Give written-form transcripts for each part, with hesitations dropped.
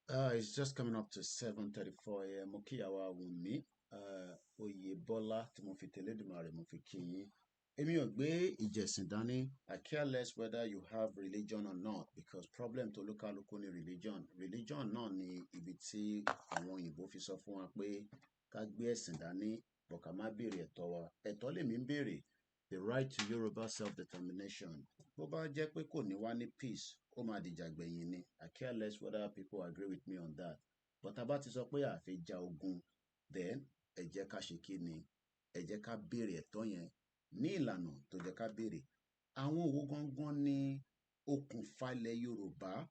It's just coming up to 7:34 a.m. Mo kí àwa Wùnmí, Oyèbọ́lá tí mo fi tẹ̀lédùmarè mo fi kí yín. Èmi ò gbé ìjẹ̀sìn dání. I care less whether you have religion or not because problem tó lúkálùkù ní religion. Religion náà ni ibi tí àwọn òyìnbó fi sọ fún wa pé ká gbé ẹ̀sìn dání bọ̀ ká má béèrè ẹ̀tọ́ wa. Ẹ̀tọ́ lèmi ń béèrè. The right to Yoruba self-determination. Bó bá jẹ́ pé kò ní wá ní peace, ó máa dìjà gbẹ̀yìn ni. I care less whether people agree with me on that. But tá bá ti sọ pé a fẹ́ ja ogun, then ẹ jẹ́ ká ṣe kí ni? Ẹ jẹ́ ká béèrè ẹ̀tọ́ yẹn ní ìlànà tó jẹ́ ká béèrè. Àwọn òwò gangan ní okùnfà ilẹ̀ Yorùbá.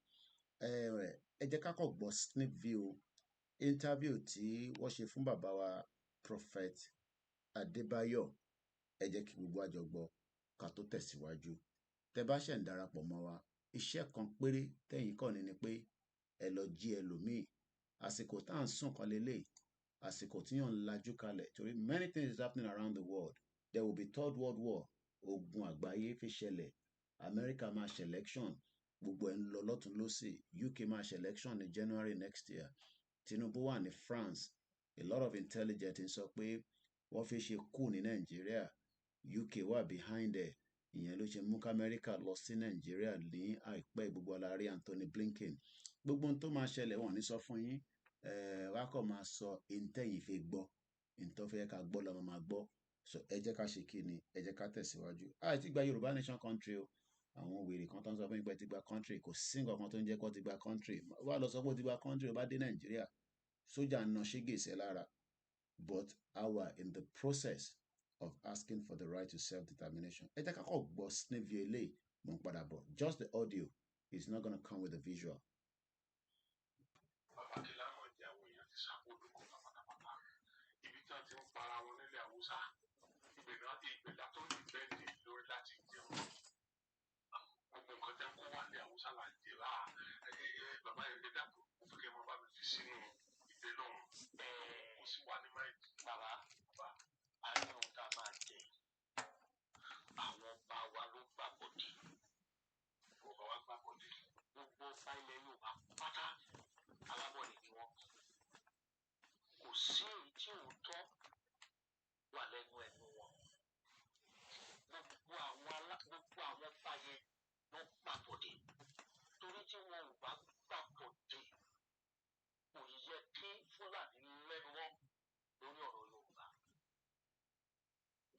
Ẹ jẹ́ ká kọ́ gbọ́ sneak view interview tí wọ́n ṣe fún bàbá wa Prophet Adébáyọ̀. Ẹ jẹ́ kí gbogbo àjọ gbọ́ ká tó tẹ̀síwájú. Tẹ́ bá ṣẹ̀ ń darapọ̀ mọ́ wa, iṣẹ́ kan péré tẹ̀yin kọ́ ni pé ẹ lọ jí ẹlòmíì. Àsìkò tá à ń sùn kan lélẹ̀, àsìkò tí yàn ń lajú kalẹ̀ torí many things is happening around the world. There will be third world war. Ogun àgbáyé fi ṣẹlẹ̀. America máa ṣe election. Gbogbo ẹ̀ ń lọ lọ́tún lọ́sì. UK máa ṣe election ní January next year. Tinubu wà ní France. A lot of intelligence ń sọ pé wọ́n fi ṣe coup ní Nàìjíríà. UK wà behind ẹ̀. Ìyẹn ló ṣe mú kí Amẹ́ríkà lọ sí Nàìjíríà ní àìpẹ́ gbogbo alárí Anthony Blinken. Gbogbo ohun tó máa ṣẹlẹ̀ wọ́n ní sọ fún yín. Wá kọ́ máa sọ ìntẹ́yìn fi gbọ́. Ìntọ́ fẹ́ ká gbọ́ lọ́mọ máa gbọ́. So ẹ jẹ́ ká ṣe kí ni? Ẹ jẹ́ ká tẹ̀síwájú. Ti gba Yorùbá nation country o. Àwọn wèrè kan tó ń sọ fún yín pé ti gba country. Kò sí nǹkan kan tó ń jẹ́ kó ti gba country. Wá lọ sọ pé ó ti gba country ó bá dé Nàìjíríà. Sójà ń na ṣégèsè lára. But our in the process of asking for the right to self-determination. Ẹ jẹ́ ká kọ́ gbọ́ sneak view eléyìí mo ń padà bọ̀. Just the audio is not going to come with the visual. Ibi tí wọ́n ti ń para wọn nílẹ̀ Haúsá, ìgbèlà tó ní bẹ́ẹ̀ni lórí láti jẹun. Gbogbo nǹkan tẹ́ ń kó wà ní Haúsá là ń jẹ láà. Bàbá yẹn gbé dàpọ̀, mo fi kẹ́ mọ́ bá mi fi sínú ìgbé lọ́hùn. Mo sì wà ní máìlì. Bàbá, a ní ohun tá a máa jẹ. Àwọn ọba wa ló gbà bọ̀dì. Ọba wa gbà bọ̀dì. Gbogbo ọba ilẹ̀ Yorùbá pátá alábọ̀dì ni wọ́n. Kò sí èyí tí òótọ́ wà lẹ́nu ẹnu wọn. Gbogbo àwọn fàyè ló gbàbọ̀dé. Torí tí wọn ò bá gbàbọ̀dé, kò yẹ kí Fúlàní lẹ́nu wọn lórí ọ̀rọ̀ Yorùbá.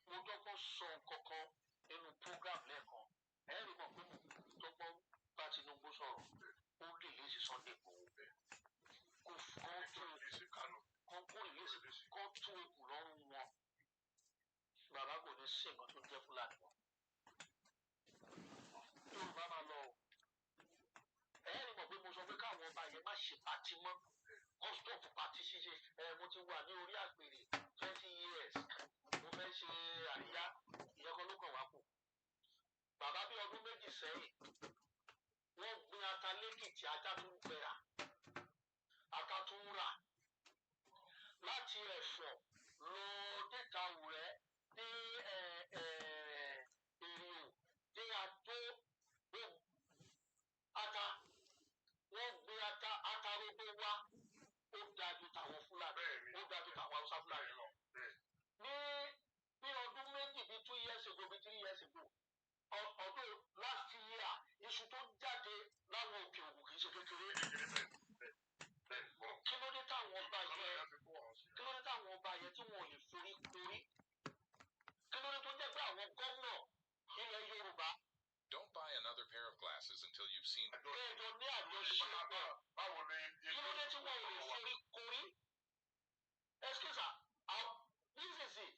Mo dọ́gbọ́n sọ nǹkan kan nínú program lẹ́ẹ̀kan. Ẹ̀rí mọ̀ pé mo dọ́gbọ́n bá Tinubu sọ̀rọ̀. Ó lè lé sí Sunday Igboho. Kò fọ́ tún ikú lọ́rùn wọn. Bàbá kò ní sí nǹkan tó jẹ́ Fúlàní wọn. Yorùbá máa lọ. Ẹ̀rí mọ̀ pé mo sọ pé káwọn ọba yẹn má ṣe pàtí mọ́. Stop pàtí ṣíṣe. Mo ti wà ní orí àpèrè 20 years. Mo fẹ́ ṣe àríyá. Ìyẹn kan ló kàn wá kù. Bàbá bí ọdún méjì sẹ́yìn, wọ́n gbin ata lẹ́kìtì ajá tó ń gbẹ̀rà. Ata tó ń rà. Láti Ẹ̀fọ̀ lọ déta Àwúrẹ́ ní Èrìò ní Adó ata. Wọ́n gbin ata rodo wá. Ó dájú tàwọn Fúlàní. Ó dájú tàwọn Haúsá Fúlàní lọ. Ní ọdún méjì bíi 2 years ago bíi 3 years ago. Ọdún last year iṣu tó jáde láwọn òkè òkun kì í ṣe kékeré. Kí ló dé táwọn ọba yẹn tí wọn ò lè forí korí? Kí ló dé tó jẹ́ pé àwọn gómìnà ilẹ̀ Yorùbá. Don't buy another pair of glasses until you've seen. Ẹ̀jọ̀ ní àjọṣepọ̀. Báwo ni kí ló dé tí wọn ò lè forí korí? Ẹ̀sìkìsà, nísinsìnyí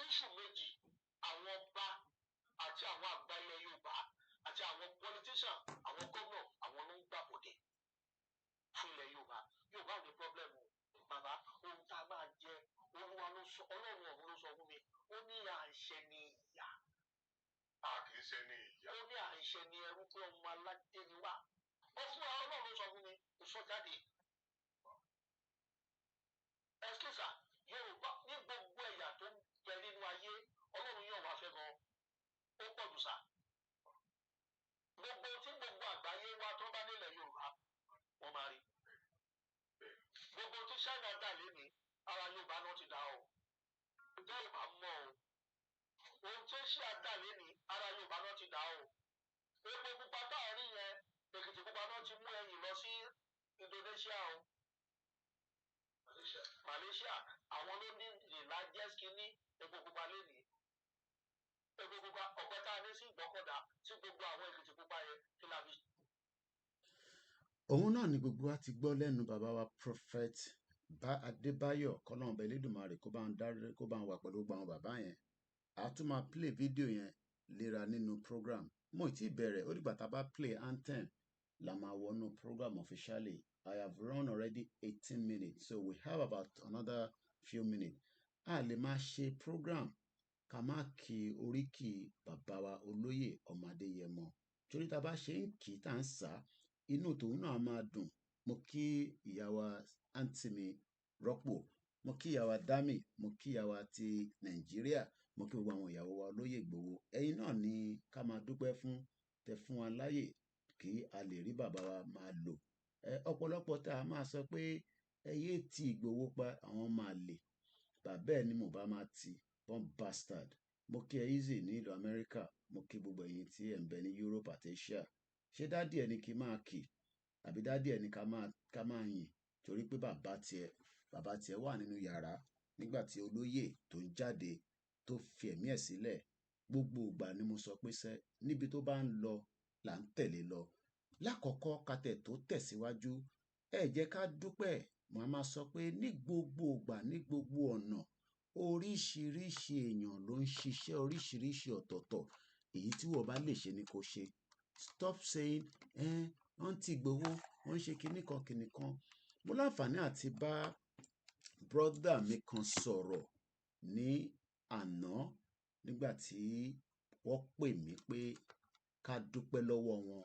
iṣu méjì àwọn ọba àti àwọn àgbà ilẹ̀ Yorùbá àti àwọn politician àwọn gómìnà àwọn ló ń gbàbọ̀dé fún ilẹ̀ Yorùbá. Yorùbá ò ní problem o. Bàbá ohun tá a máa jẹ Olúwa ló sọ Ọlọ́run ọ̀hún ló sọ fún mi. Ó ní à ń ṣe ní ìyà. A kì í ṣe ní ìyà. Ó ní à ń ṣe ní ẹrú pé ọmọ aládé ni wá. Ó fún wa Ọlọ́run ló sọ fún mi. Kò sọ jáde. Ẹ̀sìkìsà Yorùbá ní gbogbo ẹ̀yà tó ń bẹ nínú ayé Ọlọ́run yóò wá fẹ́ gan. Ó pọ̀ jù sá. Gbogbo tí gbogbo àgbáyé wa tó bá nílẹ̀ Yorùbá wọ́n máa rí. China dà lẹ́ni ara Yorùbá náà ti dà o. Bẹ́ẹ̀ máa mọ̀ o. Ohun tí Asia dà lẹ́ni ara Yorùbá náà ti dà o. Epo pupa táàrí yẹn Èkìtì pupa náà ti mú ẹyìn lọ sí Indonesia o. Malaysia àwọn ló ní the largest kìíní epo pupa lẹ́ni. Epo pupa ọ̀pẹ tá a ní sí Ìgbọ́kọ̀dá sí gbogbo àwọn Èkìtì pupa yẹn kí la fi. Òun náà ni gbogbo wa ti gbọ́ lẹ́nu bàbá wa Prophet Adébáyọ̀ kọ́lọ́run bẹ Elédùmarè kó bá ń wà pẹ̀lú gbogbo àwọn bàbá yẹn. A tún máa play fídíò yẹn léra nínú program. Mo ì tí bẹ̀rẹ̀ ó dìgbà tá a bá play anthem la máa wọnú program officially. I have run already 18 minutes, so we have about another few minutes. A lè máa ṣe program ká má kí oríkì bàbá wa olóyè ọmọ Adéyẹmọ. Torí tá a bá ṣe ń kí tá ń sá inú tòun náà máa dùn. Mo kí ìyá wa àǹtí mi Rọ́pò, mo kí ìyá wa Dámì, mo kí ìyá wa ti Nàìjíríà, mo kí gbogbo àwọn ìyàwó wa olóyè Ìgbòho. Ẹ̀yin náà ni ká máa dúpẹ́ fún tẹ fún wa láyè kí a lè rí bàbá wa máa lò. Ọ̀pọ̀lọpọ̀ tá a máa sọ pé ẹ yé ti Ìgbòho pa àwọn máa lè. Bàbá ẹ̀ ni mo bá máa ti born bastard. Mo kí ẹ easy ní ìlú Amẹ́ríkà, mo kí gbogbo ẹ̀yin tí ẹ̀ ń bẹ ní Europe àti Asia. Ṣé dádì ẹ ni kí máa kí àbí dádì ẹ ni ká máa yìn torí pé bàbá tiẹ̀ wà nínú yàrá nígbà tí olóyè tó ń jáde tó fi ẹ̀mí ẹ̀ sílẹ̀. Gbogbo ìgbà ni mo sọ pé sẹ́ níbi tó bá ń lọ là ń tẹ̀lé lọ. Lákọ̀ọ́kọ́ katẹ̀ tó tẹ̀síwájú ẹ jẹ́ ká dúpẹ́. Màá máa sọ pé ní gbogbo ìgbà ní gbogbo ọ̀nà oríṣiríṣi èèyàn ló ń ṣiṣẹ́ oríṣiríṣi ọ̀tọ̀ọ̀tọ̀. Èyí tí wọ́n bá lè ṣe ni kó ṣe. Stop saying wọ́n ti Ìgbòho wọ́n ń ṣe kinní kan. Mo láǹfààní àti bá brother mi kan sọ̀rọ̀ ní àná nígbà tí wọ́n pè mí pé ká dúpẹ́ lọ́wọ́ wọn.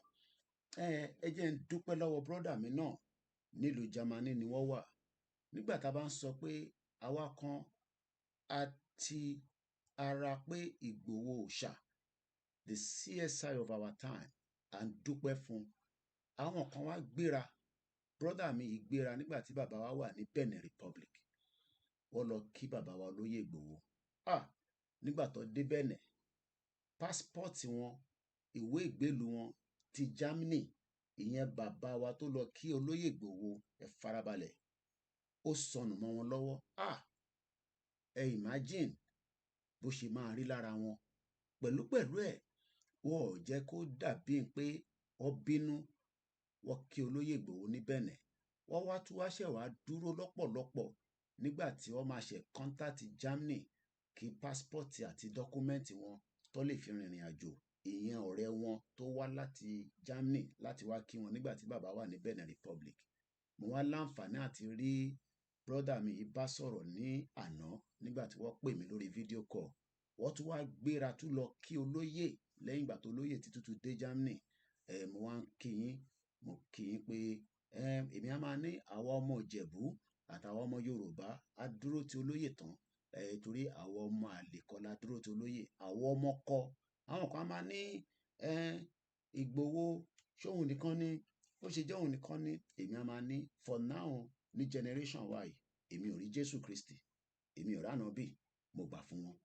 Ẹ jẹ́ ń dúpẹ́ lọ́wọ́ brother mi náà nílùú Germany ni wọ́n wà. Nígbà tá a bá ń sọ pé àwa kan àti ara pé Ìgbòho òòṣà the CSI of our time à ń dúpẹ́ fún. Àwọn kan wá gbéra brother mi yìí gbéra nígbà tí bàbá wa wà ní Benin Republic. Wọ́n lọ kí bàbá wa olóyè Ìgbòho. Nígbà tó dé Benin passport wọn ìwé ìgbélú wọn ti Germany ìyẹn bàbá wa tó lọ kí olóyè Ìgbòho ẹ farabalẹ̀ ó sọnù mọ́ wọn lọ́wọ́. Ẹ imagine bó ṣe máa rí lára wọn. Pẹ̀lú ẹ̀ wọn ò jẹ́ kó dàbí pé wọ́n bínú wọ́n kí olóyè Ìgbòho ní Benin. Wọ́n wá tún wá ṣẹ̀ wá dúró lọ́pọ̀lọpọ̀ nígbà tí wọ́n máa ṣe contact Germany kí passport àti document wọn tó lè fi rìnrìn àjò. Ìyẹn ọ̀rẹ́ wọn tó wá láti Germany láti wá kí wọn nígbà tí bàbá wà ní Benin Republic. Mo wá láǹfààní àti rí brother mi yìí bá sọ̀rọ̀ ní àná nígbà tí wọ́n pè mí lórí video call. Wọ́n tún wá gbéra tún lọ kí olóyè lẹ́yìn ìgbà tó olóyè ti tútù dé Germany. Mo wá ń kí yín, mo kí yín pé èmi á máa ní àwọn ọmọ Ìjẹ̀bú àtàwọn ọmọ Yorùbá á dúró ti olóyè tán torí àwọn ọmọ àlè kọ́ la dúró ti olóyè. Àwọn ọmọ kọ́ àwọn kan máa ní Ìgbòho ṣóhun nìkan ni ó ṣe jẹ́ òun nìkan ni. Èmi á máa ní for now ní generation wa yìí èmi ò rí Jésù Kristi, èmi ò ránàbí, mo gbà fún wọn.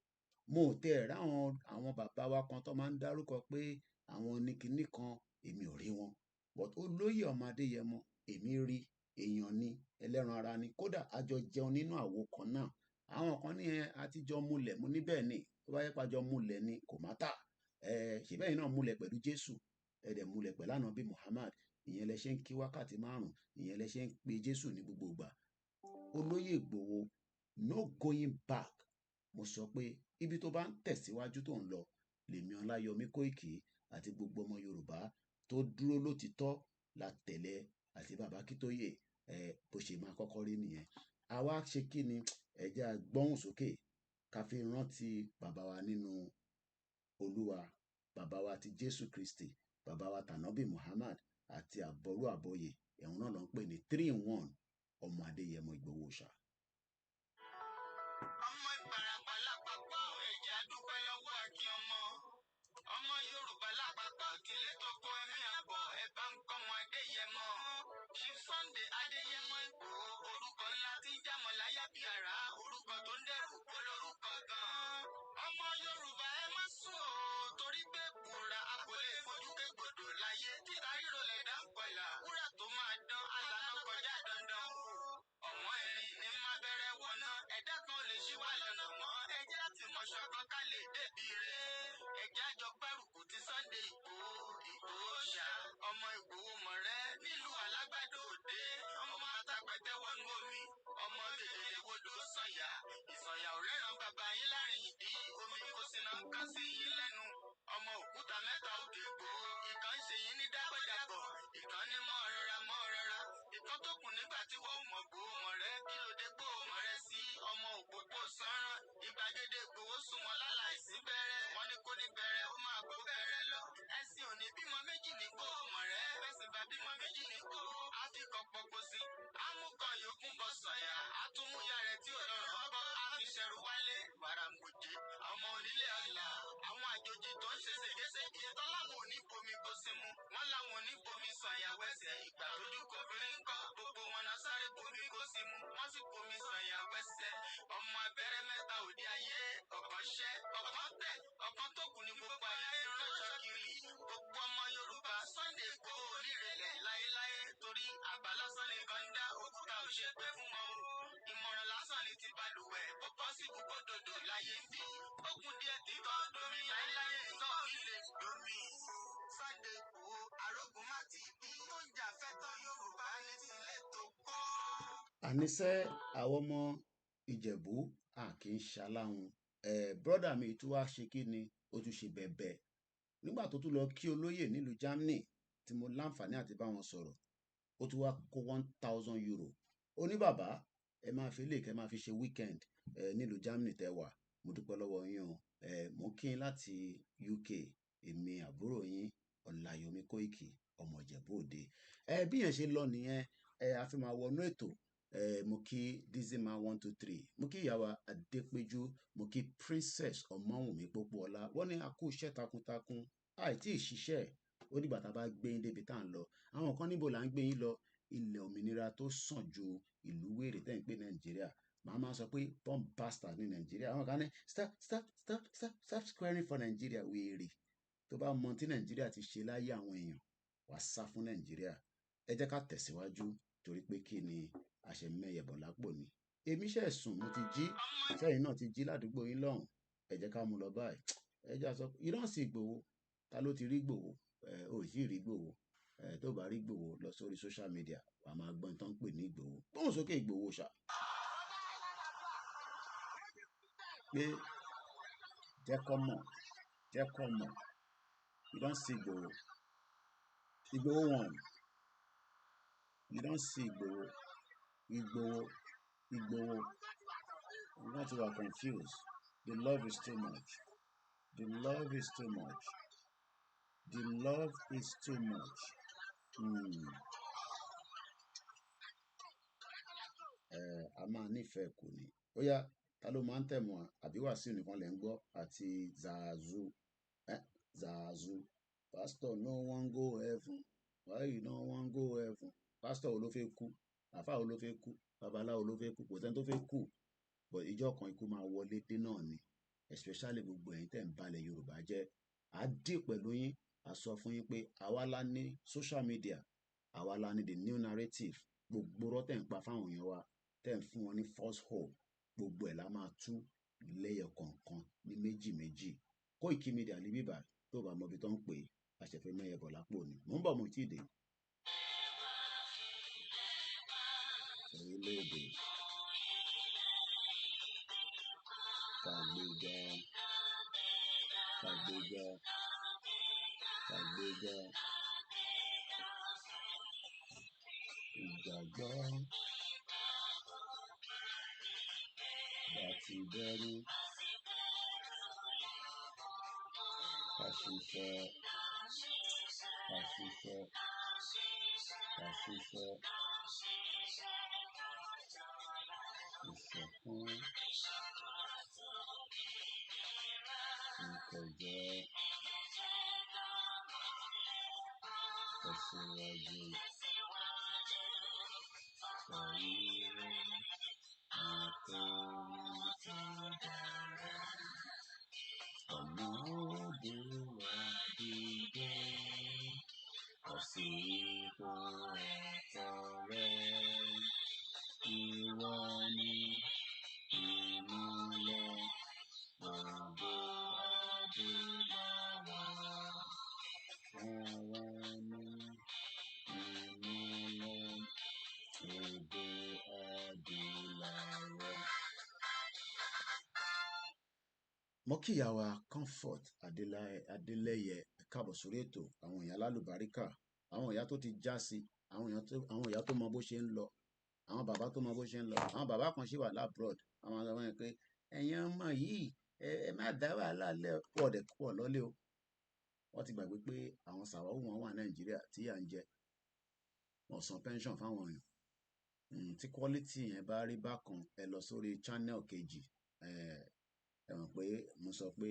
Mo ò tẹ̀ ráwọn àwọn bàbá wa kan tó máa ń dárúkọ pé àwọn ní kinní kan èmi ò rí wọn. But olóyè ọmọ Adéyẹmọ èmi rí èèyàn ni ẹlẹ́ran ara ni kódà a jọ jẹun nínú àwo kan náà. Àwọn kan ní àtijọ́ múlẹ̀ mo ní bẹ́ẹ̀ ni tó bá yẹ pàjọ múlẹ̀ ni kò má tà. Ṣèbẹ́ yìí náà múlẹ̀ pẹ̀lú Jésù ẹ̀dẹ̀ múlẹ̀ pẹ̀lú ànábì Muhammad. Ìyẹn lẹ ṣe ń kí wákàtí 5 ìyẹn lẹ ṣe ń pe Jésù ní gbogbo ìgbà. Olóyè Ìgbòho no going back. Mo sọ pé ibi tó bá ń tẹ̀síwájú tó ń lọ lèmi Ọláyọmí Kóìkì àti gbogbo ọmọ Yorùbá tó dúró lótìtọ́ la tẹ̀lé àti bàbá Akíntóyè bó ṣe máa kọ́kọ́ rí nìyẹn. Àwa ṣe kí ni ẹ jẹ́ a gbóhùn sókè ká fi rántí bàbá wa nínú Olúwa, bàbá wa ti Jésù Kristi, bàbá wa tànábì Muhammad àti àbọ̀rú àbọ̀yè ẹ̀hún náà ló ń pè ní 3-in-1 ọmọ Adéyẹmọ Ìgbòho Òòṣà. Ọmọ Ìbàràpá lápapọ̀ ẹ̀jẹ̀ àdúpẹ́ lọ́wọ́ àti ọmọ Yorùbá lápapọ̀ kílé tó kó ẹ̀mí àbọ̀ ẹ̀ bá ń kọ́ wọn Adéyẹmọ. Chief Sunday Adéyẹmọ Ìgbòho orúkọ ńlá tí àníṣe àwọn ọmọ Ìjẹ̀bú a kì í ṣaláhùn. Brọ́dà mi tún wá ṣe kí ni ó tún ṣe bẹ̀bẹ̀ nígbà tó tún lọ kí olóyè nílùú Germany tí mo láǹfààní àti bá wọn sọ̀rọ̀ ó tún wá kó 1,000 euro ó ní bàbá ẹ máa fi lè kẹ́ máa fi ṣe weekend nílùú Germany tẹ́ wà mo dúpẹ́ lọ́wọ́ yín o mo kí yín láti UK èmi àbúrò yín Ọláyọmí Kóìkì ọmọ Ìjẹ̀bú Òde bí yẹn ṣe lọ nìyẹn a fi máa wọnú ètò mo kí dizima 123 mo kí ìyàwó Adépéjú mo kí Princess Ọmọwùnmí Pópóọlá wọ́n ní a kú iṣẹ́ takuntakun àìtí ìṣiṣẹ́ ó dìgbà tá a bá gbé yín débi tá à ń lọ àwọn kan níbo là ń gbé yín lọ ilẹ̀ òmìnira tó sàn ju ìlú wèrè tẹ́ ń pè Nàìjíríà màá máa sọ pé bomb bastard ní Nàìjíríà àwọn kan ní stop squaring for Nàìjíríà wèrè tó bá mọ tí Nàìjíríà ti ṣe láyé àwọn èèyàn wà sá fún Nàìjíríà ẹ jẹ́ ká tẹ̀síwájú torí pé kí ni àṣẹ mẹ́yẹ̀bọ̀ lápò ni èmi ṣe sùn mo ti jí sẹ́yìn náà ti jí ládùúgbò yín lọ́hùn ẹ jẹ́ ká mú lọ báyìí ẹ jẹ́ àsọ ìdánsì Ìgbòho ta ló ti rí Ìgbòho ò sì rí Ìgbòho tó bá rí Ìgbòho lọ sórí social media wàá máa gbọ́n tán ń pè ní Ìgbòho bóun sókè Ìgbòho ṣá pé jẹ́ kọ́ mọ̀ you don see Ìgbòho Ìgbòho one you don see Ìgbòho Ìgbòho you want to are confused the love is too much the love is too much the love is too much a máa nífẹ̀ẹ́ kù ni ó yá ta ló máa ń tẹ̀mọ́ àbí Wàsíù nìkan lẹ̀ ń gbọ́ àti Zazu pastor no wan go heaven why you no wan go heaven pastor wo ló fẹ́ kú àfáà wo ló fẹ́ kú babaláwo ló fẹ́ kú kò sẹ́ni tó fẹ́ kú but ìjọ kan ikú máa wọlé dé náà ni especially gbogbo ẹ̀yin tẹ̀ ń balẹ̀ Yorùbá jẹ́ à dì pẹ̀lú yín a sọ fún yín pé àwa la ní social media àwa la ní the new narrative gbogbo rọ́tẹ̀ ń pa fáwọn èèyàn wa tẹ̀ ń fún wọn ní false hope gbogbo ẹ̀ la máa tú lẹ́yọ kọ̀ọ̀kan ní méjì méjì koikimedia ní bíbà tó bá mọ ibi tó ń pè é àṣẹfẹ́ mẹ́yẹ̀bọ̀ lápò ni mò ń bọ̀ mo tí ì dé. orílẹ̀-èdè kàgbéga ìgbàgbọ́ láti bẹ̀rù ká ṣiṣẹ́ ìṣọ̀kan ìkẹjẹ tẹ̀síwájú ṣàyẹ̀wò àtẹ̀yìntàdára ọmọ Oòduà dìde ọ̀sìnkò ẹ̀tọ́ rẹ̀ ìwọ ni ìmọ́lẹ̀ gbogbo adúláwọ̀ àwa ni ìmọ́lẹ̀ gbogbo adúláwọ̀. Mo kí ìyá wa Comfort Adélẹ́yẹ káàbọ̀ sórí ètò àwọn ìyá lálùbáríkà àwọn ìyá tó ti já sí àwọn ìyá tó mọ bó ṣe ń lọ àwọn bàbá tó mọ bó ṣe ń lọ àwọn bàbá kan ṣì wà labroad àwọn àwọn yẹn pé ẹ̀yin ọmọ yìí ẹ má dá wàhálà lẹ́ pọ̀ dẹ̀ pọ̀ lọ́lé o wọ́n ti gbàgbé pé àwọn sàwáwù wọn wà Nàìjíríà tí à ń jẹ wọ́n san pension fáwọn èèyàn tí quality yẹn bá rí bákan ẹ lọ sórí channel kejì ẹ mọ̀ pé mo sọ pé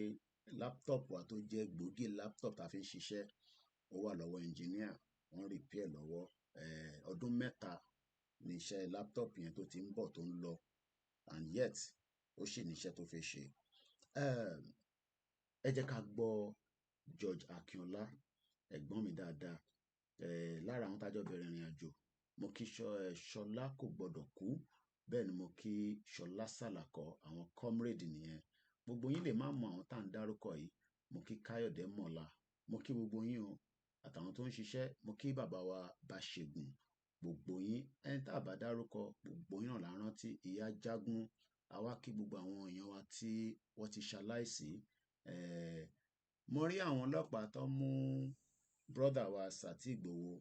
laptop wa tó jẹ́ gbòógì laptop tá a fi ń ṣiṣẹ́ ó wà lọ́wọ́ engineer wọ́n repair lọ́wọ́ ọdún mẹ́ta ní iṣẹ́ laptop yẹn tó ti ń bọ̀ tó ń lọ and yet ó ṣì níṣẹ́ tó fẹ́ ṣe ẹ jẹ́ ká gbọ́ George Akínọlá ẹ̀gbọ́n mi dáadáa lára àwọn tájọ́ bẹ̀rẹ̀ ìrìn àjò mo kí Ṣọlá kò gbọdọ̀ kú bẹ́ẹ̀ ni mo kí Ṣọlá Sàlàkọ́ àwọn comrade nìyẹn gbogbo yín lè má mọ àwọn tá à ń dárúkọ yìí mo kí Káyọ̀dé Mọ̀lá mo kí gbogbo yín o àtàwọn tó ń ṣiṣẹ́ mo kí bàbá wa Báṣẹ̀gùn gbogbo yín ẹni tá a bá dárúkọ gbogbo yín náà la rántí. Ìyá Jágún, àwa kí gbogbo àwọn èèyàn wa tí wọ́n ti ṣaláìsí. Mo rí àwọn ọlọ́pàá tó mú brother wa Sàtì Ìgbòho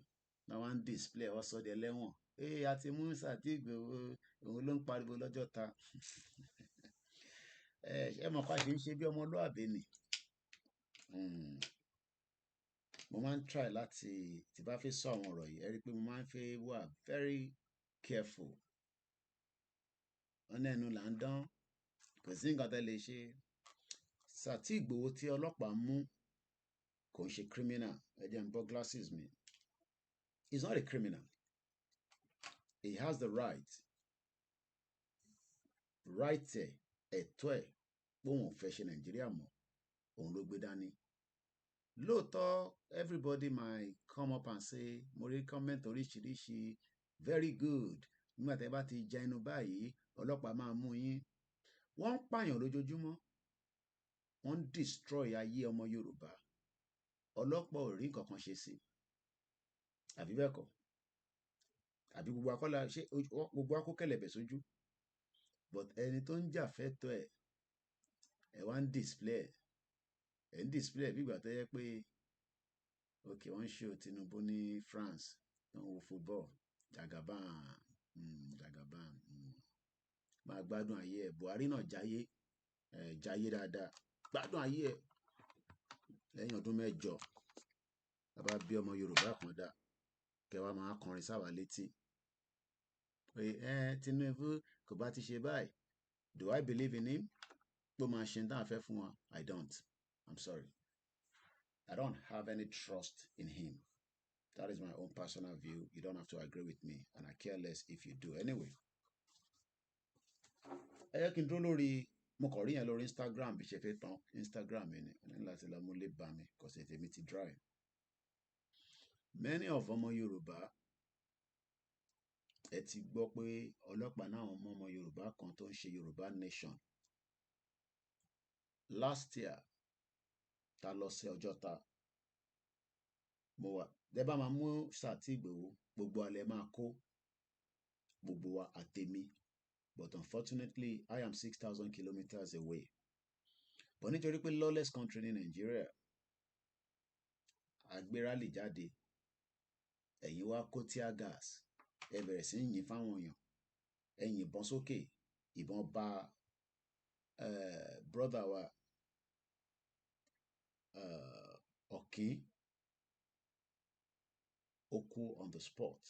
náà wá ń display wọ́n sọ di ẹlẹ́wọ̀n. A ti mú Sàtì Ìgbòho, òun ló ń pariwo lọ́jọ́ ta. Ṣé mọ̀ ká ṣe ń ṣe bí ọmọlúàbí ni. Mo máa ń try láti tí bá fẹ́ sọ àwọn ọ̀rọ̀ yìí ẹ rí i pé mo máa ń fẹ́ wà very careful. Wọ́n ní ẹnu là ń dán, kò sí nǹkan tẹ́ lè ṣe. Sàtì Ìgbòho tí ọlọ́pàá mú kò ń ṣe criminal. Ẹ jẹ́ n bọ́ glasses mi. He's not a criminal. He has the right ẹ̀, ẹ̀tọ́ ẹ̀ pé òun ò fẹ́ ṣe Nàìjíríà mọ́, òun ló gbé dání. Lóòótọ́ everybody might come up and say mo rí comment oríṣiríṣi very good. Nígbà tí ẹ bá ti jẹ inú báyìí ọlọ́pàá máa mú yín. Wọ́n ń pààyàn lójoojúmọ́. Wọ́n ń destroy ayé ọmọ Yorùbá. Ọlọ́pàá ò rí nǹkan kan ṣe sí. Àbí bẹ́ẹ̀ kọ́? Àbí gbogbo akọ́lá ṣé gbogbo akó kẹ̀lẹ̀bẹ̀ sójú? But ẹni tó ń jà fẹ́tọ̀ ẹ̀ wá ń display ẹ̀ ń display bí ìgbà tó yẹ pé okay wọ́n ń ṣe Tinubu ní France wọ́n wo football Jagaban Jagaban máa gbádùn ayé ẹ̀. Buhari náà jayé dáadáa, gbádùn ayé ẹ̀. Lẹ́yìn ọdún 8 bàbá bí ọmọ Yorùbá kan dá kẹwàá máa kọrin sáwà létí pé Tinubu kò bá ti ṣe báyìí. Do I believe in him? Pé máa ṣe ní táwọn fẹ́ fún wa? I don't. I'm sorry. I don't have any trust in him. That is my own personal view. You don't have to agree with me, and I care less if you do. Anyway, ẹ yẹ kí n dúró lórí mo kàn rí yẹn lórí Instagram bí ṣe fẹ́ tán Instagram mi ni ní láti lọ mú lé bá mi kọ̀sẹ̀ tèmi ti dry. Many of ọmọ Yorùbá ẹ ti gbọ́ pé ọlọ́pàá náà mú ọmọ Yorùbá kan tó ń ṣe Yorùbá Nation. Last year ta lọ sí Ọjọ́ta mo wà dẹ́ bá máa mú Sàtì Ìgbòho gbogbo alẹ́ máa kó gbogbo wa àtèmi. But unfortunately I am 6,000 kilometers away. But nítorí pé lawless country ní Nigeria agbérálì jáde ẹ̀yin wá kó tear gas ẹ bẹ̀rẹ̀ sí yìn fáwọn èèyàn ẹ yìnbọn sókè ìbọn bá brother wa Ọ̀kín ó kú on the spot.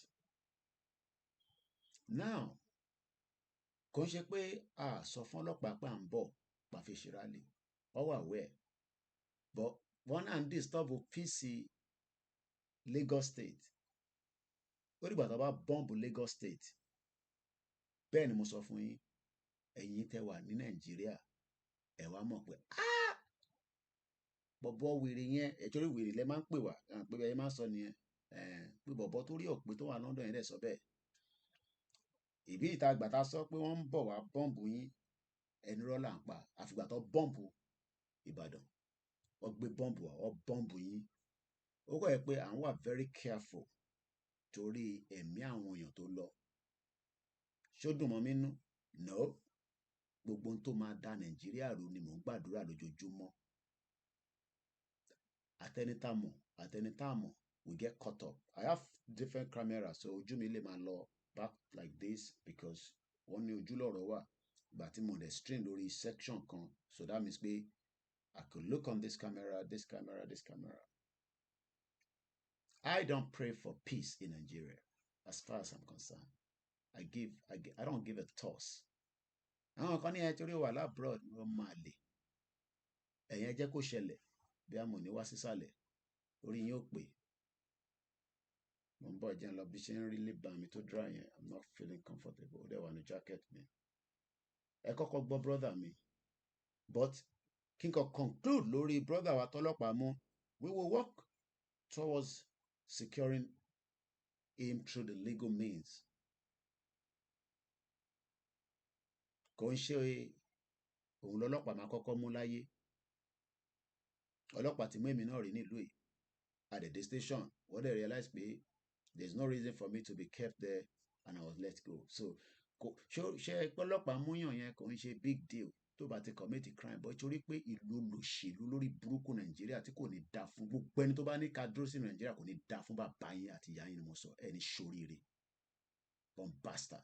Now kò ń ṣe pé a sọ fún ọlọ́pàá pé à ń bọ̀ pa fi ṣe rally ọ wà wẹ̀ but wọ́n náà ń disturb peace Lagos State. Ó dìgbà tó bá bọ́ǹbù Lagos State. Bẹ́ẹ̀ ni mo sọ fún yín ẹ̀yin tẹ́ wà ní Nàìjíríà ẹ wá mọ̀ pé bọ̀bọ̀ wèrè yẹn ẹ̀jọ́ rí wèrè lẹ́ máa ń pè wá pé ẹ máa ń sọ nìyẹn pé bọ̀bọ̀ tó rí ọ̀pẹ tó wà London yẹn dẹ̀ sọ bẹ́ẹ̀. Ìbí ìta àgbà ta sọ pé wọ́n ń bọ̀ wá bọ́ǹbù yín ẹni rọ́là ń pa àfìgbà tó bọ́ǹbù Ìbàdàn wọ́n gbé bọ́ǹbù wá wọ́n bọ́ǹbù yín. Ó kọ́ ẹ pé à ń wà very careful torí ẹ̀mí àwọn èèyàn tó lọ. Ṣó dùn mọ́ mi nú? No. Gbogbo ohun tó máa da Nàìjíríà rú ni mò ń gbàdúrà lójoojúmọ́. Àtẹnitámọ̀ we get caught up. I have different cameras so ojú mi lè máa lọ back like this because wọ́n ní ojú lọ́rọ̀ wà. Ìgbà tí mo dẹ̀ stream lórí section kan so that means pé I could look on this camera, this camera, this camera. I don't pray for peace in Nigeria as far as I'm concerned. I don't give a toss. Àwọn kan ní ẹ torí wà lábroad wọ́n máa lè. Ẹ̀yin ẹ jẹ́ kó ṣẹlẹ̀ bí a mọ̀ ní wá sísàlẹ̀ orí yín ó pè. Mo ń bọ̀ jẹun lọ bí ṣe ń rí lip balm mi tó dry yẹn. I'm not feeling comfortable. Ó dẹ̀ wà ní jacket mi. Ẹ kọ́kọ́ gbọ́ brother mi. But kí n kàn conclude lórí brother wa tọ́lọ́pàá mú. We will work towards securing him through the legal means. Kò ń ṣe òun lọ́lọ́pàá máa kọ́kọ́ mú láyé. Ọlọ́pàá ti mú èmi náà rí nílùú yìí. At the station wọ́n dẹ̀ realize pé There's no reason for me to be kept there, and I was let go. So ṣe ọlọ́pàá múyàn yẹn kò ń ṣe big deal tó bá ti commit a crime, but torí pé ìlú olòṣèlú lórí burúkú Nàìjíríà tí kò ní dá fún gbogbo ẹni tó bá ní ká dúró sí Nàìjíríà kò ní dá fún bàbá yín àti ìyá yín ni mo sọ, ẹni ṣoríire, born bastard.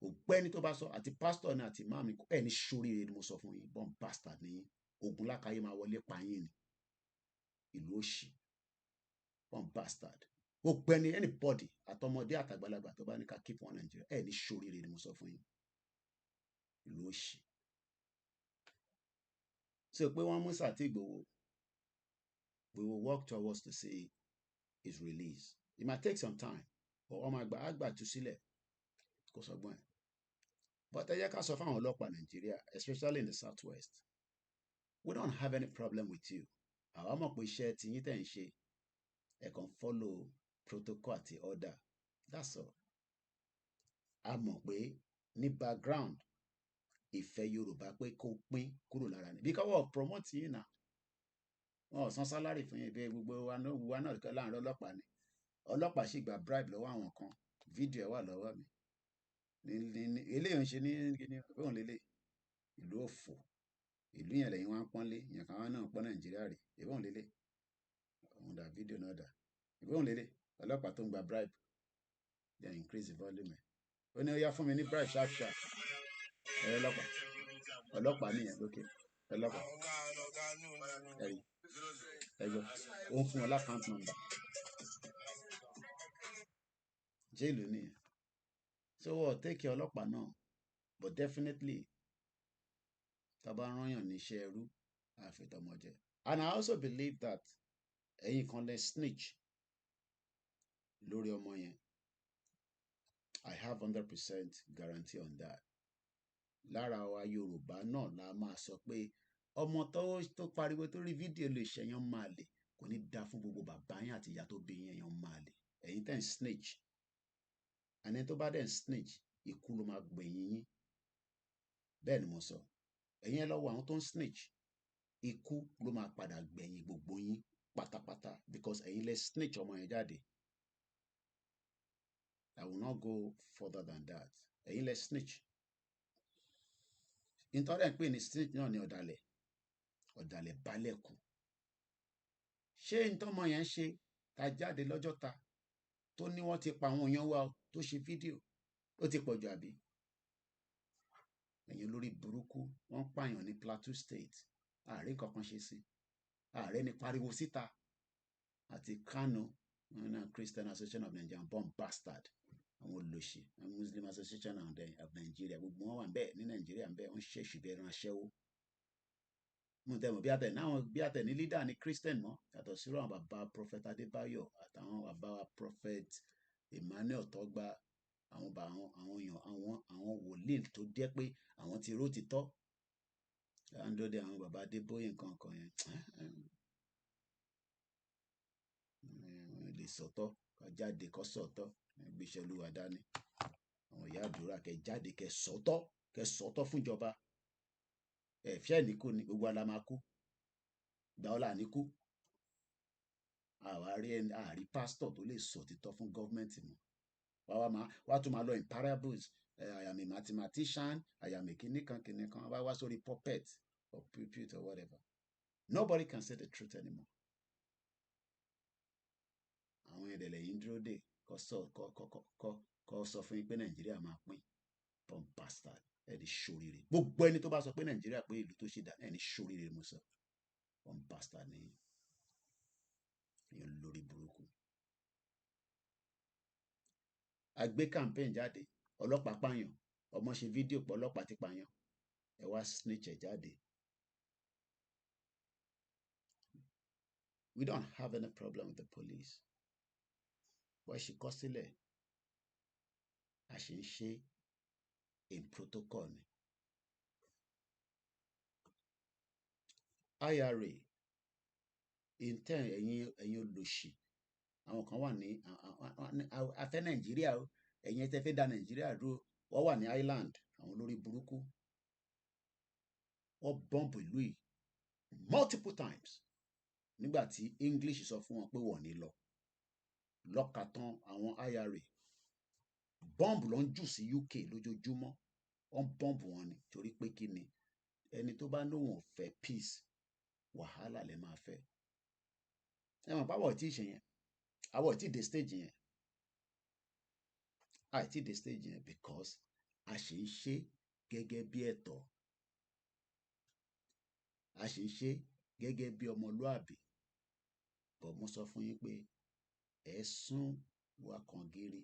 Ògbẹ́ni tó bá sọ àti pastor ni àti imam ẹni ṣoríire ni mo sọ fún yín, born bastard ni yín, ogun lákàyè máa wọlé pa yín ni, ìlú òṣì, born bastard. Ògbẹ́ni anybody àtọmọdé àtàgbàlagbà tó bá ní ká keep wọn Nàìjíríà ẹni ṣoríire ni mo sọ fún yín, ìlú òṣì. So pé wọ́n mú Sàtì Ìgbòho, we will work towards to see his release. It might take some time, but ọmọ àgbà tú sílẹ̀ kò sọgbọ́n ẹ̀. But ẹ jẹ́ ká sọ fáwọn ọlọ́pàá Nàìjíríà, especially in the southwest, we don't have any problem with you. Àwa mọ̀ pé iṣẹ́ tí yín tẹ̀ ń ṣe, ẹ kàn follow protocol àti order, that's all. A mọ̀ pé ní background ìfẹ́ Yorùbá pé kó pín kúrò lára ni, because wọ́n promote yín náà, wọ́n ò san salary fún yín bí gbogbo wa náà kọ́ láàrin ọlọ́pàá ni. Ọlọ́pàá sì gba bribe lọ́wọ́ àwọn kan, fídíò ẹ̀ wà lọ́wọ́ mi. Eléyìí ń ṣe ní kíní òun lélẹ̀, ìlú òfò, ìlú yẹn lẹ́yìn wá ń pọ́nlé, yẹn kan wá náà pọ́n Nàìjíríà rè, ìbọn lélẹ̀, òun dà fídíò náà dà, ìbọn lélẹ̀, ọlọ́pàá tó ń gba bribe, then increase the volume ẹ̀. Ó ní ó yá fún mi ní bribe sharp sharp, ọlọ́pàá nìyẹn lókè, ọlọ́pàá ẹ̀rí ẹgbẹ́ ó ń fún wọn l'account number, jẹ́ẹ̀lù nìyẹn. So wọ́n take care ọlọ́pàá náà, but definitely tá a bá rányàn níṣẹ́ ẹrú àfitọ́mọjẹ. And I also believe that ẹ̀yin kan lè snitch lórí ọmọ yẹn. I have 100% guarantee on that. Lára wa Yorùbá náà la máa sọ pé ọmọ tó pariwo tó rí fídíò lè ṣẹyàn máa lè, kò ní dá fún gbogbo bàbá yín àti ìyá tó bí yín èèyàn máa lè. Ẹ̀yin tẹ́ ń snitch, àní tó bá dẹ̀ ń snitch, ikú ló máa gbẹ̀yìn yín. Bẹ́ẹ̀ ni mo sọ. Ẹ̀yin ẹ lọ wo àwọn tó ń snitch, ikú ló máa padà gbẹ̀yìn gbogbo yín pátápátá, because ẹ̀yin lẹ snitch ọmọ yẹn jáde. I will not go further than that. Ẹ̀yin lẹ snitch. Nítorí ẹ̀ ń pè ní snitch náà ní ọ̀dàlẹ̀, ọ̀dàlẹ̀ balẹ̀ kù. Ṣé ntọ́mọ yẹn ṣe ta jáde lọ́jọ́ ta tó ní wọ́n ti pa àwọn èèyàn wa tó ṣe fídíò, ó ti pọ̀ jù àbí? Ẹ̀yin lórí burúkú, wọ́n pààyàn ní Plateau State, ààrẹ kankan ṣe sí, ààrẹ ní pariwo síta, àti Kano, Christian Association of Nigeria, born bastard, àwọn olóṣì, Muslim Association of Nigeria, gbogbo wọn wà ń bẹ́ẹ̀ ní Nàìjíríà ń bẹ́ẹ̀, wọ́n ṣèṣì bí ẹran aṣẹ́wó. Mo tẹ̀mọ̀ bí àtẹ̀ ní leader ní Christian mọ́, yàtọ̀ sí àwọn bàbá Prophet Adébáyọ̀ àtàwọn bàbá Prophet Emmanuel Tọ́gbà, àwọn wòlíì tó jẹ́ pé àwọn ti ró ti tọ́. Andode àwọn bàbá Adébóyè nǹkan kan yẹn. Lè sọ̀tọ̀, ká jáde kọ́ sọ̀tọ̀, gbéṣẹ́ Olúwa dání. Àwọn ìyá àdúrà kẹ jáde kẹ sọ̀tọ̀ fún ìjọba. Ẹ̀fẹ́ ní kú ni gbogbo ala máa kú. Gbàọ́lá ní kú. Àrí pásítọ̀ tó lè sọ òtítọ́ fún gọ́ọ̀mẹ̀ntì mọ́. Wá tún máa lọ in parables. I am a mathematician, I am a kìnìkan. Wá sórí puppet or pulpit or whatever. Nobody can say the truth anymore. Àwọn ìdẹ̀lẹ̀ yìí ń dúró dè kọ́ sọ fún yín pé Nàìjíríà máa pín. Born bastard, ẹni ṣoríire. Gbogbo ẹni tó bá sọ pé Nàìjíríà pé ìlú tó ṣe dà, ẹni ṣoríire mo sọ. Born bastard ni èèyàn lórí burúkú. A gbé campaign jáde, ọlọ́pàá pààyàn, ọmọ ṣe fídíò pọ̀ ọlọ́pàá ti pààyàn, ẹ wá snitch ẹ̀ jáde. We don't have any problem with the police. Wọ́n ṣe kọ́ sílẹ̀, a ṣe ń ṣe in protocol ni. IRA, intel ẹ̀yin olóṣì, àwọn kan wà ní afẹ́ Nàìjíríà o, ẹ̀yin tẹ́ fẹ́ da Nàìjíríà dúró, wọ́n wà ní Island, àwọn olórí burúkú. Wọ́n bọ́ǹbù ìlú yìí multiple times nígbà tí English sọ fún wọn pé wọ́n ní lọ. lọ́kàtán àwọn IRA bọ́ǹbù ló ń jù sí UK lójoojúmọ́ wọ́n bọ́ǹbù wọn ni torí pé kí ni ẹni tó bá lóun ò fẹ́ peace wàhálà lẹ máa fẹ́ ẹ mọ̀ páwọ̀ tí ì ṣe yẹn àwọ̀ tí ì dé stage yẹn àìtí dé stage yẹn because a ṣì ń ṣe gẹ́gẹ́ bí ẹ̀tọ́ a ṣì ń ṣe gẹ́gẹ́ bí ọmọlúàbí bọ̀ mo sọ fún yín pé ẹ sún wa kàn gírí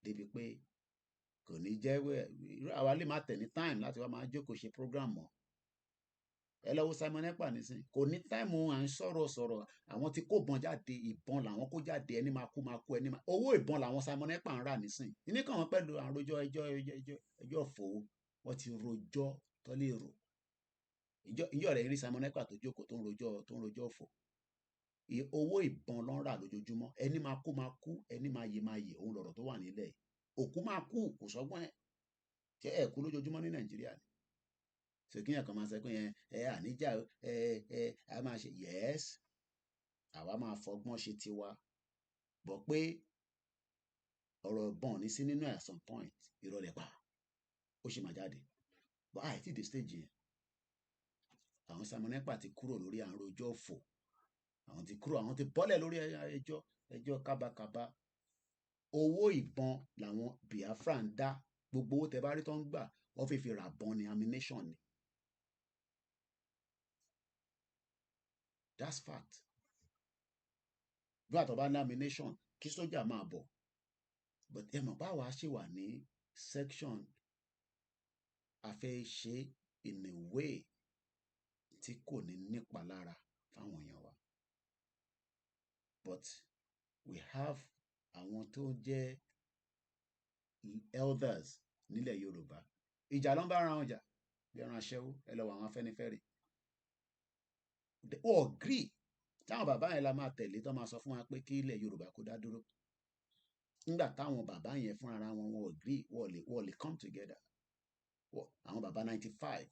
débi pé kò ní jẹ́ irú àwa lè má tẹ̀ ní time láti wá máa jókòó ṣe program mọ́ ẹ lọ wo Simon Ekpa nísìn kò ní táìmù à ń sọ̀rọ̀ àwọn tí kò bọn jáde ìbọn làwọn kó jáde ẹni máa kú ẹni máa owó ìbọn làwọn Simon Ekpa ń rà nísìn ìní kàn wọ́n pẹ̀lú àròjọ ẹjọ́ fòó wọ́n ti rojọ́ tó lè rò ìjọ rẹ̀ rí Simon Ekpa tó jókòó tó ń rojọ́ fò owó ìbọn ló ń rà lójoojúmọ́ ẹni máa kú ẹni máa yè òun lọ̀rọ̀ tó wà nílẹ̀ òkú máa kú kò sọ́gbọ́n ẹ̀ ṣé ẹ̀ kú lójoojúmọ́ ní Nàìjíríà ni ṣèkíyàn kan máa sọ pé àníjà a máa ṣe yes àwa máa fọgbọ́n ṣe tiwa bọ̀ pé ọ̀rọ̀ ọ̀bọ̀n ní sí nínú at some point ìrọ̀lẹ́ pa ó ṣe máa jáde bọ́ àìtí dé stage yẹn àwọn Simon Ekpa ti kúrò lórí àrùn ojú òfò àwọn ti bọ́lẹ̀ lórí ẹjọ́ kábàkàbà owó ìbọn làwọn Biafra ń dá gbogbo owó tẹ bá rí tó ń gbà wọ́n fi rà bọ́n ní ammunition ni. That's fact. Bí àtọ̀ bá ní ammunition kí sójà máa bọ̀ but ẹ mọ̀ báwa ṣe wà ní section a fẹ́ ṣe in a way tí kò ní nípa lára fáwọn èèyàn wa but we have àwọn tó jẹ́ elders nílẹ̀ Yorùbá ìjà ló ń bá ara wọn jà bí ẹran aṣẹ́wó ẹ lọ wọ àwọn Afẹ́nifẹ́re ó agree táwọn bàbá yẹn la máa tẹ̀lé tó máa sọ fún wa pé kí ilẹ̀ Yorùbá kó dá dúró nígbà táwọn bàbá yẹn fún ara wọn wọn agree wọ́n lè come together àwọn bàbá 95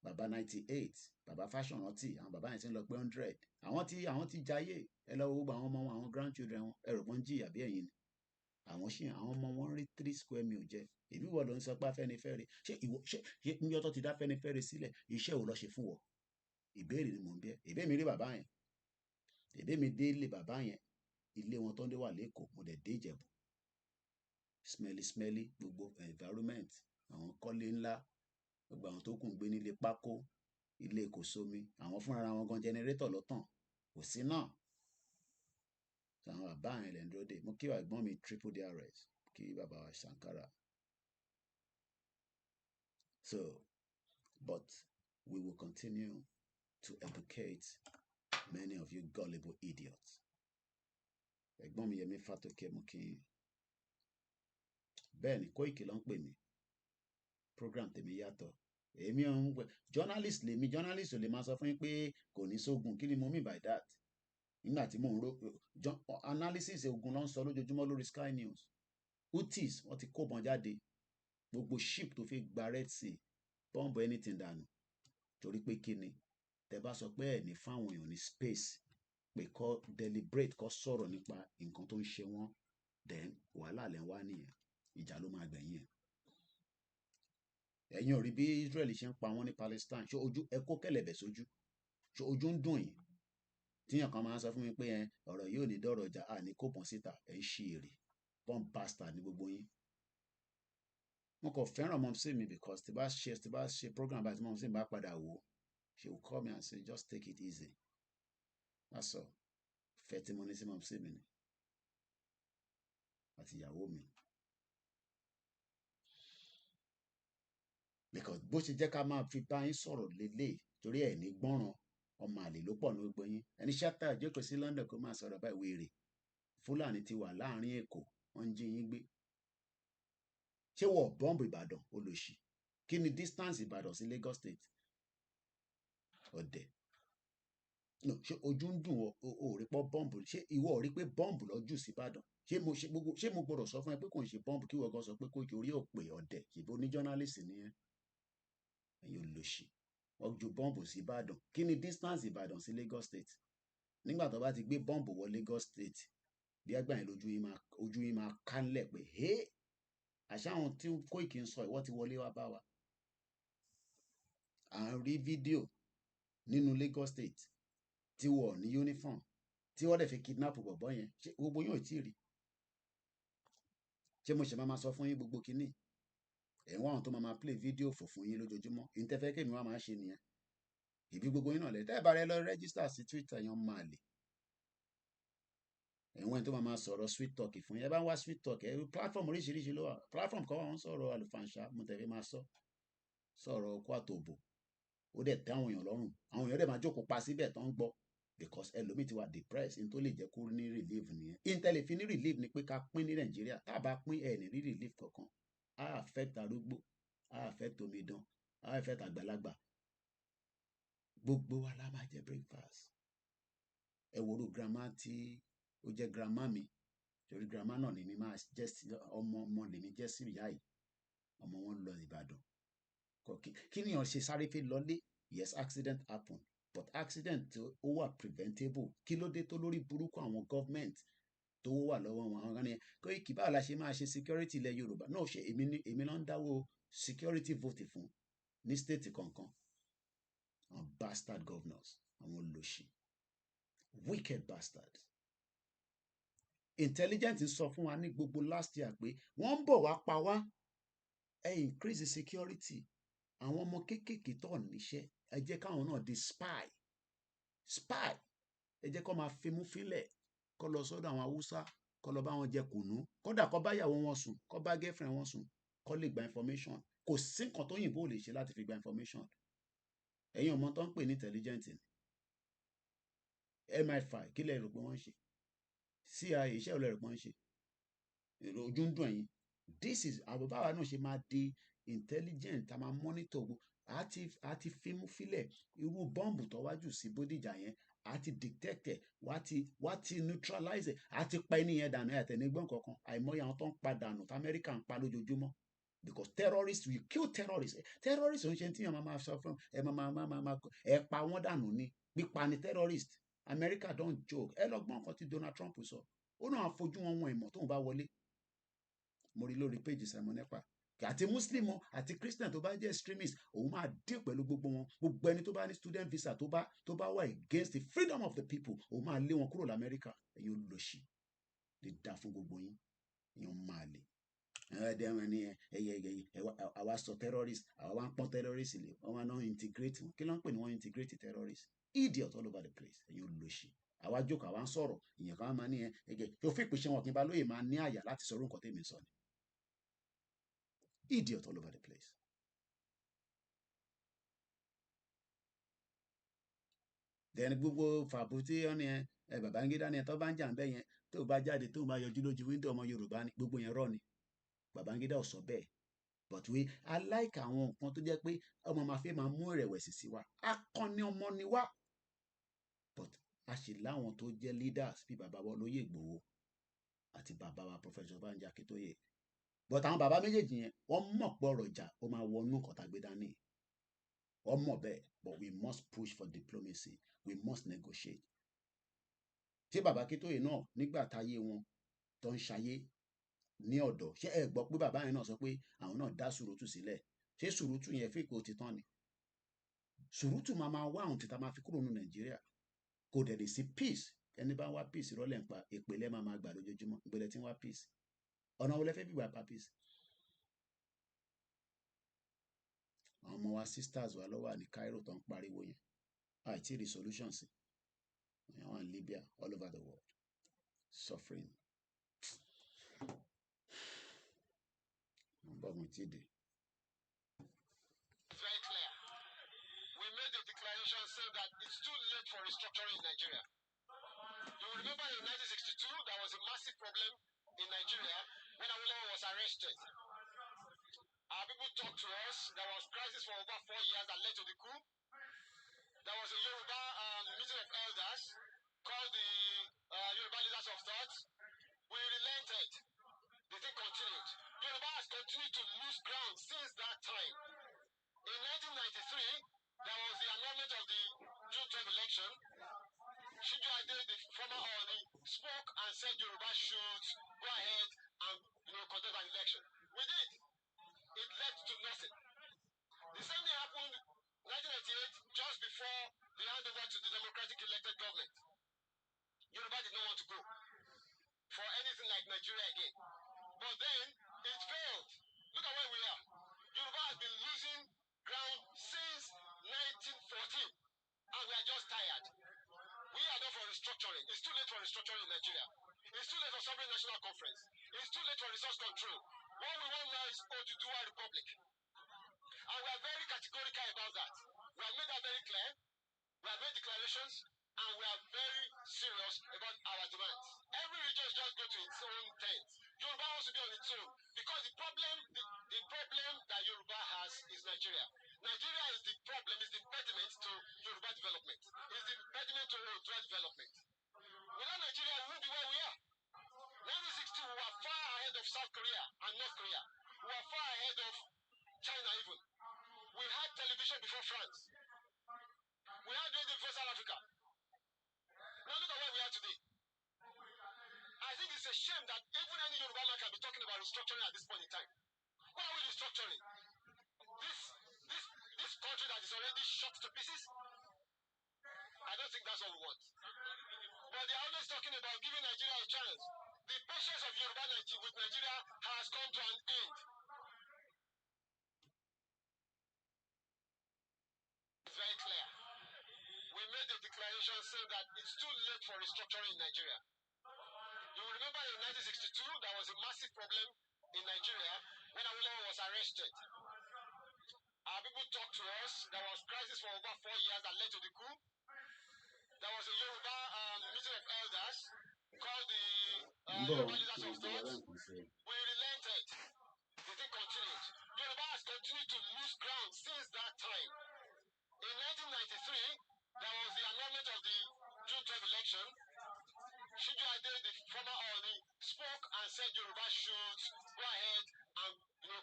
bàbá 98 bàbá Fáṣọ̀rántì àwọn bàbá yẹn ti ń lọ pé 100 àwọn ti jayé ẹ lọ wo gbogbo àwọn ọmọ wọn àwọn grandchildren wọn ẹrù wọn jìyà bí ẹ̀yin ni àwọn ọmọ wọn rí 3 square meal jẹ èmi wọ ló ń sọ pé Afẹ́nifẹ́re ṣé níjọ́ tó ti dá Afẹ́nifẹ́re sílẹ̀ iṣẹ́ ò lọ ṣe fún wọ ìbéèrè ni mò ń bí ẹ ìbéèrè mi rí bàbá yẹn ìbéèrè mi dé ilé bàbá yẹn ilé wọn tó ń dé wà lẹ́kọ̀ọ́ mo dẹ̀ dé Ìjẹ̀bú smelly gbogbo environment àwọn kọ́lé ńlá gbogbo àwọn tó kù ń gbé nílé pákó ilé kò sómi àwọn fúnra wọn gan jẹnẹrétọ̀ lọ́tàn kò sí náà àwọn bàbá yẹn lẹ̀ ń dúró dé mo kí ẹ̀gbọ́n mi triple DRS kí bàbá wa Sankara so but we will continue to educate many of you gullible idiots ẹ̀gbọ́n mi Yẹmí Fátókè mo kí bẹ́ẹ̀ ni Kóìkì ló ń pè mí program tèmi yàtọ̀ èmi ò ń pẹ journalist ò lè máa sọ fún yín pé kò ní sógun kí ni mo mean by that nígbà tí mò ń ro analysis ogun ló ń sọ lójoojúmọ́ lórí Sky News Houthis wọ́n ti kó bọn jáde gbogbo ship tó fi gba Red Sea bomb anything dànù torí pé kí ni tẹ bá sọ pé ẹ ní fáwọn èèyàn ní space pé kó deliberate kó sọ̀rọ̀ nípa nǹkan tó ń ṣe wọ́n then wàhálà lẹ́ ń wá nìyẹn ìjà ló máa gbẹ̀yìn ẹ̀ ẹ̀yin ò rí bí Israel ṣe ń pa wọ́n ní Palestine ṣé ojú ẹ kó kẹ̀lẹ̀bẹ̀ sójú ṣé ojú ń dùn yín tíyàn kan máa ń sọ fún mi pé ọ̀rọ̀ yóò ní dọ̀rọ̀ ọjà àní kò pọ̀n síta ẹ̀ ń ṣe èrè bomb bastard ní gbogbo yín mo kàn fẹ́ràn mọ́mísí mi because tí bá ṣe program báyìí tí mọ́mísí mi bá padà wò she will call me and say just take it easy that's all fẹ́ tí mo ní sí mọ́mísí mi ni àti ìyàwó mi. Because bó ṣe jẹ́ ká máa fi bá yín sọ̀rọ̀ lélẹ̀ torí ẹ̀ ní gbọ́ràn ọmọ àlè ló pọ̀ ní gbogbo yín ẹni ṣáta ìjókòó sí London kó máa sọ̀rọ̀ báyìí wèrè Fúlàní ti wà láàrin Èkó wọ́n ń jí yín gbé ṣé wọ́n bọ́ǹbù Ìbàdàn olóṣì kí ni distance Ìbàdàn sí Lagos State ọ̀dẹ̀ no ṣé ojú ń dùn o rí pọ́ bọ́ǹbù ṣé ìwọ rí pé bọ́ǹbù lọ jù sí Ìbàdàn ṣé mo gbọ́dọ̀ sọ fún ẹ pé kò ń ṣe bọ́ǹbù kí wọ́n gan sọ pé kò kí orí òpè ọ̀dẹ̀ kì í bó ní jọ́nálìsì nìyẹn ẹ̀yin olóṣì wọ́n ju bọ́ǹbù sí Ìbàdàn kí ni distance Ìbàdàn sí Lagos State nígbà tó bá ti gbé bọ́ǹbù wọ Lagos State bí ẹgbẹ́ yẹn ojú yín máa kánlẹ̀ pé hé àṣà àwọn tí Koiki ń sọ ìwọ ti wọlé wá bá wa. À ń rí fídíò nínú Lagos State tí wọ́n ní uniform tí wọ́n dẹ̀ fi kidnap bọ̀bọ́ yẹn ṣé gbogbo yóò tí ì rí? Ṣé mo ṣe máa sọ fún yín gbogbo kinní? Ẹ̀wọ̀n àwọn tó máa play fídíò fò fún yín lójoojúmọ́ ìtẹ́fẹ́ kémi wá máa ṣe nìyẹn. Ìbí gbogbo yín náà lẹ̀ tẹ́ ẹ bá rẹ lọ register sí Twitter yẹn máa lè. Ẹ̀wọ̀n tó máa sọ̀rọ̀ sweet talk fún yín ẹ bá ń wá sweet talk ẹ platform oríṣiríṣi ló wà platform kan wà wọ́n sọ̀rọ̀ àlùfànṣá mo tẹ̀lé máa sọ̀rọ̀ kó àtòbò ó dẹ̀ tẹ́ àwọn èèyàn lọ́rùn àwọn èèyàn dẹ̀ máa jókòó pa síbẹ̀ tó ń gbọ́ because ẹlòmíì ti wà depressed in tó lè jẹ́ kó ní relief nìyẹn intel fi ní relief ni pé ká pín ní Nàìjíríà tá a bá pín ẹ̀ ní rí relief kankan á affect arúgbó á affect omidan á affect àgbàlagbà gbogbo wa la máa jẹ breakfast ẹ wòrú grandma tí ó jẹ́ grandma mi torí grandma náà ni mi máa jẹ́ sí ọmọ lèmi jẹ́ sí ìyá yìí ọmọ wọn lọ Ìbàdàn kí ni ọ̀n ṣe sáré fi lọlé yes accident happen but accident ó wà preventable kí ló dé tó lórí burúkú àwọn government tó wà lọ́wọ́ wọn àwọn kan ní Koiki báwo la ṣe máa ṣe security ilẹ̀ Yorùbá náà ṣe èmi náà ń dáwó security vote fún ní state kankan àwọn bastard governors àwọn olóṣì wicked bastards intelligence sọ fún wa ní gbogbo last year pé wọ́n ń bọ̀ wá pa wá ẹ increase security àwọn ọmọ kéékèèké tó níṣẹ́ ẹ jẹ́ káwọn náà di spy ẹ jẹ́ kó máa fimú fílẹ̀ kó lọ sọ́dọ̀ àwọn Haúsá kó lọ bá wọn jẹ kùnú kódà kó bá ìyàwó wọn sùn kó bá girlfriend wọn sùn kó lè gba information kò sí nǹkan tó yìnbó lè ṣe láti fi gba information ẹ̀yin ọmọ tó ń pè ní intelligent MI5 kí lẹ rò pé wọ́n ń ṣe CIA iṣẹ́ olè rò pé wọ́n ń ṣe ojú ń dùn ẹ̀yin this is àwọn báwa náà ṣe máa di intelligent a máa monitor àti fímú fílẹ̀ irú bọ́ǹbù tó wájú sí Bodija yẹn àti detect ẹ̀ wá ti neutralize ẹ̀ àti pa ẹni yẹn dànù ẹ̀ tẹ̀légbọ́n kankan àìmọye àwọn tó ń pa dànù tí Amẹ́ríkà ń pa lójoojúmọ́ because terrorists will kill terrorists terrorists ń ṣe tí yàn máa sọ fún ẹ pa wọ́n dànù ni pípa ni terrorist America don't joke ẹ lọ gbọ́n nǹkan tí Donald Trump sọ ó náà fojú wọn ìmọ̀ tóun bá wọlé mo rí lórí page Simon Ekpa àti muslim àti christian tó bá jẹ́ extremist òun máa deal pẹ̀lú gbogbo wọn gbogbo ẹni tó bá ní student visa tó bá wà against the freedom of the people òun máa lé wọn kúrò lamẹ́ríkà ẹ̀yin olóṣì lè dá fún gbogbo yín èèyàn máa lè ẹ̀ẹ́dẹ̀ẹ̀rẹ̀ ni àwa sọ terrorist àwa wá ń pọ́n terrorist lè wọ́n máa náà integrate wọn kí ló ń pè ní wọ́n integrate terrorist idiot all over the place ẹ̀yin olóṣì àwa jókòó àwa ń sọ̀rọ̀ ìyẹn kan máa ní ẹgẹ tó fi ìpèsè wọn kí n bá lóye máa ní àyà láti sọ̀rọ̀ nǹkan tèmi sọ ni idiot all over the place. then gbogbo fàbù tí wọ́n ní Babangida ni tó bá ń jà ń bẹ́ yẹn tó bá jáde tó bá yọjú lójú wíńdò ọmọ Yorùbá ni gbogbo yẹn rọ ni Babangida ò sọ bẹ́ẹ̀ but we I like àwọn nǹkan tó jẹ́ pé ọmọ máa fẹ́ máa mú ìrẹ̀wẹ̀sì sí wa akọni ọmọ ni wá but a sì láwọn tó jẹ́ leaders bí bàbá wa Olóyè Ìgbòho àti bàbá wa Professor Banji Akíntóyè but àwọn bàbá méjèèjì yẹn wọ́n mọ̀ pé ọ̀rọ̀ ìjà ó máa wọnú nǹkan tá a gbé dání wọ́n mọ̀ bẹ́ẹ̀ but we must push for diplomacy we must negotiate. ṣé bàbá Akíntóyè náà nígbà táyé wọn tó ń ṣayé ní ọ̀dọ̀ ṣé ẹ gbọ́ pé bàbá yẹn náà sọ pé àwọn náà dá sùrùtù sílẹ̀ ṣé sùrùtù yẹn fèkó ti tán ni sùrùtù máa wá àwọn tìta máa fi kúrò ní Nàìjíríà kò dẹ̀ lè sí peace ẹni bá ń wá peace rọ́lẹ̀ ń pa ìpìlẹ̀ máa gbà lójoojúmọ́ ìpìlẹ̀ tí ń wá peace ọ̀nà wo lẹ fẹ́ fi gbà pa peace. àwọn ọmọ wa sisters wa ló wà ní Cairo tó ń pariwo yẹn àìtí resolution sí àwọn wà ní Libya all over the world suffering. wọ́n bọ̀ wọ́n ti dé. Very clear. We made a declaration saying that it's too late for restructuring in Nigeria. You will remember in 1962 there was a massive problem in Nigeria when Awolowo was arrested. Our people talked to us. There was crisis for over 4 years that led to the coup. There was a Yoruba meeting of elders called the Yoruba Leaders of Thought. We relented. The thing continued. Yoruba has continued to lose ground since that time. In 1993, there was the annulment of the June 12 election. Shiju Ade, the former Oni, spoke and said Yoruba should go ahead and conduct an election. We did. It led to nothing. The same thing happened in 1998, just before the handover to the democratic elected government. Yoruba did not want to go for anything like Nigeria again. But then it failed. Look at where we are. Yoruba has been losing ground since 1914, and we are just tired. We are done for restructuring. It's too late for restructuring in Nigeria. It's too late for sovereign national conference. It's too late for resource control. What we want now is Oduduwa Republic. And we are very categorical about that. We have made that very clear. We have made declarations, and we are very serious about our demands. Every region just go to its own tent. Yoruba wants to be on its own because the problem that Yoruba has is Nigeria. Nigeria is the problem, is the impediment to Yoruba development. Is the impediment to Oduduwa development. Without Nigeria, we won't be where we are. 1960, we were far ahead of South Korea and North Korea. We were far ahead of China even. We had television before France. We had radio before South Africa. Now look at where we are today. I think it's a shame that even any Yoruba man can be talking about restructuring at this point in time. What are we restructuring? This country that is already shot to pieces? I don't think that's what we want. But they are always talking about giving Nigeria a chance. The patience of Yoruba with Nigeria has come to an end. It's very clear. We made a declaration saying that it's too late for restructuring in Nigeria. You will remember in 1962, there was a massive problem in Nigeria when Awolowo was arrested. Our people talked to us. There was crisis for over 4 years that led to the coup. There was a Yoruba meeting of elders called the Yoruba Leaders of Thought. We relented. The thing continued. Yoruba has continued to lose ground since that time. In 1993, there was the annulment of the June 12 election. Shiju Ade, the former Oni, spoke and said Yoruba should go ahead and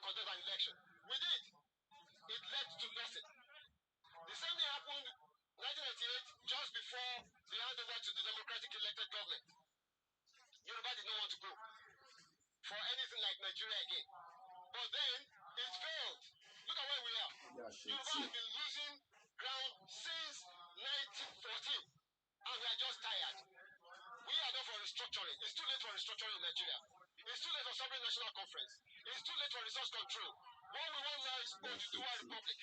conduct an election. We did. It led to nothing. The same thing happened in 1998, just before the handover to the democratic elected government. Yoruba did not want to go for anything like Nigeria again. But then it failed. Look at where we are. Yoruba has been losing ground since 1914, and we are just tired. We are done for restructuring. It's too late for restructuring in Nigeria. It's too late for sovereign national conference. It's too late for resource control. What we want now is Oduduwa Republic.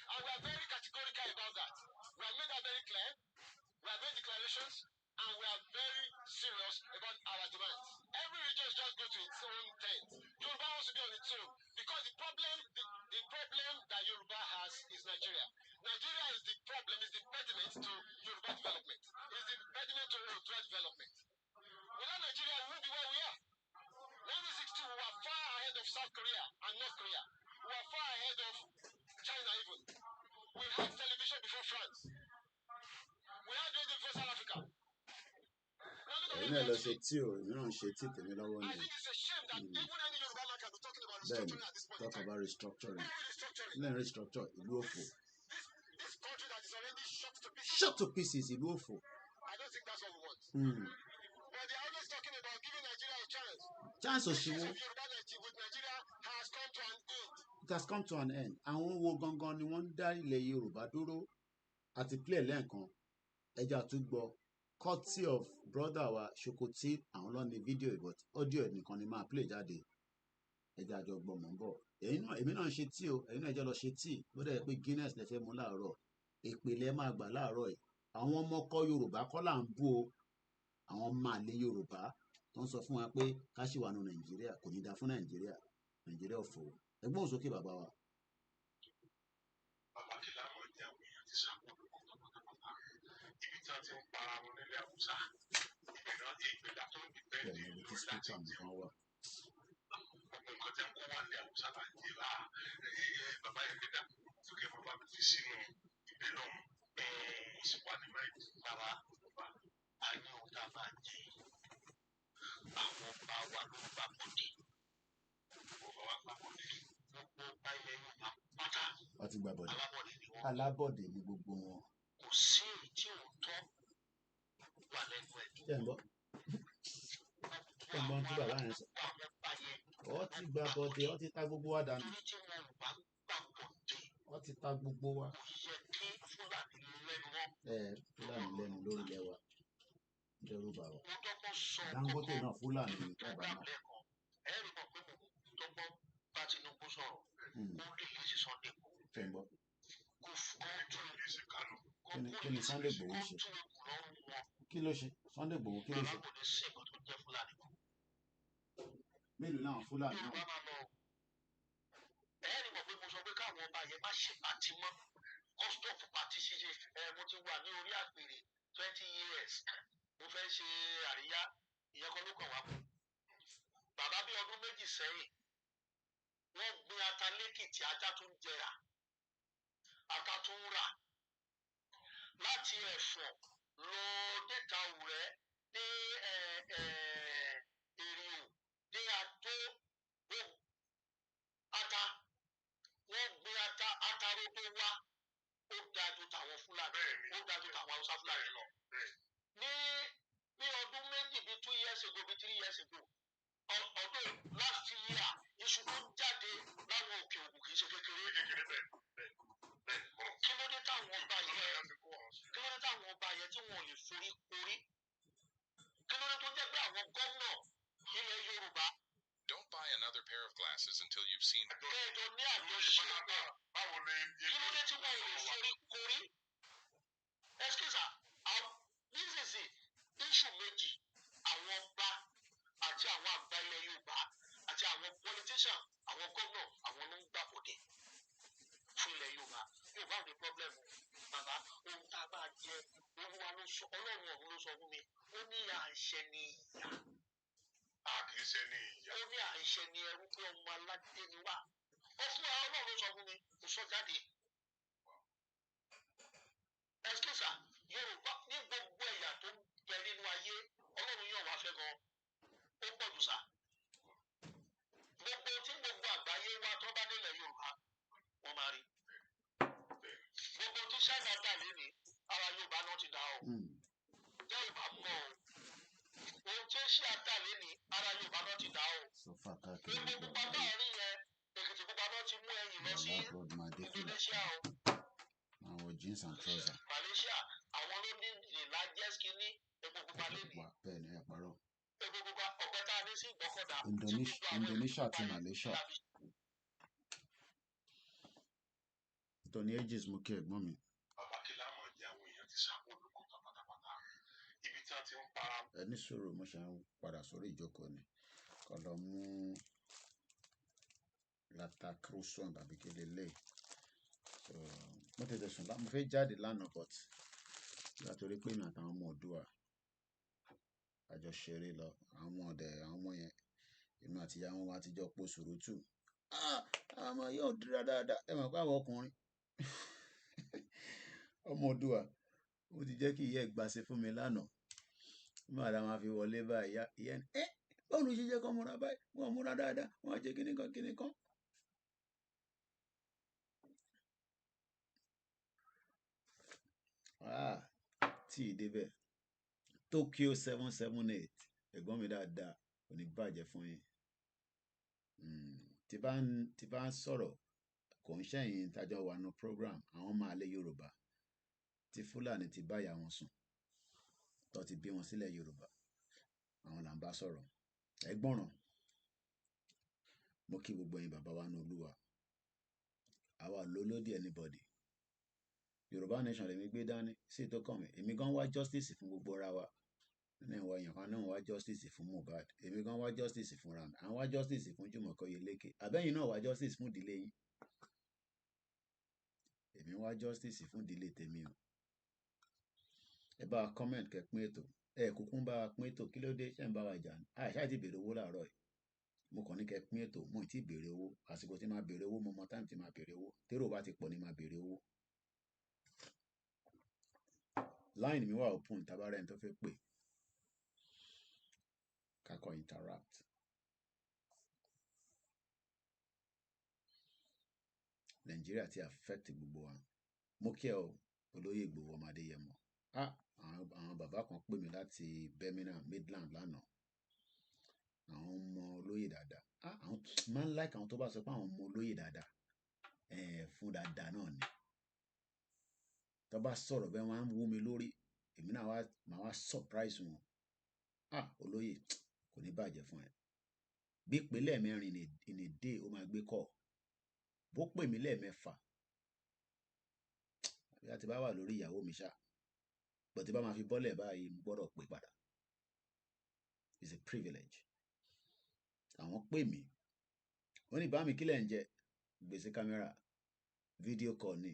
And we are very categorical about that. We have made that very clear. We have made declarations, and we are very serious about our demands. Every region just go to its own tent. Yoruba wants to be on its own because the problem that Yoruba has is Nigeria. Nigeria is the problem, is the impediment to Yoruba development. Is the impediment to Oduduwa development. Without Nigeria, we won't be where we are. 1960, we were far ahead of South Korea and North Korea. We were far ahead of China even. We had television before France. We had radio before South Africa. ẹ̀yin náà lọ ṣe tí o èmi náà ń ṣe tí tèmi lọ́wọ́ ni bẹ́ẹ̀ni talk about restructuring ilé restructure ìlú òfò shut to pieces ìlú òfò. Chance òṣìwò it has come to an end. Àwọn wo gangan ni wọ́n ń dá ilẹ̀ Yorùbá dúró àti play lẹ́ẹ̀kan ẹja tún gbọ́ courtesy of brother wa Ṣokoti àwọn ló ní fídíò but audio nìkan ni máa play jáde ẹja àjọ gbọ́ mọ̀ ń bọ̀ èmi náà ń ṣe tí o ẹ̀yin náà ẹjọ́ lọ ṣe tí ó dẹ̀ pé Guinness lè fẹ́ mú láàárọ̀ ìpìlẹ̀ máa gbà láàárọ̀ ẹ̀ àwọn ọmọ ọkọ Yorùbá kọ́ là ń bú o àwọn máa lé Yorùbá tó ń sọ fún wa pé ká ṣì wà nù Nàìjíríà kò ní dá fún Nàìjíríà òfò ẹgbọ́n òsókè bàbá wa. Bàbá kìlá mọ̀ ní àwọn èèyàn ti sàkóso pátápátá ibi tí wọ́n ti ń para wọn nílẹ̀ Haúsá ìgbèlà tó ń dìbẹ́ ní ìlú láti jẹun gbogbo nǹkan tí wọ́n wá ní Haúsá là ń jẹ bàbá yẹn gbé dàpọ̀ sókè bàbá mi fi sínú ibẹ̀ náà ìsìnkú àdìmọ́ ìdìbàrà a ní ohun tá a máa jẹ àwọn ọba wa ló bá bọ̀dé ọba wa bá bọ̀dé gbogbo ọba ilẹ̀ Yorùbá pátá wọ́n ti gbà bọ̀dé alábọ̀dé ni gbogbo wọn. kò sí èyí tí òótọ́ wà lẹ́nu ẹ̀. gbọ́n tí bàbá yẹn sọ. Wọ́n ti gba bọ̀dé, wọ́n ti ta gbogbo wa dànù. Torí tí wọn ò bá gbà bọ̀dé, Wọ́n ti ta gbogbo wa. kò yẹ kí Fúlàní lẹ́nu mọ́. Fúlàní lẹ́nu lórí ilẹ̀ wa. Yorùbá wa. Mo dọ́gbọ́n sọ Dangote náà Fúlàní ní bàbá program náà. lẹ́ẹ̀kan. Ẹ rí mọ̀ pé mo dọ́gbọ́n bá Tinubu sọ̀rọ̀. Ó lè lé sí Sunday Igboho. Ṣé ń gbọ́? Kò fún ọdún ìlú Kánò. Kí ni Sunday Igboho ṣe? Kí ló ṣe? Sunday Igboho kí ló ṣe? Bàbá kò ní sí nǹkan tó jẹ́ Fúlàní mọ́. Mélòó náà Fúlàní náà? Yorùbá máa lọ. Ẹ rí mọ̀ pé mo sọ pé káwọn ọba yẹn má ṣe pàtí mọ́. Kọ́sítọ́ọ̀fù pàtí ṣíṣe. Mo ti wà ní orí àpèrè 20 years. Mo fẹ́ ṣe àríyá. Ìyẹn kan ló kàn wá mú. Bàbá bí ọdún méjì sẹ́yìn, wọ́n gbin ata lẹ́kìtì, ajá tó ń jẹrà, ata tó ń rà. Láti Ẹ̀fọ̀n lọ déta Òwúrẹ́ dé Èrìò dé Adó ata. Wọ́n gbin ata rodo wá. Ó dájú tàwọn Fúlàní, ó dájú tàwọn Haúsá Fúlàní lọ. Ní ọdún méjì bíi 2 years ago bíi 3 years ago, ọdún last year iṣu tó jáde láwọn òkè òkun kì í ṣe kékeré bẹ́ẹ̀. Kí ló dé táwọn ọba yẹn tí wọn ò lè forí korí? Kí ló dé tó jẹ́ pé àwọn gómìnà ilẹ̀ Yorùbá. Don't buy another pair of glasses until you've seen. Ẹ̀jọ̀ ní àjọṣepọ̀. Kí ló dé tí wọn ò lè forí korí? Ẹ̀skísà, nísinsìnyí iṣu méjì àwọn ọba àti àwọn àgbà ilẹ̀ Yorùbá àti àwọn politician, àwọn gómìnà, àwọn ló ń gbà bọ̀dé fún ilẹ̀ Yorùbá. Yorùbá ò ní pọ́blẹ́mù. Bàbá ohun tá a bá jẹ Olúwa ló sọ, Ọlọ́run ọ̀hún ló sọ fún mi. Ó ní àìṣẹ ni ìyá. A kì í ṣe ní ìyá. Ó ní àìṣẹ ni ẹrú pé ọmọ aládé ni wá. Ó fún wa Ọlọ́run ló sọ fún mi. Kò sọ jáde. Ẹ̀skísà, Yorùbá ní gbogbo ẹ̀yà tó ń bẹ nínú ayé, Ọlọ́run yàn wá fẹ́ gan. Ó pọ̀ jù sá. Gbogbo tí gbogbo àgbáyé wa tó bá nílẹ̀ Yorùbá, wọ́n máa rí. Gbogbo tí Ṣáínà dà léni, ara Yorùbá náà ti dà ọ́. Jẹ́ Yorùbá mọ̀ ọ́. Ohun tí Ṣíà dà léni, ara Yorùbá náà ti dà ọ́. Gbogbo pupa náà rí yẹn, Èkìtì pupa náà ti mú ẹ̀yìn lọ sí Indonesia o. Àwọn jeans and trousers. Malaysia, àwọn ló ní the largest kìíní epo pupa léni. Bẹ́ẹ̀ ni ẹ parọ́. Epo pupa ọ̀pẹ tá a ní sí ìgbọ́kọ̀dá. Indonesia àti Malaysia. Tony Aegis mo kí ẹ̀gbọ́n mi. Bàbá kí láwọn ọjà àwọn èèyàn ti ṣàkóso olùkọ́ pátápátá. Ibi tí wọ́n ti ń para. Ẹ ní sùúrù mo ṣe ń padà sórí ìjókòó ni. Kọ́ lọ mú lata croissant tàbí kí lélẹ̀. Mo tètè sùn mo fẹ́ jáde lánàá but látòrí pé mi àtàwọn ọmọ Oòduà àjọ ṣeré lọ àwọn ọmọ yẹn èmi àti ìyá wọn wá ti jọ pọ̀ sùrùtù. Àwọn ọmọ yóò dúró dáadáa ẹ mọ̀ pé àwọn ọkùnrin ọmọ Oòduà ó ti jẹ́ kí ìyá ẹ̀ gbàṣẹ fún mi lánàá nígbà tá a máa fi wọlé báyìí ìyá ni báwo ló ṣe jẹ́ kó múra báyìí wọ́n múra dáadáa wọ́n jẹ́ kíní kan. Tí ì débẹ̀ Tokyo 778 ẹ̀gbọ́n mi dáadáa kò ní bàjẹ́ fún yín. Tí bá ń sọ̀rọ̀ kò ń ṣẹ̀yìn tájọ́ wà nù program àwọn máa lé Yorùbá tí Fúlàní ti báyà wọn sùn tó ti bí wọn sílẹ̀ Yorùbá àwọn là ń bá sọ̀rọ̀ ẹ gbọ́ràn. Mo kí gbogbo yín bàbá wa ní Olúwa àwa lólódì anybody Yorùbá nation lèmi gbé dání sí tó kàn mí èmi gan wá justice fún gbogbo ara wa nínú ìwà èèyàn kan náà wá justice fún Mohbad èmi gan wá justice fún ram àwọn wá justice fún Jùmọ̀kẹ́ Oyèlékè àbẹ́yìn náà wá justice fún ìdílé yín èmi wá justice fún ìdílé tèmi o ẹ bá wa comment kẹ́ pín ètò ẹ kúkú ń bá wa pín ètò kí ló dé ṣe ń bá wa jà ní àìsàn àti béèrè owó láàárọ̀ yìí mo kàn ní kẹ́ pín ètò mo ì tí béèrè owó àsìkò tí máa béèrè owó mo mọ táìmù tí máa béèrè owó térò bá ti pọ̀ ní máa béèrè owó. Line mi wà open tabarẹ́ni tó fẹ́ pè kakọ interact. Nàìjíríà ti affect gbogbo wa mo kí ẹ o olóyè Ìgbòho ọmọ Adéyẹmọ àwọn bàbá kan pè mí láti Birmingham Midland lánàá àwọn ọmọ olóyè dáadáa àwọn máa ń like àwọn tó bá sọ pé àwọn ọmọ olóyè dáadáa fún dáadáa náà ni tó bá sọ̀rọ̀ bẹ́ẹ̀ wọ́n á wú mi lórí èmi náà máa wá surprise wọn olóyè kò ní bàjẹ́ fún ẹ bí pé lẹ́ẹ̀mẹrin in a day ó máa gbé kọ́ bó pè mí lẹ́ẹ̀mẹfà àbí àti bá wà lórí ìyàwó mi ṣá bọ̀ tí bá máa fi bọ́lẹ̀ báyìí mo gbọ́dọ̀ pè padà it's a privilege àwọn pè mí wọ́n ní bá mi kílẹ̀ ń jẹ gbèsè kámẹ́rà fídíò kọ́ ni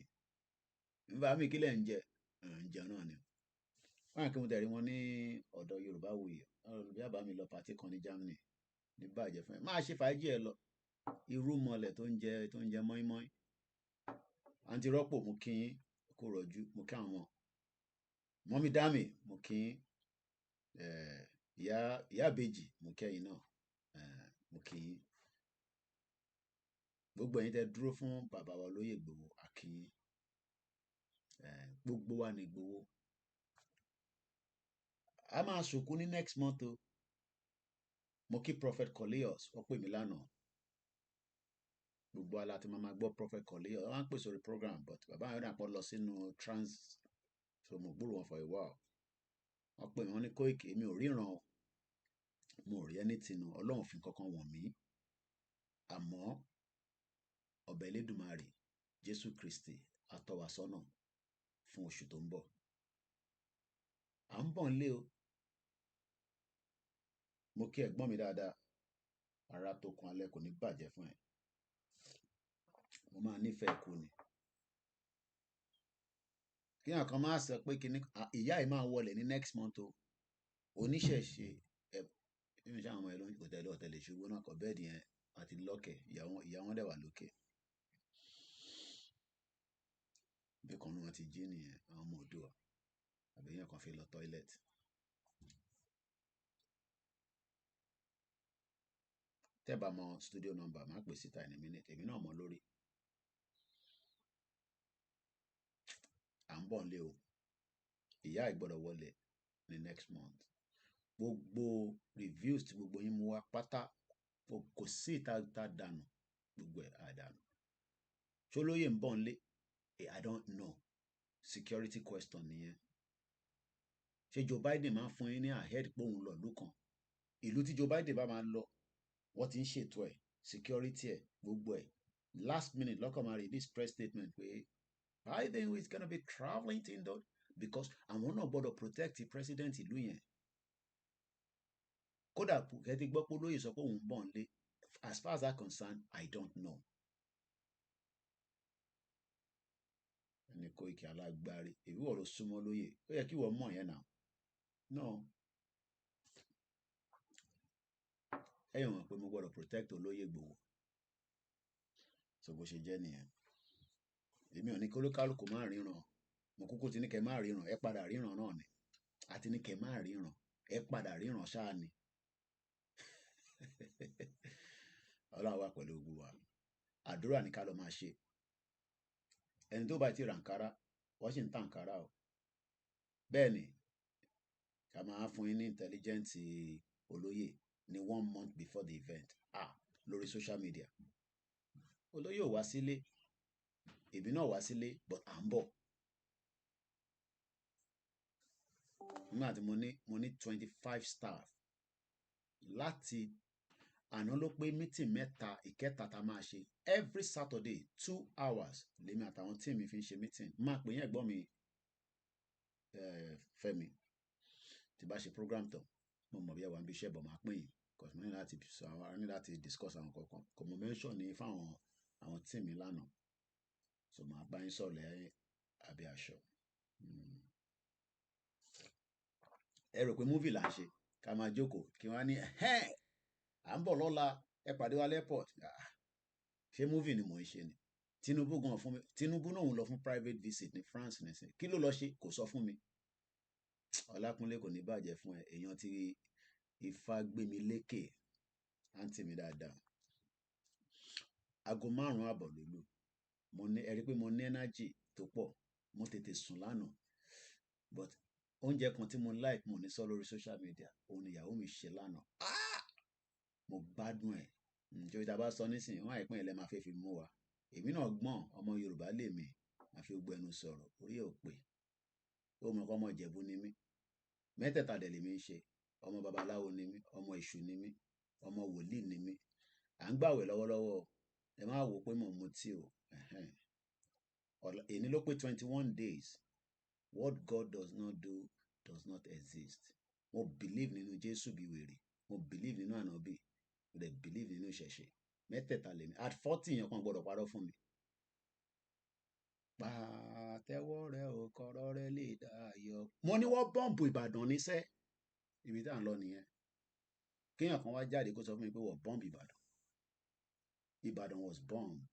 bá mi kílẹ̀ ń jẹ ǹjẹ́ náà ni wọ́n á kí mo tẹ̀rí wọn ní ọ̀dọ̀ Yorùbá wuyì bí àbá mi lọ pàtí kan ní Germany ní bàjẹ́ fún ẹ máa ṣe fàájì ẹ lọ irú mọlẹ̀ tó ń jẹ mọ́ínmọ́ín àǹtí rọ́pò mo kí yín kó rọ̀jú mo kí àwọn ọmọ mọ́mí dámì mo kí yín ìyá ìbejì mo kẹ́yìn náà mo kí yín gbogbo ẹ̀yin tẹ́ dúró fún bàbá wa olóyè Ìgbòho àkí yín gbogbo wa ní Ìgbòho a máa ṣòkú ní next month o mo kí prophet Cornelius wọ́n pè mí lánàá gbogbo ala tí máa gbọ́ prophet Cornelius wọ́n á pè sórí program but bàbá yẹn náà pọ̀ lọ sínú trans so mo gbúrò wọn for a while wọ́n pè mí wọ́n ní Kóìkì èmi ò ríran o mo ò rí anything Ọlọ́run fi kankan wọ̀n mí àmọ́ ọbẹ̀ Elédùmarè Jésù Kristi á tọ́ wa sọ́nà fún oṣù tó ń bọ̀ à ń bọ̀ nílé o mo kí ẹ̀gbọ́n mi dáadáa ara tó kun alẹ́ kò ní bàjẹ́ fún ẹ mo máa nífẹ̀ẹ́ kú ni kí àwọn kan máa sọ pé kíní ìyá yìí máa wọlé ní next month o oníṣẹ̀ṣe nínú iṣẹ́ àwọn ọmọ ẹ ló ń kò tẹ̀lé ọ̀tẹ̀lẹ̀ ṣubú náà kọ bẹ́ẹ̀dì yẹn àti lọ́kẹ̀ ìyá wọn dẹ̀ wà lókè bí kan ní wọn ti jí nìyẹn àwọn ọmọ Oòduà àbí yẹn kan fi lọ toilet. tẹ́ bá mọ studio number máa pè síta in a minute èmi náà mọ lórí à ń bọ̀ nílé o ìyá ìgbọ́dọ̀ wọlé ní next month gbogbo reviews tí gbogbo yín mú wá pátá kò sí ìta dànù gbogbo ẹ̀ àdànù ṣólóyè ń bọ̀ nílé I don't know security question nìyẹn ṣé Joe Biden máa ń fún yín ní ahead pé òun lọ ìlú kan ìlú tí Joe Biden bá máa lọ wọ́n ti ń ṣètò ẹ̀ security ẹ̀ gbogbo ẹ̀ last minute lọ́kàn máa release press statement pé Biden is gonna be travelling to Indo because àwọn náà gbọ́dọ̀ protect the president ìlú yẹn kódà kẹ́tí gbọ́ pé olóyè sọ pé òun ń bọ̀ nílé as far as that concerned I don't know. ẹni Kóìkì alágbárí èyí wọ̀ ló súnmọ́ lóyè ó yẹ kí wọ́n mọ̀ yẹn náà náà ẹ̀yìn wọn pé mo gbọ́dọ̀ protect olóyè Ìgbòho so bó ṣe jẹ́ nìyẹn èmi ò ní kí olúkálùkù má ríran mo kúkú ti ní kẹ́ má ríran ẹ padà ríran náà ni àti ní kẹ́ má ríran ẹ padà ríran ṣáà ni Ọlọ́run wà pẹ̀lú gbogbo wa àdúrà ní ká lọ máa ṣe ẹni tó bá ti ra Àǹkárá wọ́n sì ń ta Àǹkárá o bẹ́ẹ̀ ni ká máa fún yín ní intelligent olóyè ní 1 month before the event lórí social media olóyè ò wá sílé èmi náà wá sílé but à ń bọ̀ nígbà tí mo ní 25 staff láti àná ló pé meeting mẹ́ta ìkẹta tá a máa ṣe every Saturday 2 hours lèmi àtàwọn tí mi fi ń ṣe meeting máa pè yín ẹ̀gbọ́n mi Fẹ́mi tí bá ṣe program tán mo mọ̀ bí ẹ wà ń bí iṣẹ́ bọ̀ máa pè yín because mo ní láti discuss àwọn kankan kò mo mention ní fáwọn àwọn tí mi lánàá so màá bá yín sọ̀rọ̀ lẹ́yìn àbí aṣọ ẹ rò pé movie là ń ṣe ká máa jókòó kí wọ́n á ní à ń bọ̀ lọ́la ẹ pàdé wa airport ṣé movie ni mò ń ṣe ni Tinubu náà ń lọ fún private visit ní France nìsín kí ló lọ ṣe kò sọ fún mi Ọlákúnlé kò ní bàjẹ́ fún ẹ èèyàn tí Ifá gbé mi lékè àǹtí mi dáadáa aago 5 àbọ̀ lólu ẹ rí pé mo ní energy tó pọ̀ mo tètè sùn lánàá but oúnjẹ kan tí mo like mo ní sọ lórí social media òun ni ìyàwó mi ṣe lánàá mo gbádùn ẹ̀ nítorí tá a bá sọ nísìnyí wọ́n àìpín ẹ̀ lẹ́ máa fẹ́ fi mú wa èmi náà gbọ́n ọmọ Yorùbá lèmi máa fi gbogbo ẹnu sọ̀rọ̀ orí ò pé ó mọ̀ kọ́ ọmọ Ìjẹ̀bú ni mí mẹ́tẹ̀ẹ̀ta dẹ̀ lèmi ń ṣe ọmọ babaláwo ni mí ọmọ èṣù ni mí ọmọ wòlíì ni mí à ń gbàwẹ̀ lọ́wọ́lọ́wọ́ ẹ má wò pé mò ń mutí o èní ló pé 21 days what God does not do does not exist mo believe nínú Jésù bí wèrè mo believe nínú ànábì mo dẹ̀ believe nínú ìṣẹ̀ṣe mẹ́tẹ̀ẹ̀ta lèmi at 40 yẹn kan gbọ́dọ̀ parọ́ fún mi. Pàtẹ́wọ́ rẹ ò kọ̀rọ̀ rẹ lè dayọ̀. Mo ní wọ́n bọ́ǹbù Ìbàdàn níṣẹ́ ibi tá à ń lọ nìyẹn kéèyàn kan wá jáde kó sọ fún mi pé wọ́n bọ́ǹbù Ìbàdàn. Ìbàdàn was bombed.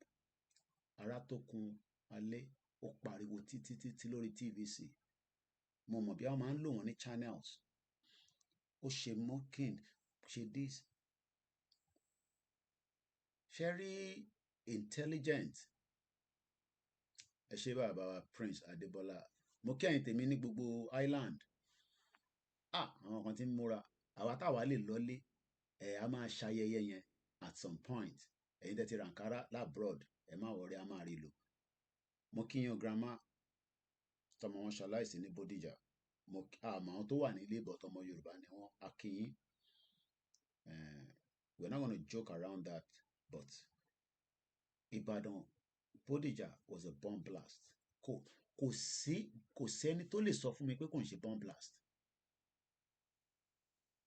Ará tó kun alẹ́ ó pariwo títí lórí TVC mo mọ̀ bí wọ́n máa ń lò wọ́n ní channels ó ṣe mocking ṣe this ṣe rí intelligent ẹ ṣe bàbá wa Prince Adébọ́lá mo kẹ́yìn tèmi ní gbogbo island àwọn kan tí ń múra àwa táwa lè lọlé a máa ṣayẹyẹ yẹn at some point ẹ̀yin tẹ́ ti ra Ankara labroad ẹ má wọrí a máa rí lò mo kíyan grandma tọmọ wọn ṣaláìsí ní Bodija mo àmọ́ àwọn tó wà nílé bọ̀ tọmọ Yorùbá ni wọ́n akíyín we're not gonna joke around that but Ìbàdàn Bodija was a bomb blast kò sẹ́ni tó lè sọ fún mi pé kò ń ṣe bomb blast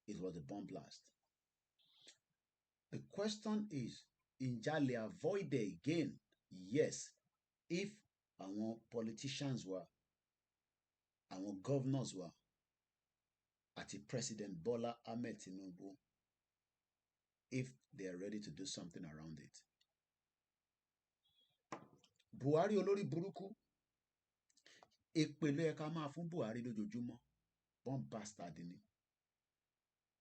it was a bomb blast the question is ǹjẹ́ a lè avoid it again yes if àwọn politicians wa àwọn governors wa àti President Bola Ahmed Tinubu if they are ready to do something around it. Buhari olórí burúkú èpè ló yẹ ká máa fún Buhari lójoojúmọ́ bomb bastard ni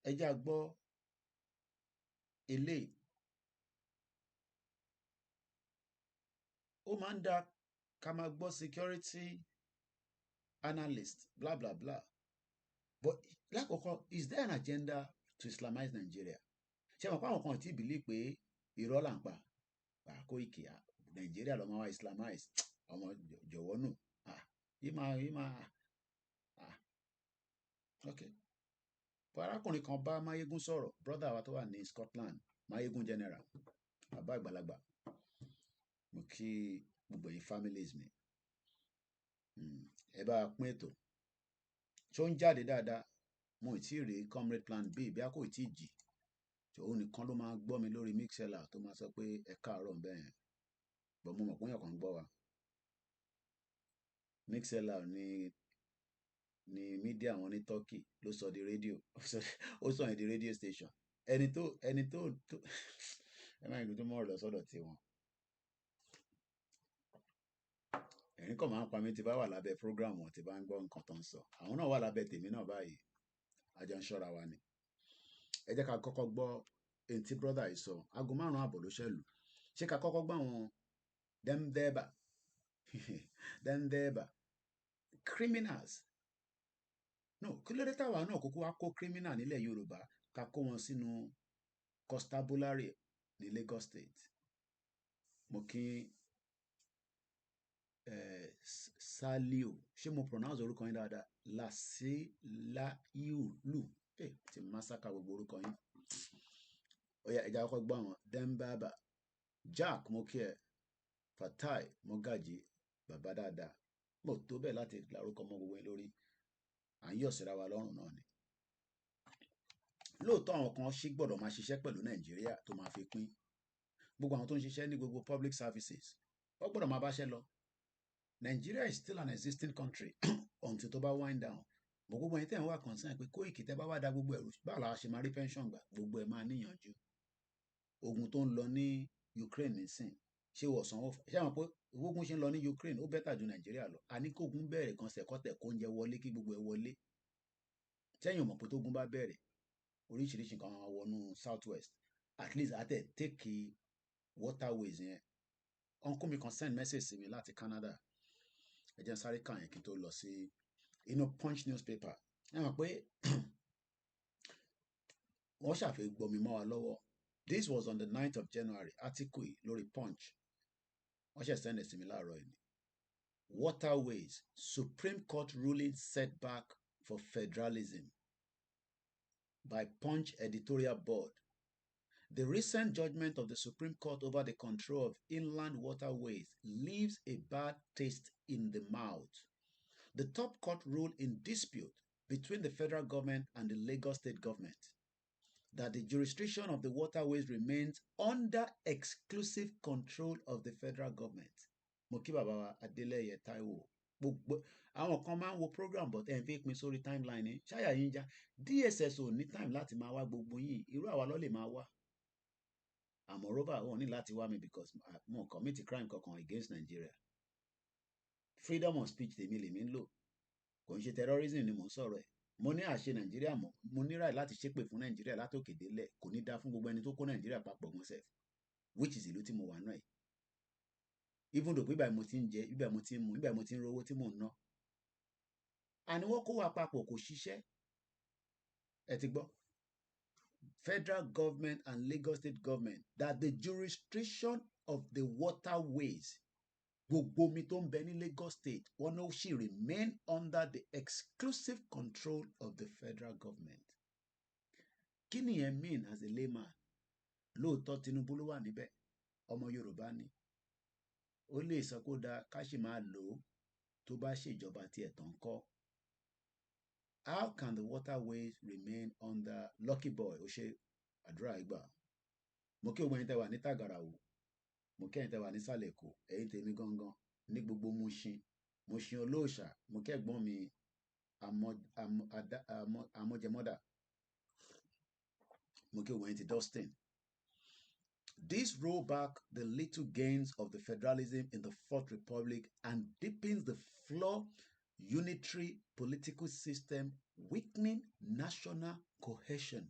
ẹ já gbọ́ eléyìí ó máa ń dá ká máa gbọ́ security analyst bla bla bla but lákọ̀ọ́kọ́ is there an agenda to Islamize Nigeria ṣé wọn pa àwọn kan tí bìlí pé irọ́ là ń pa Koiki Nigeria lọ́mọ wa Islamize ọmọ jọ̀wọ́ nù ok arákùnrin kan bá Máyégún sọ̀rọ̀ brother wa tó wà ní Scotland Máyégún general bàbá àgbàlagbà mo kí gbogbo yín families mi ẹ bá pín ètò tó ń jáde dáadáa mo ì tí ì rí comrade plan B bí a kò tí ì jì òun nìkan ló máa gbọ́ mi lórí mixela tó máa sọ pé ẹ káàárọ̀ bẹ́ẹ̀ yẹn bọ́ mo mọ̀ pé èèyàn kan gbọ́ wa mixela ní mídíà wọn ní Turkey ló sọ di rédíò ó sọ yẹn di rédíò station ẹni tó ẹ máa ń gbé tó mọ̀ lọ sọ́dọ̀ tiwọn ẹ̀rín kan máa ń pa mí tí bá wà lábẹ́ program wọn tí bá ń gbọ́ nǹkan tó ń sọ àwọn náà wà lábẹ́ tèmi náà báyìí àjọ ń ṣọ́ra wa ni ẹ jẹ́ ká kọ́kọ́ gbọ́ èyí tí brother yìí sọ aago 5:00 ló ṣẹ̀lù ṣé ká kọ́kọ́ gbọ́ àwọn dẹ́ndẹ́bà criminals no kí ló dé táwa náà kúkú wá kó criminal nílẹ̀ Yorùbá ká kó wọn sínú constabulary ní Lagos State mo kí Saliu ṣé mo pronounce orúkọ yín dáadáa Lasilayulu tí masaka gbogbo orúkọ yín ó yá ẹja kọ́kọ́ gbọ́ àwọn dẹ́mbàbà Jack mo kí ẹ Fatai Mogaji bàbá dáadáa mo tó bẹ́ẹ̀ láti lárúkọ mọ́ gbogbo yín lórí à ń yọ̀ síra wa lọ́rùn náà ni lóòótọ́ àwọn kan ṣì gbọ́dọ̀ máa ṣiṣẹ́ pẹ̀lú Nàìjíríà tó máa fi pín gbogbo àwọn tó ń ṣiṣẹ́ ní gbogbo public services wọ́n gbọ́dọ̀ máa báṣẹ́ lọ Nigeria is still an existing country until tó bá wind down gbogbo ẹni tẹ́ ń wá concern pé Koiki tẹ́ bá wá da gbogbo ẹ̀rù báwo la ṣe máa rí pension gbà gbogbo ẹ̀ máa níyànjú ogun tó ń lọ ní Ukraine nísìn ṣé wọ́n sanwó ṣé àwọn pé ogun ṣe ń lọ ní Ukraine ó bẹ́tà ju Nàìjíríà lọ a ní kógun bẹ̀rẹ̀ kan ṣẹ̀kọ́tẹ̀ kó ń jẹ wọlé kí gbogbo ẹ̀ wọlé sẹ́yìn mọ̀ pé tógun bá bẹ̀rẹ̀ oríṣiríṣi nǹkan máa wọnú south west at least àtẹ̀ take waterways yẹn uncle mi kan send message sí mi láti Canada ẹ jẹ́ n sáré kàn yẹn kí n tó lọ sí inú Punch newspaper ẹ mọ̀ pé wọ́n ṣàfihàn gbọmi mọ́ wa lọ́wọ́ This was on the 9th of January. Article lórí Punch. Wọ́n ṣe send sí mi láàárọ̀ yìí. Waterways, Supreme Court ruling setback for federalism by Punch editorial board. The recent judgment of the Supreme Court over the control of inland waterways leaves a bad taste in the mouth. The top court ruled in dispute between the federal government and the Lagos state government that the jurisdiction of the waterways remains under exclusive control of the federal government. Mo kí bàbá wa Adélẹ́yẹ Táíwò. Gbogbo àwọn kan máa ń wo program but ẹ̀ ń fi pin sórí timeline ni ṣáyà yín já. DSS ò ní time láti máa wá gbogbo yín, irú àwa ló lè máa wá. Àmọ́ rover wọn ní láti wá mi because mo commit crime kankan against Nigeria. Freedom of speech tèmi lèmi ń lò. Kò ń ṣe terrorism ni mò ń sọ̀rọ̀ ẹ̀. Mo ní àṣẹ Nàìjíríà mọ̀, mo ní right láti ṣépè fún Nàìjíríà látòkè délẹ̀, kò ní dá fún gbogbo ẹni tó kó Nàìjíríà papọ̀ wọn sef, which is ìlú tí mo wà náà yìí. Even though bíbá mo ti ń jẹ, bíbá mo ti ń mu, bíbá mo ti ń rówó tí mò ń ná. Àní wọ́n kó wa papọ̀ kò ṣiṣẹ́. Ẹ ti gbọ́. Federal government and Lagos state government that the jurisdiction of the waterways gbogbo omi tó ń bẹ ní Lagos state wọn náà ṣì remain under the exclusive control of the federal government. Kí ni ẹ mean as a layman? Lóòótọ́ Tinubu ló wà níbẹ̀, ọmọ Yorùbá ni. Ó lè sọ kó dáa ká sì máa lò ó tó bá ṣèjọba tiẹ̀ tán kọ́. How can the waterways remain under Lucky Boy? Ó ṣe àdúrà ìgbà. Mo kí ogun ẹ̀yin tẹ́ wà ní Tàgàràwò. Mo kí ẹ̀yin tẹ́ wà ní Sàlẹ̀ Èkó. Ẹ̀yin tèmi gangan ní gbogbo Mushin olóòṣà. Mo kí ẹ̀gbọ́n mi Amọ̀jẹmọ́dà. Mo kí ogun ẹ̀yin ti Dustin. This roll back the little gains of the federalism in the Fourth Republic and deepens the flawed unitary political system, weakening national cohesion.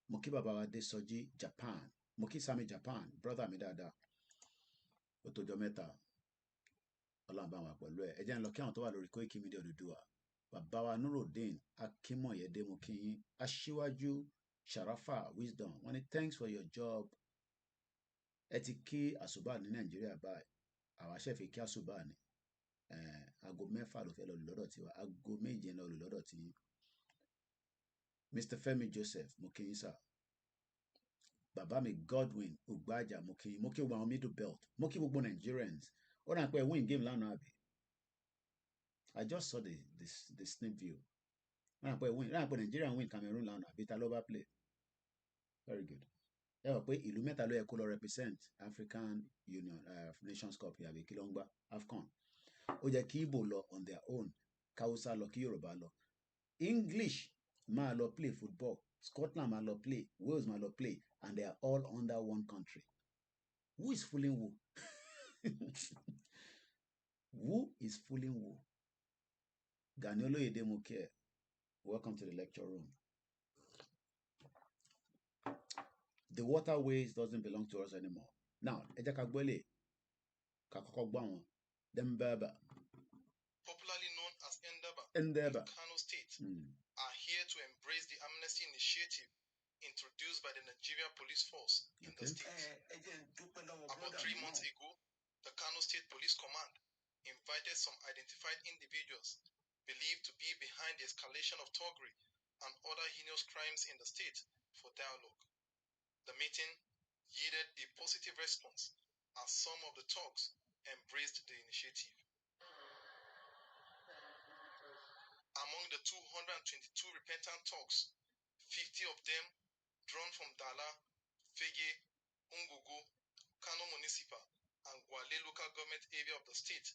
Mo kí bàbá wa Adésọjí Japan. Mo kí Sami Japan, brother mi dáadáa. Ó tó jọ́ mẹ́ta. Ọlọ́run bá wa pẹ̀lú ẹ̀. Ẹ jẹ́ n lọ kí àwọn tó wà lórí koikimedia Odùduwà. Bàbá wa Nurudeen Akínmọ̀yẹ́dé mo kí yín. Aṣíwájú Sharafa Wisdom. Wọ́n ní thanks for your job. Ẹ ti kí àsùbà ní Nàìjíríà báyìí. Àwa ṣẹ̀fẹ̀ kí àsùbà ni. Aago 6 ló fẹ́ lọ lù lọ́dọ̀ tiwa. Aago 7 lọ lù lọ́dọ̀ tí. Mr. Femi Joseph mo kí yín sir. Bàbá mi Godwin Ugbaja mo kí yín. Mo kí gbogbo àwọn middle belt. Mo kí gbogbo Nigerians. Ó dà pé win game lánàá àbí. I just saw the snip view. Ó dà pé Nigeria win Cameroon lánàá àbí ta ló bá play. Very good. Ẹ wọ̀ pé ìlú mẹ́ta ló yẹ kó lọ represent African Union Nations Cup àbí kí ló ń gbá AFCON. Ó jẹ́ kí Igbo lọ on their own, Hausa lọ kí Yorùbá lọ. English máa lọ play football, Scotland máa lọ play, Wales máa lọ play, and they are all under one country. Who is fooling who? Who is fooling who? Gani Oloyede mo kí ẹ. Welcome to the lecture room. The waterways doesn't belong to us anymore. Now, ẹ jẹ́ ká gbọ́ lè ká kọ́kọ́ gbọ́ àwọn Dembaba. Popularly known as Endeba. in Kano State, are here to embrace the amnesty initiative introduced by the Nigeria Police Force in the state. About 3 months ago, the Kano State Police Command invited some identified individuals believed to be behind the escalation of thuggery and other heinous crimes in the state for dialogue. The meeting yielded a positive response as some of the thugs embraced the initiative. Among the 222 repentant thugs, 50 of them drawn from Dala, Fege, Ungugu, Kano Municipal, and Gwale local government area of the state,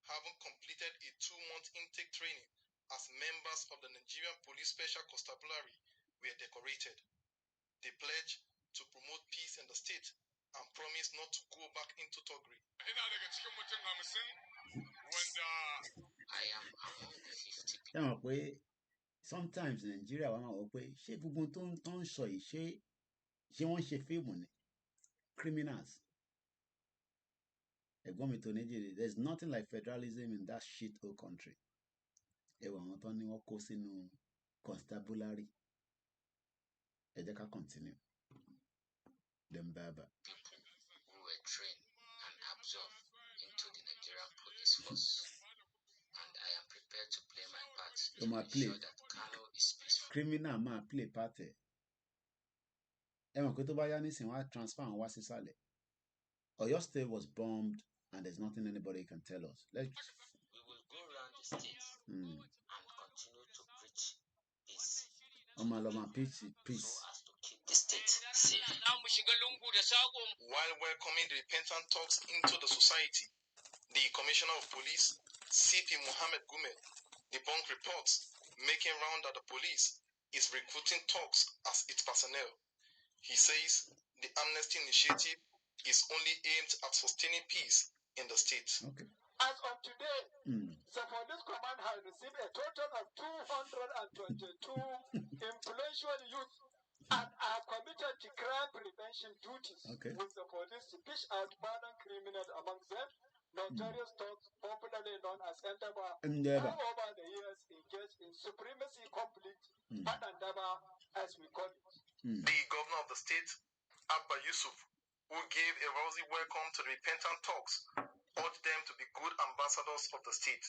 having completed a 2-month intake training as members of the Nigerian Police Special Constabulary, were decorated. They pledged to promote peace in the state and promise not to go back into thuggery. I am among the 50 Ṣé àwọn pé sometimes Nigeria wà máa wọ pé ṣé gbogbo tó ń sọ yìí ṣé wọ́n ṣe fíìmù ni? Criminals. Ẹ̀gbọ́n mi tó níjìrì, there is nothing like federalism in that shit whole country. Ẹ wọ àwọn tó ní wọ́n kó sínú constabulary. Ẹ jẹ́ ká continue. people who were trained and absorbed into the Nigerian police force. And I am prepared to play my part to ensure that Kano is peaceful. Criminal máa play part ẹ̀. Ẹ mọ̀ pé tó bá yá nísìnyí wọ́n á transfer àwọn wá sísàlẹ̀. Oyo State was bombed and there's nothing anybody can tell us. We will go around the state and continue to preach peace. Peace. So as to keep the state safe. While welcoming the repentant thugs into the society, the Commissioner of Police, CP Mohammed Gume, debunked reports making round that the police is recruiting thugs as its personnel. He says the amnesty initiative is only aimed at sustaining peace in the state. Okay. As of today, the police command has received a total of 222 influential youth and are committed to crime prevention duties with the police to fish out violent criminals amongst them, notorious thugs popularly known as Ndaba, who over the years engaged in supremacy conflict, Ndaba as we call it. The governor of the state, Abba Yusuf, who gave a rosy welcome to the repentant thugs, urged them to be good ambassadors of the state.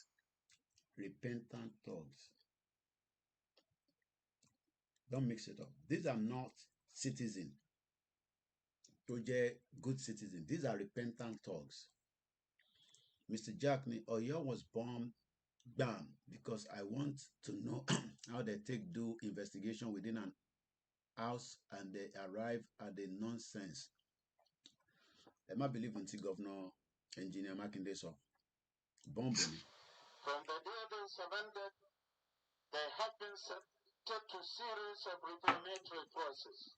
Repentant thugs. Don't mix it up. These are not citizens. Good citizens. These are repentant thugs. Mr. Jackney, Oyo was bombed, bam, because I want to know how they do investigation within an house and they arrive at the nonsense. I might believe until Governor Engineer Makinde saw bombing. From the day they surrendered, they have been subjected to series of reformatory process.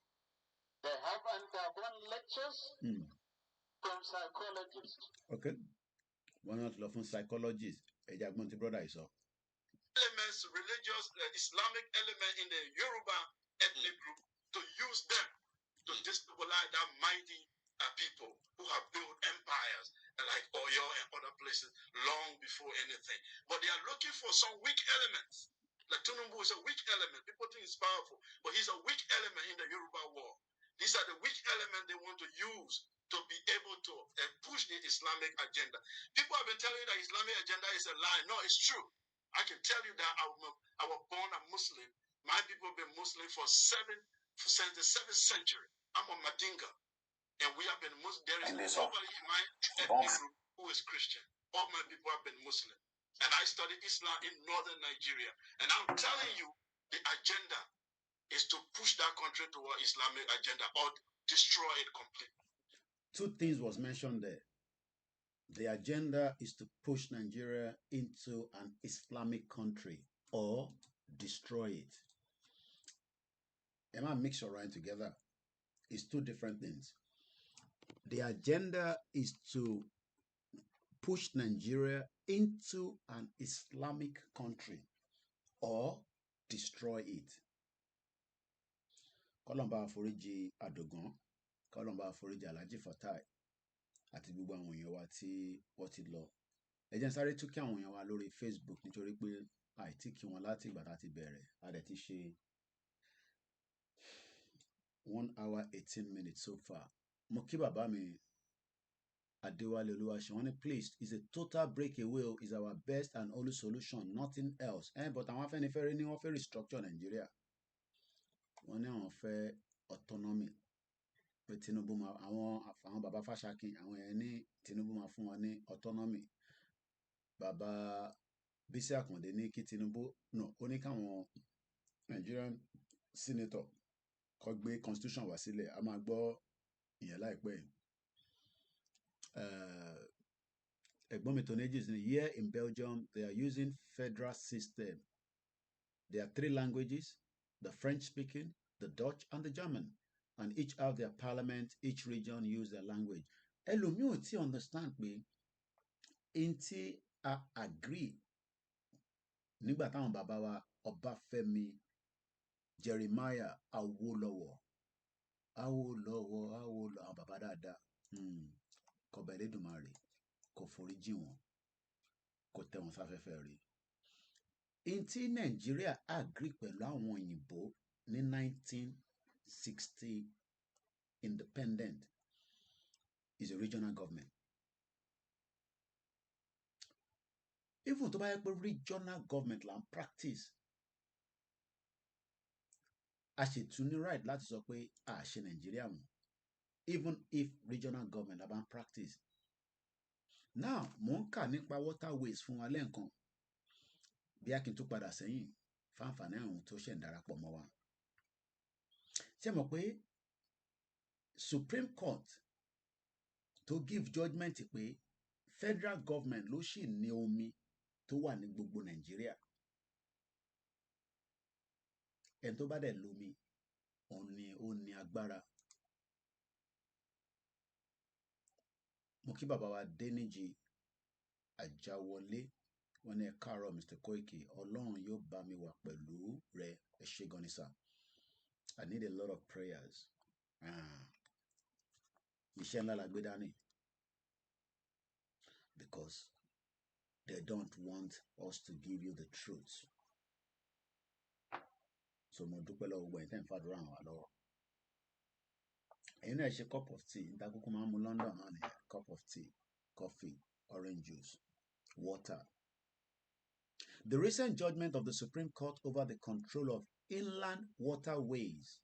They have undergone lectures from psychologists. Okay. One of the psychologists, brother is up. Elements, religious, Islamic element in the Yoruba ethnic group to use them to destabilize that mighty people who have built empires like Oyo and other places long before anything. But they are looking for some weak elements. Like Tinubu is a weak element. People think he's powerful, but he's a weak element in the Yoruba war. These are the weak elements they want to use to be able to push the Islamic agenda. People have been telling you that Islamic agenda is a lie. No, it's true. I can tell you that I was born a Muslim. My people have been Muslim since the 7th century. I'm a Madinga. And we have been Muslim. There is nobody in my ethnic group who is Christian. All my people have been Muslim. And I studied Islam in northern Nigeria. And I'm telling you, the agenda is to push that country toward Islamic agenda or destroy it completely. Two things was mentioned there. The agenda is to push Nigeria into an Islamic country or destroy it. Am I mix or right together? It's two different things. The agenda is to push Nigeria into an Islamic country or destroy it. Kolomba àforíjì Adogun, Kolomba àforíjì Alhaji Fatai, àti gbogbo àwọn èèyàn wa tí wọ́n ti lọ. Ẹ jẹ́ n sáré tún kí àwọn èèyàn wa lórí Facebook nítorí pé àìtí kí wọn láti ìgbà tá ti bẹ̀rẹ̀. A dẹ̀ ti ṣe 1 hour 18 minutes so far. Mo kí bàbá mi Adéwálé Olúwaṣe, wọ́n ní please, is a total breakaway is our best and only solution, nothing else. But àwọn Afẹ́nifẹ́re ní wọ́n fẹ́ restructure Nigeria. Wọ́n ní àwọn fẹ́ autonomy. Pé Tinubu máa àwọn bàbá Fáṣákin àwọn yẹn ní Tinubu máa fún wọn ní autonomy. Bàbá Bísí Àkàndé ní kí Tinubu ó ní káwọn Nigerian senator kó gbé constitution wá sílẹ̀. A máa gbọ́ ìyẹn láìpẹ́ yìí. Ẹ̀gbọ́n mi Tonejis ní here in Belgium they are using federal system. There are 3 languages, the French speaking, the Dutch and the German, and each have their parliament, each region use their language. Ẹlòmíì ò tí understand pé in tí a agree nígbà táwọn bàbá wa Ọbáfẹ́mi Jeremiah Awólọ́wọ̀ àwọn bàbá dáadáa kọba Elédùmarè kò foríjì wọn kò tẹ́ wọn sáfẹ́fẹ́ rí. In tí Nàìjíríà agree pẹ̀lú àwọn òyìnbó ní 1960 independent is a regional government. Even tó bá yẹ pé regional government là ń practice, a sì tún ní right láti sọ pé a ṣe Nàìjíríà mọ́, even if regional government là bá ń practice. Now mò ń kà nípa waterways fún wa lẹ́ẹ̀kan bí a kì í tún padà sẹ́yìn fáǹfààní àwọn tó ṣẹ̀ ń darapọ̀ mọ́ wa. Ṣé mọ̀ pé Supreme Court tó give judgment pé federal government ló sì ní omi tó wà ní gbogbo Nàìjíríà. Ẹni tó bá dẹ̀ lómi òun ni ó ní agbára. Mo kí bàbá wa Déníjì Àjáwọlé, wọ́n ní ẹ káàárọ̀ Mr. Koiki, Ọlọ́run yóò bá mi wà pẹ̀lú rẹ, ẹ ṣé gan ni sà. I need a lot of prayers. Iṣẹ́ ńlá la gbé dání. Because they don't want us to give you the truth. So mo dúpẹ́ lọ́wọ́ gbogbo ẹ̀yin tẹ́ ń fàdúrà ràn wá lọ́wọ́. Ẹ̀yin náà ṣe cup of tea, níta kúkú máa ń mu London náà nìyẹn, cup of tea, coffee, orange juice, water. The recent judgment of the Supreme Court over the control of inland waterways.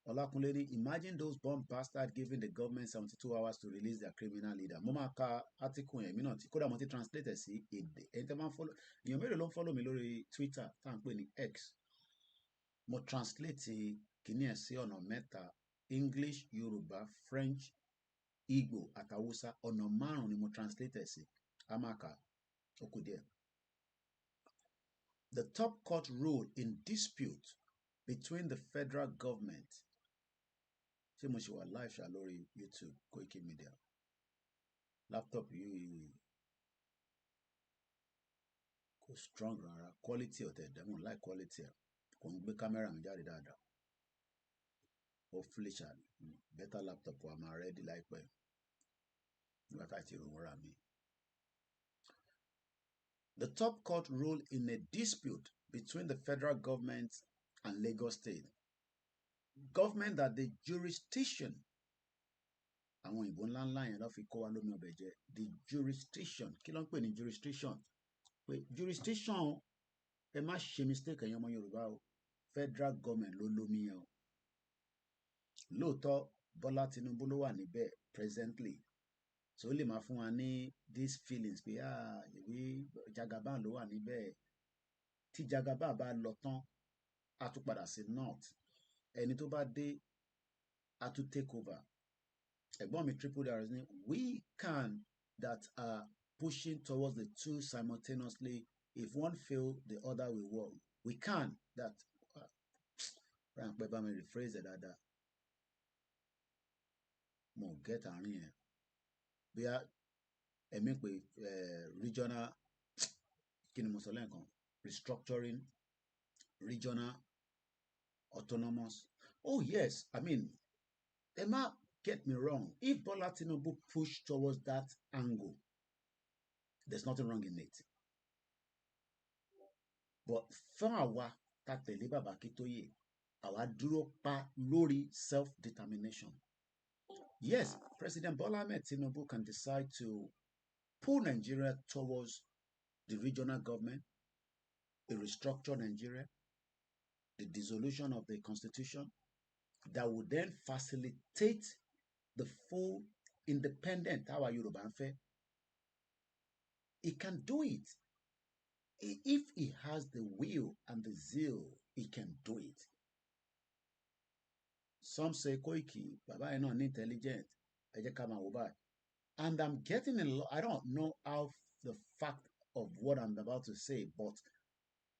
Olakunleni, imagine those bomb bastards giving the government 72 hours to release their criminal leader. Mo máa ka article yẹn, mi náà tí kódà mo ti translate sí èdè. Ẹni tẹ́ máa ń follow, èèyàn mélòó ló ń follow mi lórí Twitter tá à ń pè ní X. Mo translate kìíní ẹ̀ sí ọ̀nà mẹ́ta, English, Yoruba, French, Igbo àti Hausa. Ọ̀nà 5 ni mo translate sí. A máa kà ó kù díẹ̀. The top court ruled in dispute between the federal government. Ṣé mo ṣe wà live ṣá lórí YouTube, koikimedia. Laptop yìí kò strong rárá. Quality ọ̀tẹ̀ dẹ́mọ̀ like quality ẹ̀. Kò ń gbé kámẹ́rà mi jáde dáadáa. Ó flash out. Better laptop wa máa ready láìpẹ́. Nígbà tá a ti rò wọ́n rà mí. The top court ruled in a dispute between the federal government and Lagos State. Government that the jurisdiction, àwọn òyìnbó ńláńlá yẹn ló fi kó wa lómi ọbẹ̀ jẹ. The jurisdiction, kí ló ń pè ní jurisdiction? Pé jurisdiction, ẹ má ṣe mistake ẹ̀yin ọmọ Yorùbá o. Federal government ló lómi yẹn o. Lóòótọ́ Bọ́lá Tinubu ló wà níbẹ̀ presently. So ó lè máa fún wa ní these feelings pé ìwé Jagaban ló wà níbẹ̀. Tí Jagaban bá lọ tán, a tún padà sí north. Ẹni tó bá dé, a tún take over. Ẹ̀gbọ́n mi triple dollars ní we can that are pushing towards the two simultaneously. If one fail, the other will work. We can that. Ráńpẹ́ bá mi rephrase ẹ̀ dáadáa. Mo get àárín yẹn. Bí a ẹ̀mí pé regional kí ni mo sọ lẹ́ẹ̀kan, restructuring, regional autonomous. Oh yes, I mean, Emma, get me wrong. If Bola Tinubu push towards that angle, there's nothing wrong in it. But fún àwa tá tẹ̀lé Bàbá Akíntóyè, àwa dúró pa lórí self-determination. Yes, President Bola Ahmed Tinubu can decide to pull Nigeria towards the regional government, restructure Nigeria, the dissolution of the constitution that would then facilitate the full independent our Yoruba ń fẹ́. He can do it. If he has the will and the zeal, he can do it. Some say Koiki, Baba is not intelligent. And I'm getting a lot. I don't know how the fact of what I'm about to say, but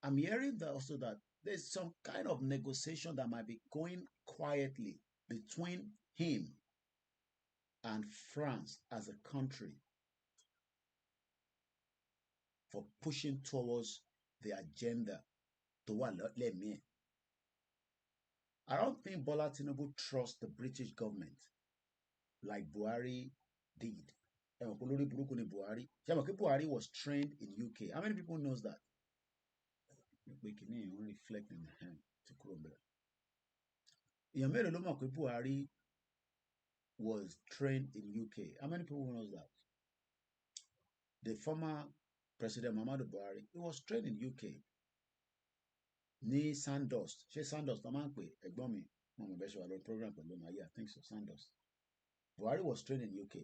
I'm hearing that also that there's some kind of negotiation that might be going quietly between him and France as a country for pushing towards the agenda to what let me. I don't think Bola Tinubu trusts the British government like Buhari did. Buhari was trained in UK. How many people knows that? We can reflect in the hand to Buhari was trained in UK. How many people knows that? The former President Muhammadu Buhari, he was trained in UK. Ní Sandhurst, ṣé Sandhurst ló máa ń pè ẹ̀gbọ́n mi? Mo mọ̀ bẹ́ẹ̀ ṣe wà lórí program pẹ̀lú ọmọ ayé, I think so, Sandhurst. Buhari was trained in UK.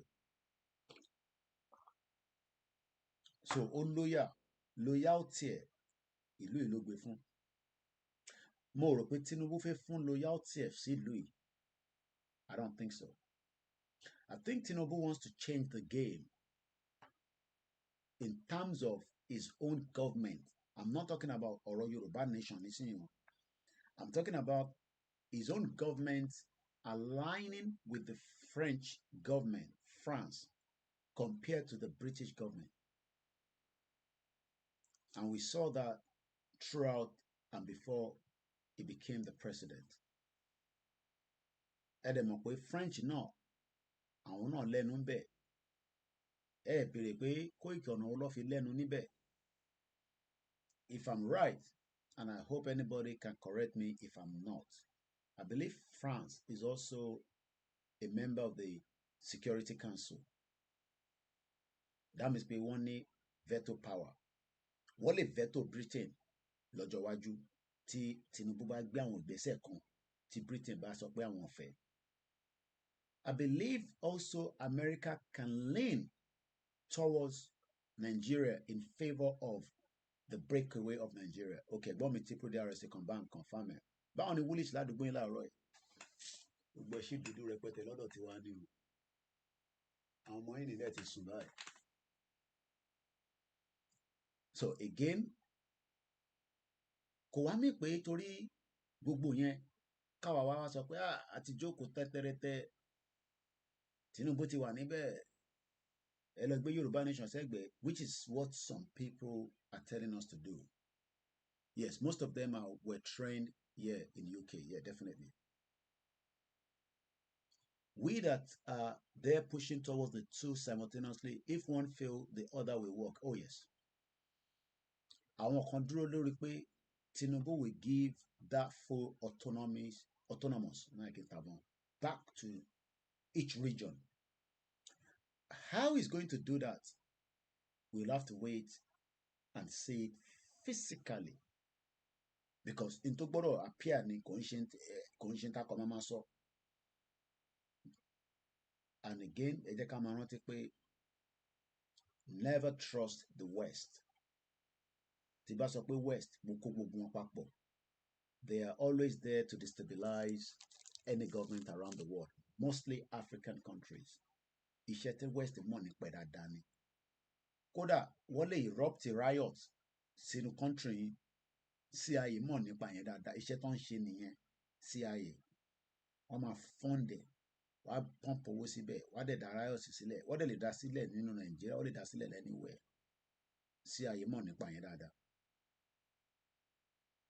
So ó loyalty ẹ̀ ìlú yìí ló gbé fún. Mo rò pé Tinubu fẹ́ fún loyalty ẹ̀ sí ìlú yìí. I don't think so. I think Tinubu wants to change the game in terms of his own government. I'm not talking about ọ̀rọ̀ Yorùbá nation nísìnyí. I'm talking about his own government aligning with the French government, France, compared to the British government. And we saw that throughout and before he became the president. Ẹ dẹ̀ mọ̀ pé French náà, àwọn náà lẹ́nu ń bẹ̀. Ẹ béèrè pé Koiki ọ̀nà wo ló fi lẹ́nu níbẹ̀. If I'm right, and I hope anybody can correct me if I'm not, I believe France is also a member of the Security Council. That means pé wọ́n ní veto power. Wọ́n lè veto Britain lọ́jọ́ iwájú tí Tinubu bá gbé àwọn ìgbésẹ̀ kan tí Britain bá sọ pé àwọn ò fẹ́. I believe also America can lean towards Nigeria in favor of the breakaway of Nigeria. Okay, gbọ́n mi tí PRODRC kan bá ń confirm ẹ̀. Báwo ni Woolwich ládùúgbò yín láàárọ̀ yìí? Gbogbo ẹṣin dúdú rẹpẹtẹ lọ́dọ̀ tí wàá ní o. Àwọn ọmọ yìí nílẹ̀ ti sùn báyìí. So again, kò wá mí pé torí gbogbo yẹn káwa wá sọ pé àti jókòó tẹ́tẹ́rẹ́tẹ́ Tinubu ti wà níbẹ̀ ẹ lọ gbé Yorùbá nation sẹ́gbẹ̀ẹ́, which is what some people are telling us to do. Yes, most of them were trained here in UK. Yeah, definitely. We that are there pushing towards the two simultaneously, if one fail, the other will work. Oh yes. Àwọn kan dúró lórí pé Tinubu will give that full autonomous back to each region. How he's going to do that, we'll have to wait and see it physically. Because in tó gbọ́dọ̀ appear ní kò ń ṣe ta kọ́ máa sọ. And again, ẹ jẹ́ ká máa rántí pé never trust the West. Tí bá sọ pé West, mo kó gbogbo wọn papọ̀. They are always there to destabilize any government around the world, mostly African countries. Iṣẹ́ tí West mọ̀ nípa dáadáa ni. Kódà wọ́n lè erupt riot sínú country yìí. CIA mọ̀ nípa yẹn dáadáa. Iṣẹ́ tó ń ṣe nìyẹn. CIA. Wọ́n máa fund ẹ̀. Wọ́n á pump owó síbẹ̀. Wọ́n á dẹ̀ dá riot sílẹ̀. Wọ́n dẹ̀ lè dá sílẹ̀ nínú Nàìjíríà. Wọ́n lè dá sílẹ̀ anywhere. CIA mọ̀ nípa yẹn dáadáa.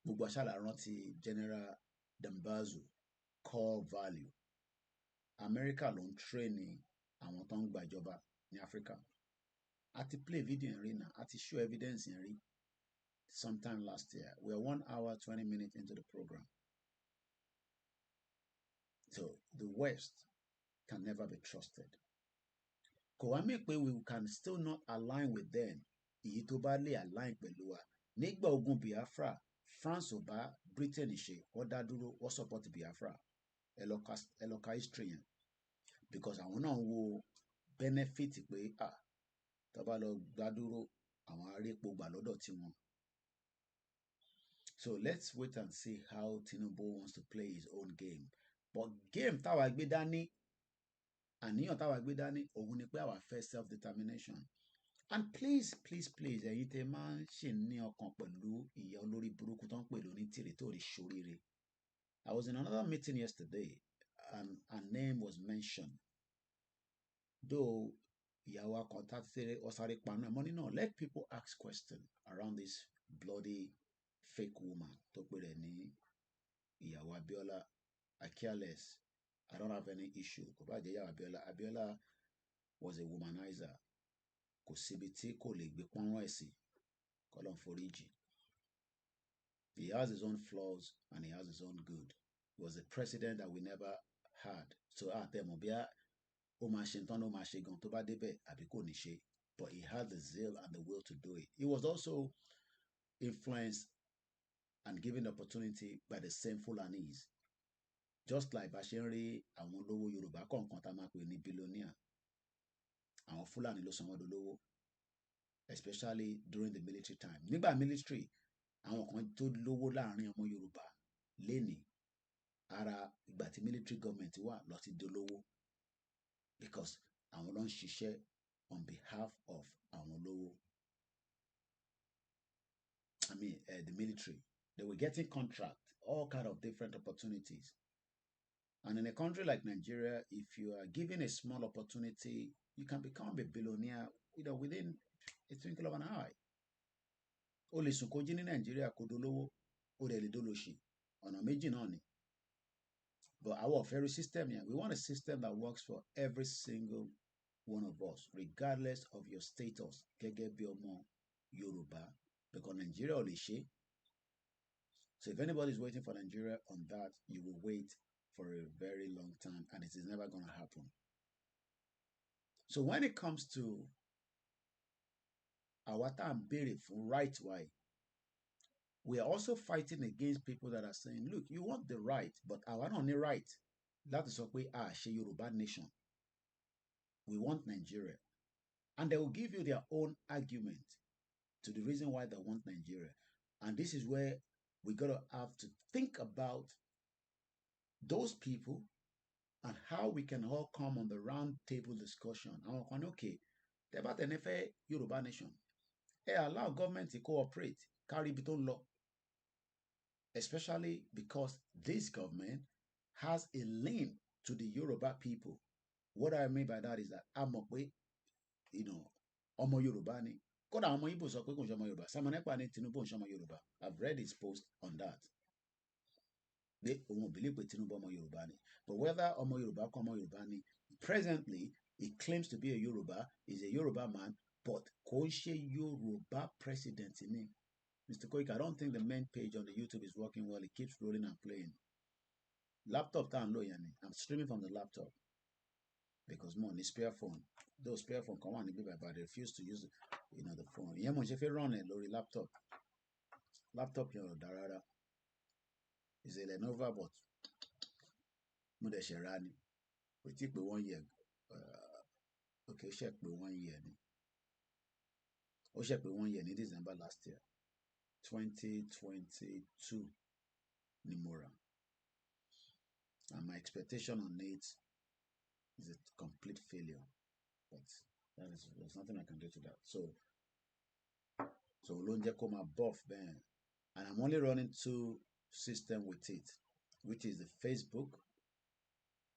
Gbogbo aṣáájú rántí General Dambazo core value. America ló ń train àwọn tó ń gbàjọba ní Africa. A ti play video yẹn rí náà. A ti show evidence yẹn rí. Sometime last year. We are 1 hour 20 minutes into the program. So the West can never be trusted. Kò wá mí pé we can still not align with them. Èyí tó bá lè align pẹ̀lú wa. Nígbà ogun Biafra, France ò bá Britain ṣe, wọ́n dá dúró, wọ́n support Biafra. Ẹ lọ ka history yẹn. Because àwọn náà ń wo benefit pé tó bá lọ dá dúró, àwọn arépo gbà lọ́dọ̀ tiwọn. So let's wait and see how Tinubu wants to play his own game. But game táwa gbé dání, àníyàn táwa gbé dání, òun ni pé àwa fẹ́ self-determination. And please, ẹ̀yin tẹ́ máa ń ṣì ní ọkàn pẹ̀lú ìyá olórí burúkú tó ń pè lóní tìrì tó rí ṣoríire. I was in another meeting yesterday and her name was mentioned. Though ìyàwó akọ̀ntàtẹ́rẹ́ ọ̀sáré panu ẹ̀ money, no, let people ask questions around this bloody fake woman tó pè rẹ̀ ní ìyàwó Abiola. I care less. I don't have any issue. Kò bá jẹ́ ìyàwó Abiola. Abiola was a womanizer. Kò síbi tí kò lè gbé pọ́nrán ẹ̀ sí. Kọ́lọ́n foríjì. He has his own flaws and he has his own good. He was a president that we never had. So àtẹ̀mọ̀ bí ó máa ṣe tán ló máa ṣe gan tó bá débẹ̀ àbí kò ní ṣe, but he had the zeal and the will to do it. He was also influenced and given the opportunity by the same Fulanis. Just like bá ṣe ń rí àwọn olówó Yorùbá kọ̀ọ̀kan tá a máa pè ní billionaire, àwọn Fulani ló sọ wọ́n dolówó, especially during the military time. Nígbà military, àwọn kan tó lówó láàrin ọmọ Yorùbá lénìí, ara ìgbà tí military government wà lọ ti dolówó, because àwọn ló ń ṣiṣẹ́ on behalf of àwọn olówó. I mean, the military. They were getting contract, all kind of different opportunities. And in a country like Nigeria, if you are given a small opportunity, you can become a billionaire, within a twinkle of an eye. O lè sùn kó jí ní Nigeria kó dolówó, ó dẹ̀ lè dolóṣì. Ọ̀nà méjì náà ni. But our very system here, we want a system that works for every single one of us, regardless of your status, gẹ́gẹ́ bí ọmọ Yorùbá, because Nigeria ò lè ṣe. So if anybody is waiting for Nigeria on that, you will wait for a very long time, and it is never going to happen. So when it comes to àwa tá à ń béèrè fún right why, we are also fighting against people that are saying, look, you want the right, but àwa náà ní right láti sọ pé a ṣe Yorùbá nation. We want Nigeria. And they will give you their own argument to the reason why they want Nigeria. And this is where we got to have to think about those people and how we can all come on the round table discussion. Àwọn kan ní okay, tẹ́ bá tẹ̀ ní fẹ́ Yorùbá nation, allow government to cooperate, kárí ibi tó ń lọ. Especially because this government has a link to the Yoruba people. What I mean by that is that a mọ̀ pé, ọmọ Yorùbá ni. Kódà ọmọ Igbo sọ pé kò ń ṣe ọmọ Yorùbá. Simon Ekpa ní Tinubu ń ṣe ọmọ Yorùbá. I've read his post on that. They won't believe pé Tinubu ọmọ Yorùbá ni. But whether ọmọ Yorùbá kọ́ ọmọ Yorùbá ni, presently he claims to be a Yoruba, he's a Yoruba man, but kò ń ṣe Yoruba president ni. Mr. Koiki, I don't think the main page on the YouTube is working well. It keeps rolling and playing. Laptop tá à ń lò yẹn ni. I'm streaming from the laptop because mo ní spare phone. Though spare phone kan wà níbí báyìí, but I refuse to use the phone. Ìyẹn mo ṣe fẹ́ run ẹ̀ lórí laptop. Laptop yẹn ò dára rárá. It's a Lenovo, but mo dẹ̀ ṣe rà ni. Kò tí ì pé 1 year. Okay, ó ṣe pé 1 year ni. Ó ṣe pé 1 year ní December last year. 2022 ni mo rà. And my expectation on it is a complete failure. But there's nothing I can do to that. So ló ń jẹ́ kó máa buff bẹ́ẹ̀. And I'm only running 2 systems with it, which is the Facebook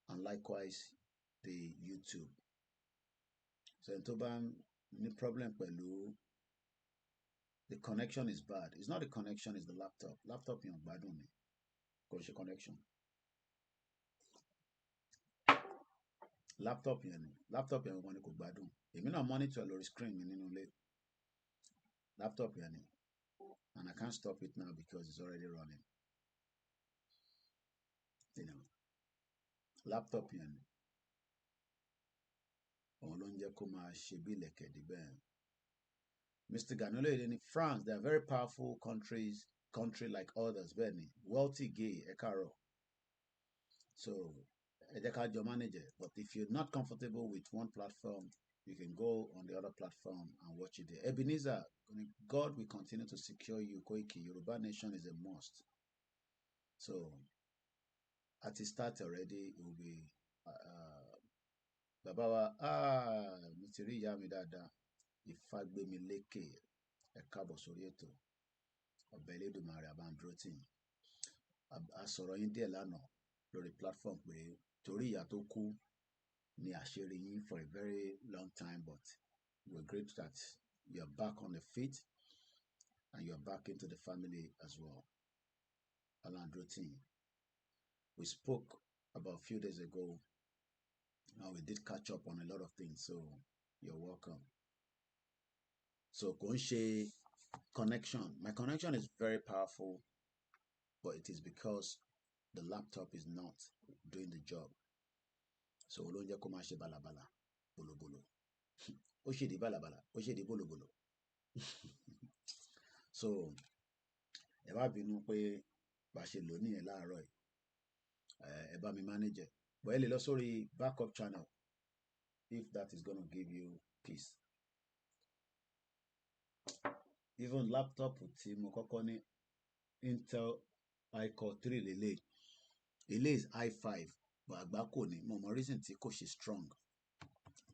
and likewise the YouTube. So ẹni tó bá ní problem pẹ̀lú, the connection is bad. It's not the connection, it's the laptop. Laptop yẹn ò gbádùn ni. Kò ṣe connection. Laptop yẹn wọ́n ní kò gbádùn. Èmi náà monitor lórí screen mi nínú ilé. Laptop yẹn ni. And I can't stop it now because it's already running. Laptop yẹn ni. Òun ló ń jẹ́ kó máa ṣe bí ilẹ̀kẹ̀ dì bẹ́ẹ̀. Mr. Ganolo in France, they are very powerful country like others, Benny. Wealthy gay, Ekaro. So, Edekajo manager. But if you're not comfortable with one platform, you can go on the other platform and watch it there. Ebenezer, God will continue to secure you, Koiki. Yoruba nation is a must. So, at the start already, it will be Babawa, Mitiri Yamidada. Ìfàgbémilékè ẹ káàbọ̀ sórí ètò ọba Elédùmarè àbándúrótì. A sọ̀rọ̀ yín díẹ̀ lánàá lórí platform pé torí ìyá tó kú ni àṣírí yín for a very long time, but we're grateful that you're back on the feet and you're back into the family as well. Àbándúrótì. We spoke about a few days ago and we did catch up on a lot of things, so you're welcome. So kò ń ṣe connection. My connection is very powerful, but it is because the laptop is not doing the job. so ló ń jẹ́ kó máa ṣe bàlàbàlà bòlòbòlò ó ṣèdí bàlàbàlà ó ṣèdí bòlòbòlò so ẹ má bínú pé bá ṣe lò nìyẹn láàárọ̀ yìí ẹ bá mi manage ẹ bọ́ ẹ lè lọ sórí backup channel if that is gonna give you peace. Even laptop tí mo kọ́kọ́ ní Intel i-Core 3 lélẹ̀ ilé is i5 but àgbá kò ní mo mọ reason tí kò ṣe strong.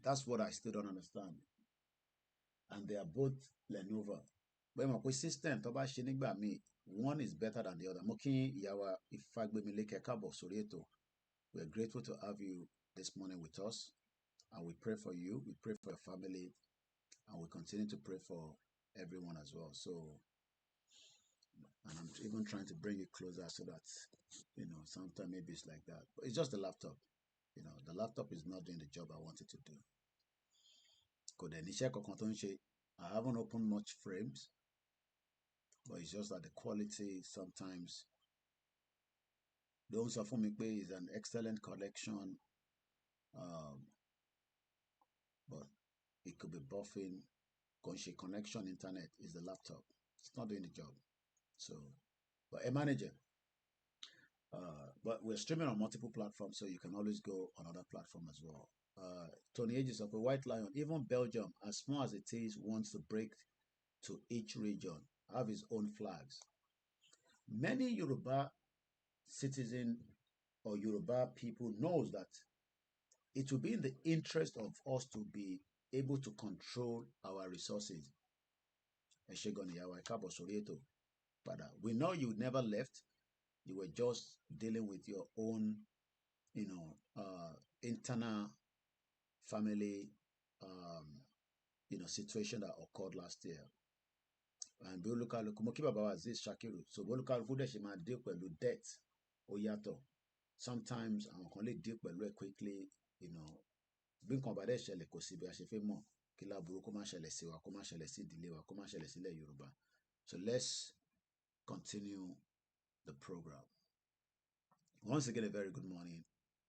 That's what I still don't understand. And they are both Lenovo. Bẹ́ẹ̀ mọ̀ pé system tó bá ṣe nígbà míì one is better than the other. Mo kí ìyá wa Ìfagbémilékè káàbọ̀ sórí ètò. We are grateful to have you this morning with us and we pray for you. We pray for your family and we continue to pray for everyone as well. So, and I'm even trying to bring it closer so that, you know, sometimes maybe it's like that. But it's just the laptop. You know, the laptop is not doing the job I wanted to do. I haven't opened much frames, but it's just that the quality sometimes don't suffer me pay is an excellent collection, but it could be buffing. Connection internet is the laptop. It's not doing the job. So, but a manager. But we're streaming on multiple platforms, so you can always go on other platforms as well. Tony Ages of a White Lion, even Belgium, as small as it is, wants to break to each region, have its own flags. Many Yoruba citizens or Yoruba people knows that it will be in the interest of us to be able to control our resources. We know you never left. You were just dealing with your own, you know, internal family, situation that occurred last year. And bí olúkálùkù mo kí bàbá wa Azeez Shakiru so bí olúkálùkù dẹ̀ ṣe máa deal pẹ̀lú debt ó yàtọ̀. Sometimes àwọn kan lè deal pẹ̀lú ẹ̀ quickly, you know, bí nǹkan bá dẹ̀ ṣẹlẹ̀ kò sí bí a ṣe fẹ́ mọ̀ kí láburú kó má ṣẹlẹ̀ sí wa kó má ṣẹlẹ̀ sí ìdílé wa kó má ṣẹlẹ̀ sílẹ̀ Yorùbá. So let's continue the program. Once again, a very good morning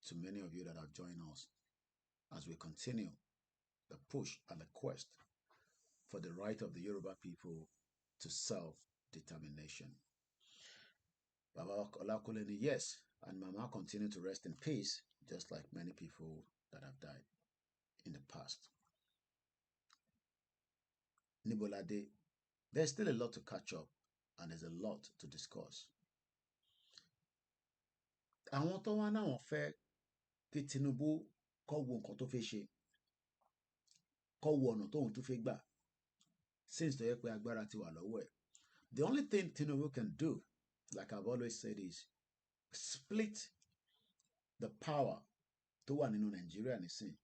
to many of you that have joined us as we continue the push and the quest for the right of the Yoruba people to self-determination. Baba Olakuleni, yes, and Mama continue to rest in peace, just like many people that have died in the past. Nibolade, there's still a lot to catch up and there's a lot to discuss. Àwọn tó wá náà fẹ́ kí Tinubu kó wo nǹkan tó fẹ́ ṣe, kó wo ọ̀nà tóun tó fẹ́ gbà, since tó yẹ pé agbára ti wà lọ́wọ́ ẹ̀. The only thing Tinubu can do, like I've always said, is split the power tó wà nínú Nàìjíríà nísìn.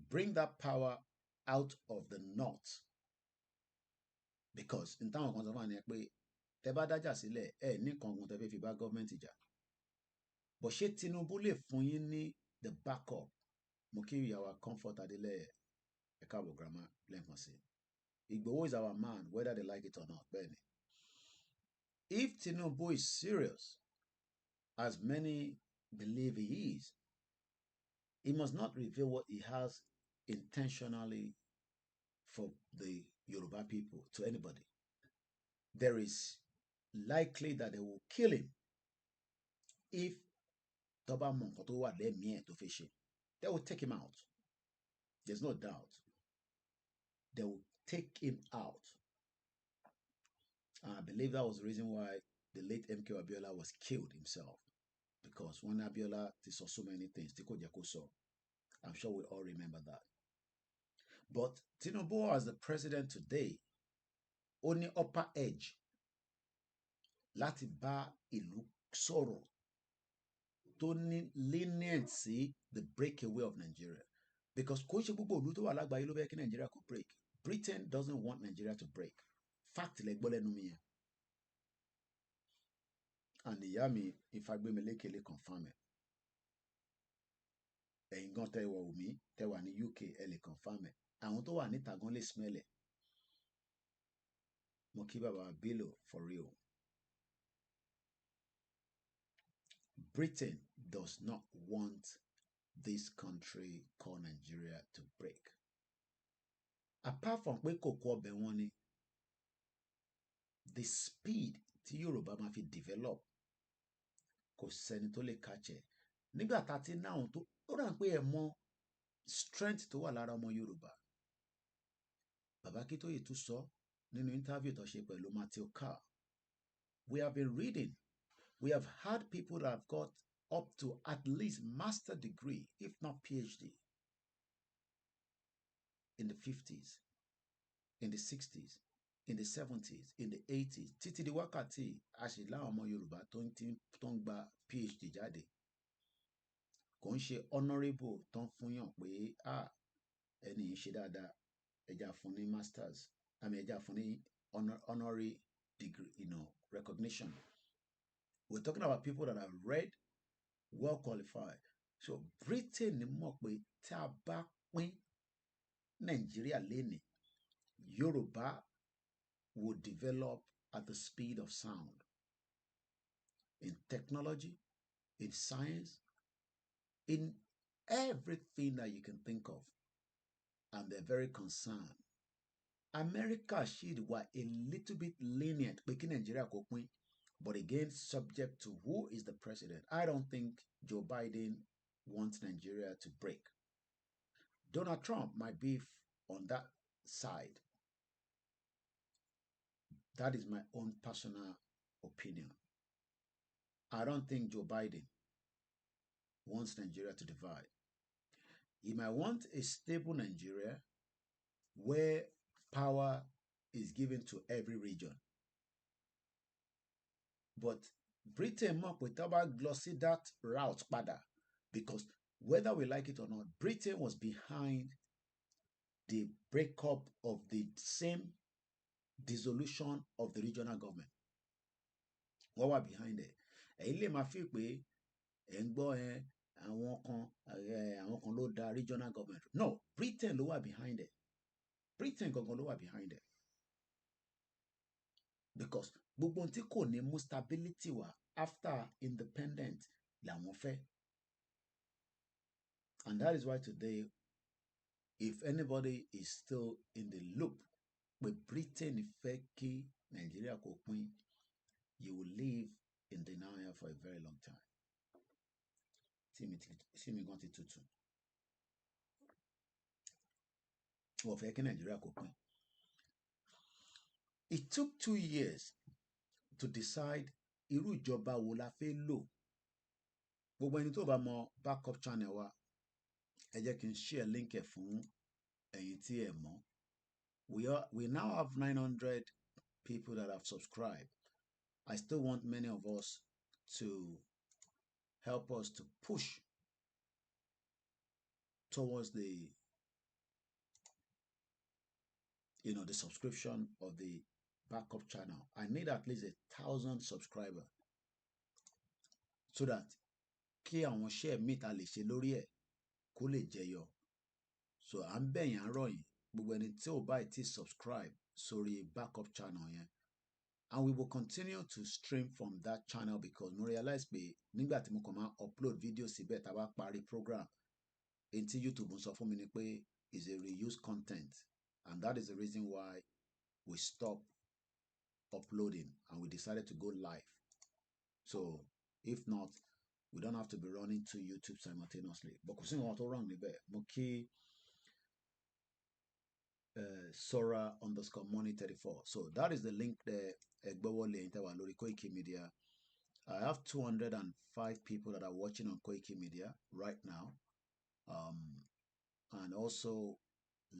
Bring that power out of the north. Because in táwọn kan sọ fún wa ni pé tẹ́ bá dájà sílẹ̀ ẹ ní nǹkan ogun tẹ́ fẹ́ fi bá gọ́ọ̀mẹ̀ntì jà. But ṣé Tinubu lè fún yín ní the backup? Mo kí ìyàwó Comfort Adélẹ́yẹ ẹ káàbọ̀ grandma lẹ́ẹ̀kan sí. Igboho is our man, whether they like it or not. Benny. If Tinubu is serious, as many believe he is, he must not reveal what he has intentionally for the Yoruba people to anybody. There is likely that they will kill him if they will take him out. There's no doubt. They will take him out. And I believe that was the reason why the late MK Abiola was killed himself. Because when Abiola saw so many things, I'm sure we all remember that. But Tinubu as the president today, only upper edge, láti bá ìlú sọ̀rọ̀ tó ní leniency the breakaway of Nigeria. Because kò ṣe gbogbo ìlú tó wà lágbàáyé ló fẹ́ kí Nigeria kó break. Britain doesn't want Nigeria to break. Fact lẹ gbọ́ lẹ́nu mi yẹn. And ìyá mi Ìfagbémilékè lè confirm ẹ̀. Ẹ̀yin gan tẹ́ wà omi tẹ́ wà ní UK ẹ lè confirm ẹ̀. Àwọn tó wà níta gan lè smell ẹ̀. Mo kí bàbá Bello for real. Britain does not want this country called Nigeria to break. Apart from pé kòkó ọbẹ̀ wọn ni, the speed tí Yorùbá máa fi develop kò sẹ́ni tó lè catch ẹ̀. Nígbà tá a ti náà tó ó rà pé ẹ mọ strength tó wà lára ọmọ Yorùbá. Bàbá Akíntóyè tún sọ nínú interview tó ṣe pẹ̀lú Matthew Carr. We have been reading. We have had people that have got up to at least master degree, if not PhD, in the 50s, in the 60s, in the 70s, in the 80s. Títí di wákàtí a sì láwọn ọmọ Yorùbá tó ń gba PhD jáde. Kò ń ṣe honourable tó ń fúnyàn pé ẹni yìí ṣe dáadáa ẹja fún ní masters, ẹja fún ní honorary degree, recognition. We're talking about people that are read, well qualified. So Britain mọ̀ pé tí a bá pín Nàìjíríà lénìí, Yorùbá will develop at the speed of sound in technology, in science, in everything that you can think of. And they're very concerned. America should were a little bit lenient pé kí Nàìjíríà kó pín, but again subject to who is the president. I don't think Joe Biden wants Nigeria to break. Donald Trump might be on that side. That is my own personal opinion. I don't think Joe Biden wants Nigeria to divide. He might want a stable Nigeria where power is given to every region. But Britain mọ̀ pé tá bá lọ sí that route padà, because whether we like it or not, Britain was behind the breakup of the same dissolution of the regional government. Wọ́n wà behind it. Èyí lè máa fi pé ẹ̀ ń gbọ́ àwọn kan ló da regional government. No, Britain ló wà behind it. Britain gangan ló wà behind it. Because gbogbo tí kò ní mú stability wá after independent làwọn fẹ́. And that is why today, if anybody is still in the loop with Britain fẹ́ kí Nigeria kó pín, you will live in denial for a very long time. Sí mi gan ti tutù. Wọ́n fẹ́ kí Nigeria kó pín. It took 2 years to decide irú ìjọba wo la fẹ́ lò. Gbogbo ẹni tó bá mọ backup channel wa, ẹ jẹ́ kí n share link ẹ̀ fún ẹ̀yin tí ẹ mọ̀. We now have 900 people that have subscribed. I still want many of us to help us to push towards the subscription of the backup channel. I need at least 1,000 subscribers so that kí àwọn share mi ta lè ṣe lórí ẹ̀ kó lè jẹyọ. So à ń bẹ̀yìn àárọ̀ yìí gbogbo ẹni tí ò bá ti subscribe sórí backup channel yẹn. And we will continue to stream from that channel because mo realize pé nígbà tí mo kàn máa upload video síbẹ̀ tá a bá parí program, èyí tí YouTube ń sọ fún mi ni pé is a reused content, and that is the reason why we stopped uploading and we decided to go live. So if not, we don't have to be running to YouTube simultaneously. But kò sí nǹkan tó wrong níbẹ̀. Mo kí Sora_money34. So that is the link there. Egbewole Intewa lórí koikimedia. I have 205 people that are watching on koikimedia right now. And also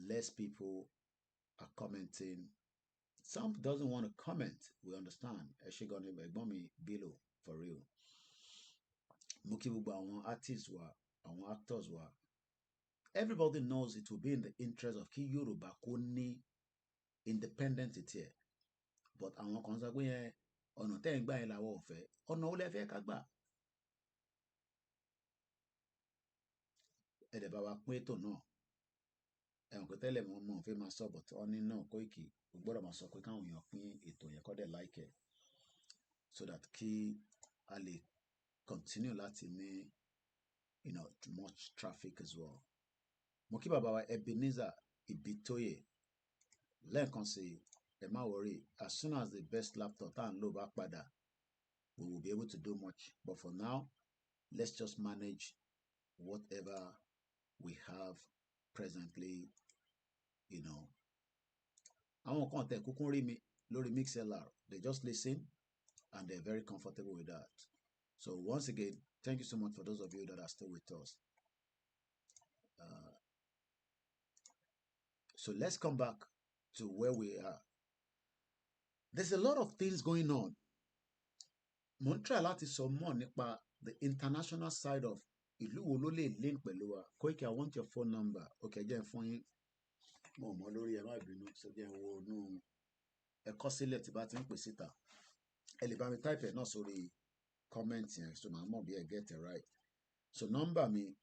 less people are commenting. Some doesn't want to comment. We understand. Eshigoni Egbomi below for real. Mo kí gbogbo àwọn artists wa, àwọn actors wa. Everybody knows it will be in the interest of kí Yorùbá kó ní independent here. But àwọn kan sọ pé ọ̀nà tẹ́ ń gbà yẹn làwọn ò fẹ́. Ọ̀nà ó lẹ fẹ́ ká gbà. Ẹ̀dẹ̀ bá wa pín ètò náà. Ẹ̀wọ̀n kò tẹ́lẹ̀ mọ́ fẹ́ máa sọ but ọ́ ní náà Koiki o gbọ́dọ̀ máa sọ pé káwọn èèyàn pín ètò yẹn kọ́ dẹ̀ like ẹ̀ so that kí a lè continue láti ní much traffic as well. Mo kí bàbá wa Ebenezer Ibitoye lẹ́ẹ̀kan sí ẹ má worry, as soon as the best laptop tá à ń lò bá padà, we will be able to do much, but for now let's just manage whatever we have presently. Àwọn kan tẹ̀ kúkú rí mi lórí MixLR, they just listen and they're very comfortable with that. So once again, thank you so much for those of you that are still with us. So let's come back to where we are. There's a lot of things going on. Mo ń try láti sọ mọ́ nípa the international side of ìlú wo ló lè link pẹ̀lú wa. Koiki, I want your phone number. Okay, jẹ́ n fún yín. Mo mọ̀ lórí ẹ má bínú, so jẹ́ n wo inú ẹ kọ sílẹ̀ tí bá ti ń pè síta. Ẹ lè bá mi type ẹ̀ náà sórí comment yẹn, so màá mọ̀ bí ẹ get it right. So number mi,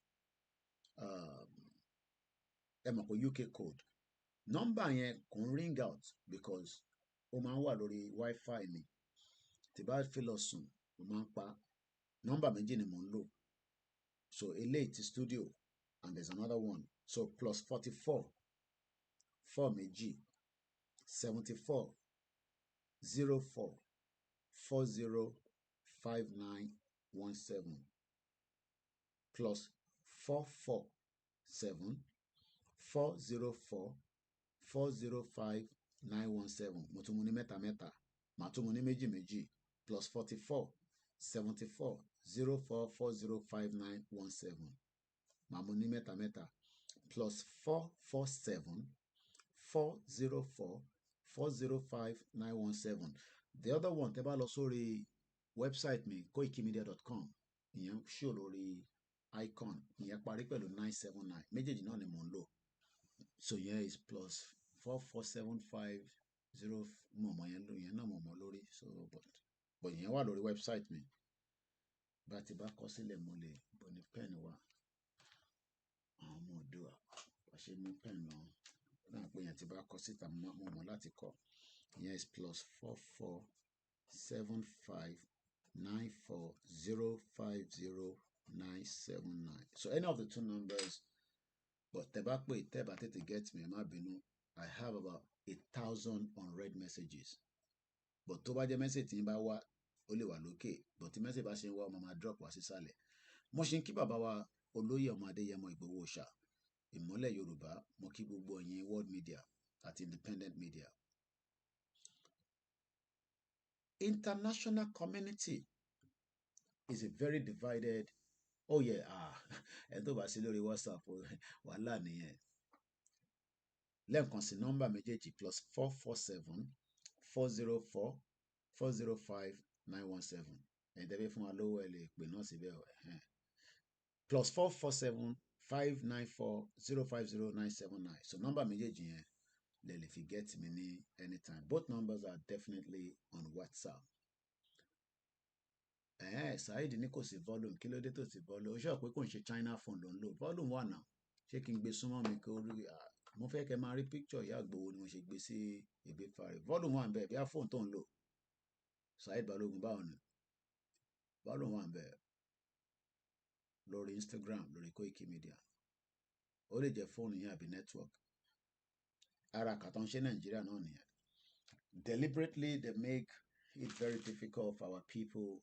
ẹ mọ̀ pé UK code. Number yẹn kò ń ring out because ó máa ń wà lórí Wi-Fi mi. Tí bá fi lọ sùn, mo máa ń pa. Number méjì ni mò ń lò. So eléyìí ti studio and there's another one. So +44 4 méjì 74 04 40 5917 +447 404 405 917. Mo tún mú ní mẹ́ta mẹ́ta. Màá tún mú ní méjì méjì. +44 74 04 40 5917. Màá mú ní mẹ́ta mẹ́ta. +447 404 405 917. The other one, tẹ́ bá lọ sórí website mi koikimedia.com, ìyẹn show lórí icon, ìyẹn parí pẹ̀lú 979. Méjèèjì náà ni mò ń lò. So ìyẹn is +44750 mọ̀mọ́ yẹn náà mọ̀mọ́ lórí. So but ìyẹn wà lórí website mi. Bá ti bá kọ sílẹ̀ mo lè bọ̀ ní pen wa. Àwọn ọmọ Oòduà wá ṣe mú pen náà. Náà pé yẹn ti bá kọ síta mo mọ̀ láti kọ. Ìyẹn is +4475 94 050 979. So any of the two numbers, but tẹ́ bá pè tẹ́ bá tètè get me, ẹ má bínú. I have about 1,000 unread messages. But tó bá jẹ́ message tí ń bá wá, ó lè wà lókè. But tí message bá ṣe ń wá, ọmọ máa drop wá sísàlẹ̀. Mo ṣe ń kí bàbá wa Olóyè Ọmọ Adéyẹmọ Ìgbòho Òòṣà, Ìmọ́lẹ̀ Yorùbá, mo kí gbogbo ẹ̀yin world media àti independent media. International community is a very divided. Oh yeah, ẹ tó bá sí lórí WhatsApp wàhálà nìyẹn. Lẹ́ẹ̀kan sí nọ́mbà méjèèjì +447 404 405 917. Ẹ̀yin tẹ́ fẹ́ fún wa lówó ẹ lè pè náà síbẹ̀ +447 594 050 979. So nọ́mbà méjèèjì yẹn lè lè fi get me ní anytime. Both numbers are definitely on WhatsApp. Saheed ní kò sí volume, kí ló dé tó sí volume? Ó ṣọ́ pé kò ń ṣe China phone ló ń lò. Volume wà náà. Ṣé kí n gbé súnmọ́ mi kó rí? Mo fẹ́ kẹ́ máa rí picture ìyá Ìgbòho ni mo ṣe gbé sí ìgbéfàrè. Volume wà ń bẹ̀ bí á phone tó ń lò. Saheed Balogun báwo ni? Volume wà ń bẹ̀ lórí Instagram, lórí Koiki Media. Ó lè jẹ́ fóònù yẹn àbí network. Ara kàtàn ṣe Nàìjíríà náà nìyẹn. Deliberately they make it very difficult for our people.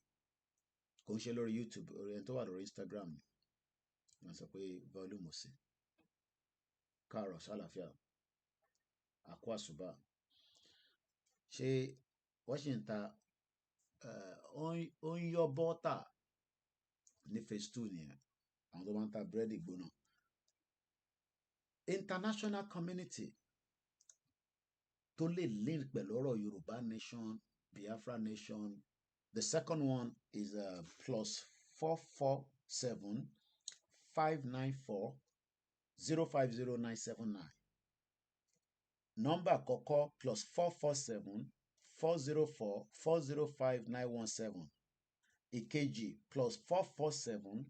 Kò ń ṣe lórí YouTube, orí ẹni tó wà lórí Instagram ni wọ́n sọ pé volume ò sí. Káàárọ̀ ṣàlàfíà, àkó àsùbà. Ṣé wọ́n ṣì ń ta ó ń yọ bọ́tà ní phase 2 nìyẹn, àwọn tó máa ń ta búrẹ́dì gbóná. International community tó lè link pẹ̀lú ọ̀rọ̀ Yorùbá nation, Biafra nation. The second one is +447 594 050 979. Number àkọ́kọ́ +447 404 405 917. Ìkejì +447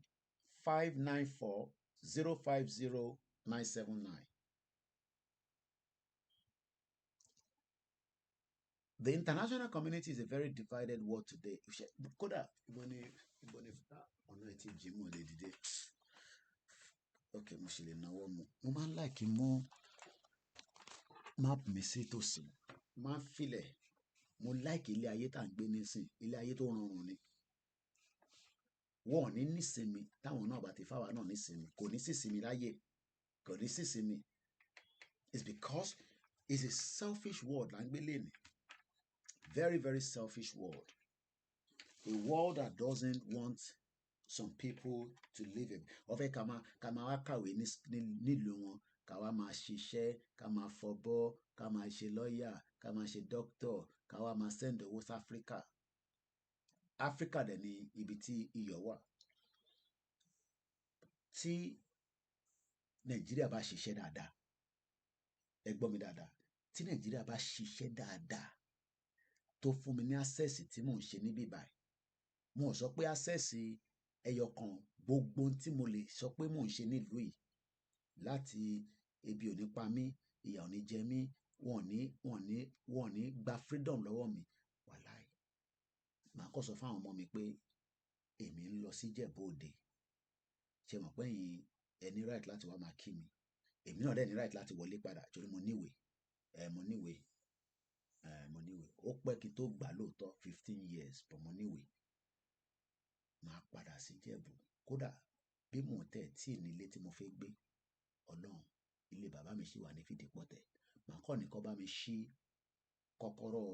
594 050 979. The international community is a very divided world today. Kódà ìbọn ni ọ̀nà ẹ̀tí jimoh lè dìde. ok mo sì lè náwó mu mo máa ń like mú map mi sí tòsí máa ń filẹ̀ mo like ilé ayé tá à ń gbé nísìn ilé ayé tó rọrùn ni wọn ò ní nísinmi táwọn náà bá ti fáwa náà nísinmi kò ní sísinmi láyè kò ní sísinmi it's because it's a selfish world là ń gbé lẹ́nu very very selfish world a world that doesn't want some people to live in wọ́n fẹ́ ká máa wá kàwé nílùú wọn ká wá máa ṣiṣẹ́ ká máa fọbọ́ ká máa ṣe lọ́ọ̀yà ká máa ṣe dókítọ̀ ká wá máa send owó sí Áfíríkà Áfíríkà dẹ̀ ni ibi tí iyọ̀ wà tí Nàìjíríà bá ṣiṣẹ́ dáadáa ẹ gbọ́ mi dáadáa tí Nàìjíríà bá ṣiṣẹ́ dáadáa tó fún mi ní access tí mò ń ṣe níbí báyìí mo ò sọ pé access ẹyọ kan gbogbo tí mo lè sọ pé mò ń ṣe nílùú yìí láti ebi ò ní pa mí ìyà ò ní jẹ mí wọn ò ní gba freedom lọ́wọ́ mi wàláì màá kọ́ sọ fáwọn ọmọ mi pé èmi ń lọ sí Ìjẹ̀bú Òde ṣe mọ̀ pé ẹ ní right láti wá máa kí mi èmi náà dẹ̀ ní right láti wọlé padà torí mo níwèé ó pẹ́ kí n tó gbà lóòótọ́ 15 years but mo níwèé máa padà sí Ìjẹ̀bú kódà bí mò ń tẹ̀ tí ní ilé tí mo fẹ́ gbé Ọlọ́run ilé bàbá mi ṣì wà ní Fìdípọ̀tẹ̀ màá kọ́ nìkan bá mi ṣí kọ́kọ́rọ́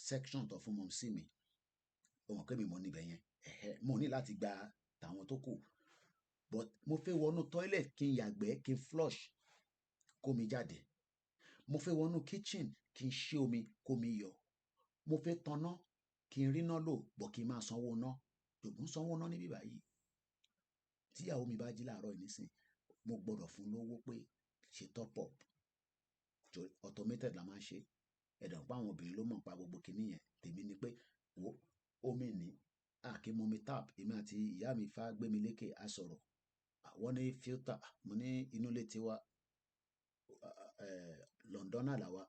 section tó fún mọ́ sí mi ó mọ̀ pé mi mọ̀ níbẹ̀ yẹn mo ní láti gba tàwọn tó kù but mo fẹ́ wọnú toilet kí n yàgbẹ́ kí n flush kó mi jáde mo fẹ́ wọnú kitchen kí n ṣí omi kó mi yọ mo fẹ́ tanná kí n ríná lò bọ̀ kí n máa sanwó ná ṣùgbọ́n sanwó ná níbí báyìí tíyàwó mi bá jí láàárọ̀ nísìn mo gbọ́dọ̀ fún lówó pé ṣe top up automated la máa ń ṣe ẹ̀dọ̀ pa àwọn obìnrin ló mọ̀ pa gbogbo kìíní yẹn tèmi ni pé wo omi ní àkímomi tap èmi àti ìyá mi fá gbé mi lékè á sọ̀rọ̀ wọ́n ní filter mo ní inú ilé tiwa Londoner làwa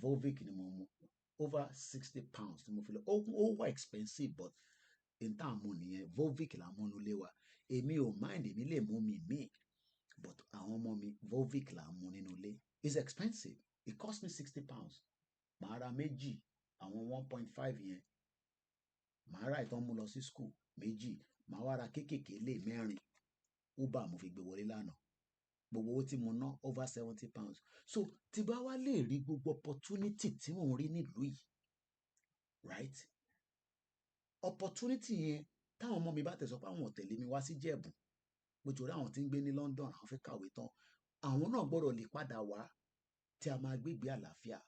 Volvic ni mo mu over 60 pounds ni mo fi lọ ó wà expensive but n tá à mú nìyẹn Volvic là mú nulẹ̀ wa èmi ò mind èmi lè mú mi míì but àwọn ọmọ mi Volvic là mú nínú ilé it's expensive it cost me 60 pounds màá ra méjì àwọn 1.5 yẹn màá ra ìtàn mú lọ sí school méjì màá wá ra kéékèèké lé mẹ́rin uber mo fi gbé wọlé lánàá gbogbo owó tí mo ná over 70 pounds so tí bá wá lè rí gbogbo opportunity tí mò ń rí nílùú yìí right opportunity yẹn táwọn ọmọ mi bá tẹ̀sọ́ pé àwọn ò tẹ̀lé mi wá sí Ìjẹ̀bú nítorí àwọn tí ń gbé ní London àwọn fẹ́ kàwé tán àwọn náà gbọ́dọ̀ lè padà wá tí a máa gbégbé àlàáfíà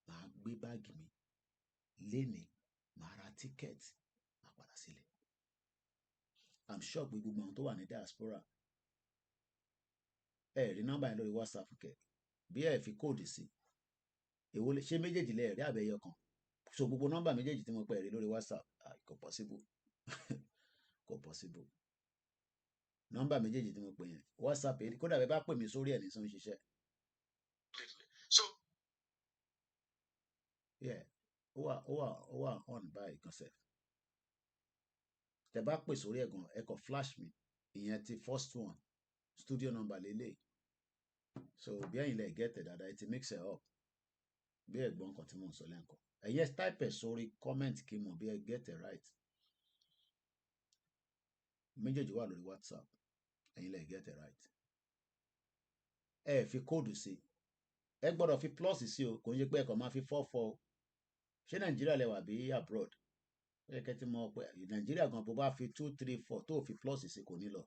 màá gbé báàgì mi lénìí màá ra ticket màá padà sílẹ̀ I'm sure pé gbogbo àwọn tó wà ní diaspora ẹ rí nọ́mbà yẹn lórí WhatsApp kẹ bí ẹ fi kóòdù sí èwo ṣé méjèèjì lẹ rí àbẹ̀yẹ kan so gbogbo nọ́mbà méjèèjì tí mo pè rí lórí WhatsApp kò possible kò possible nọ́mbà méjèèjì tí mo pè yẹn WhatsApp èyí kódà bẹ́ẹ̀ bá pè mí sórí ẹ̀ ní sọ ń ṣiṣẹ́. Yeah, ó wà on báyìí gan sef tẹ́ bá pè sórí ẹ̀ gan ẹ kọ flash mi ìyẹn ti first one studio number lélẹ̀ so bí ẹ̀yin lẹ get it dáadáa ẹ ti mix it up bí ẹ̀gbọ́n kan tí mò ń sọ lẹ́ǹkan ẹ̀yẹ type ẹ̀ sórí comment kí n mọ̀ bí ẹ get it right méjèèjì wà lórí WhatsApp ẹ̀yin lẹ get it right ẹ fi kóòdù sí ẹ gbọ́dọ̀ fi plus sí o kò ń ṣe pé ẹ kàn máa fi 44 o ṣé Nàìjíríà lẹ wà bí abroad ó yẹ kẹ́ ti mọ̀ pé Nàìjíríà gan bó bá fi 2 3 4 tó fi plus sí kò ní lọ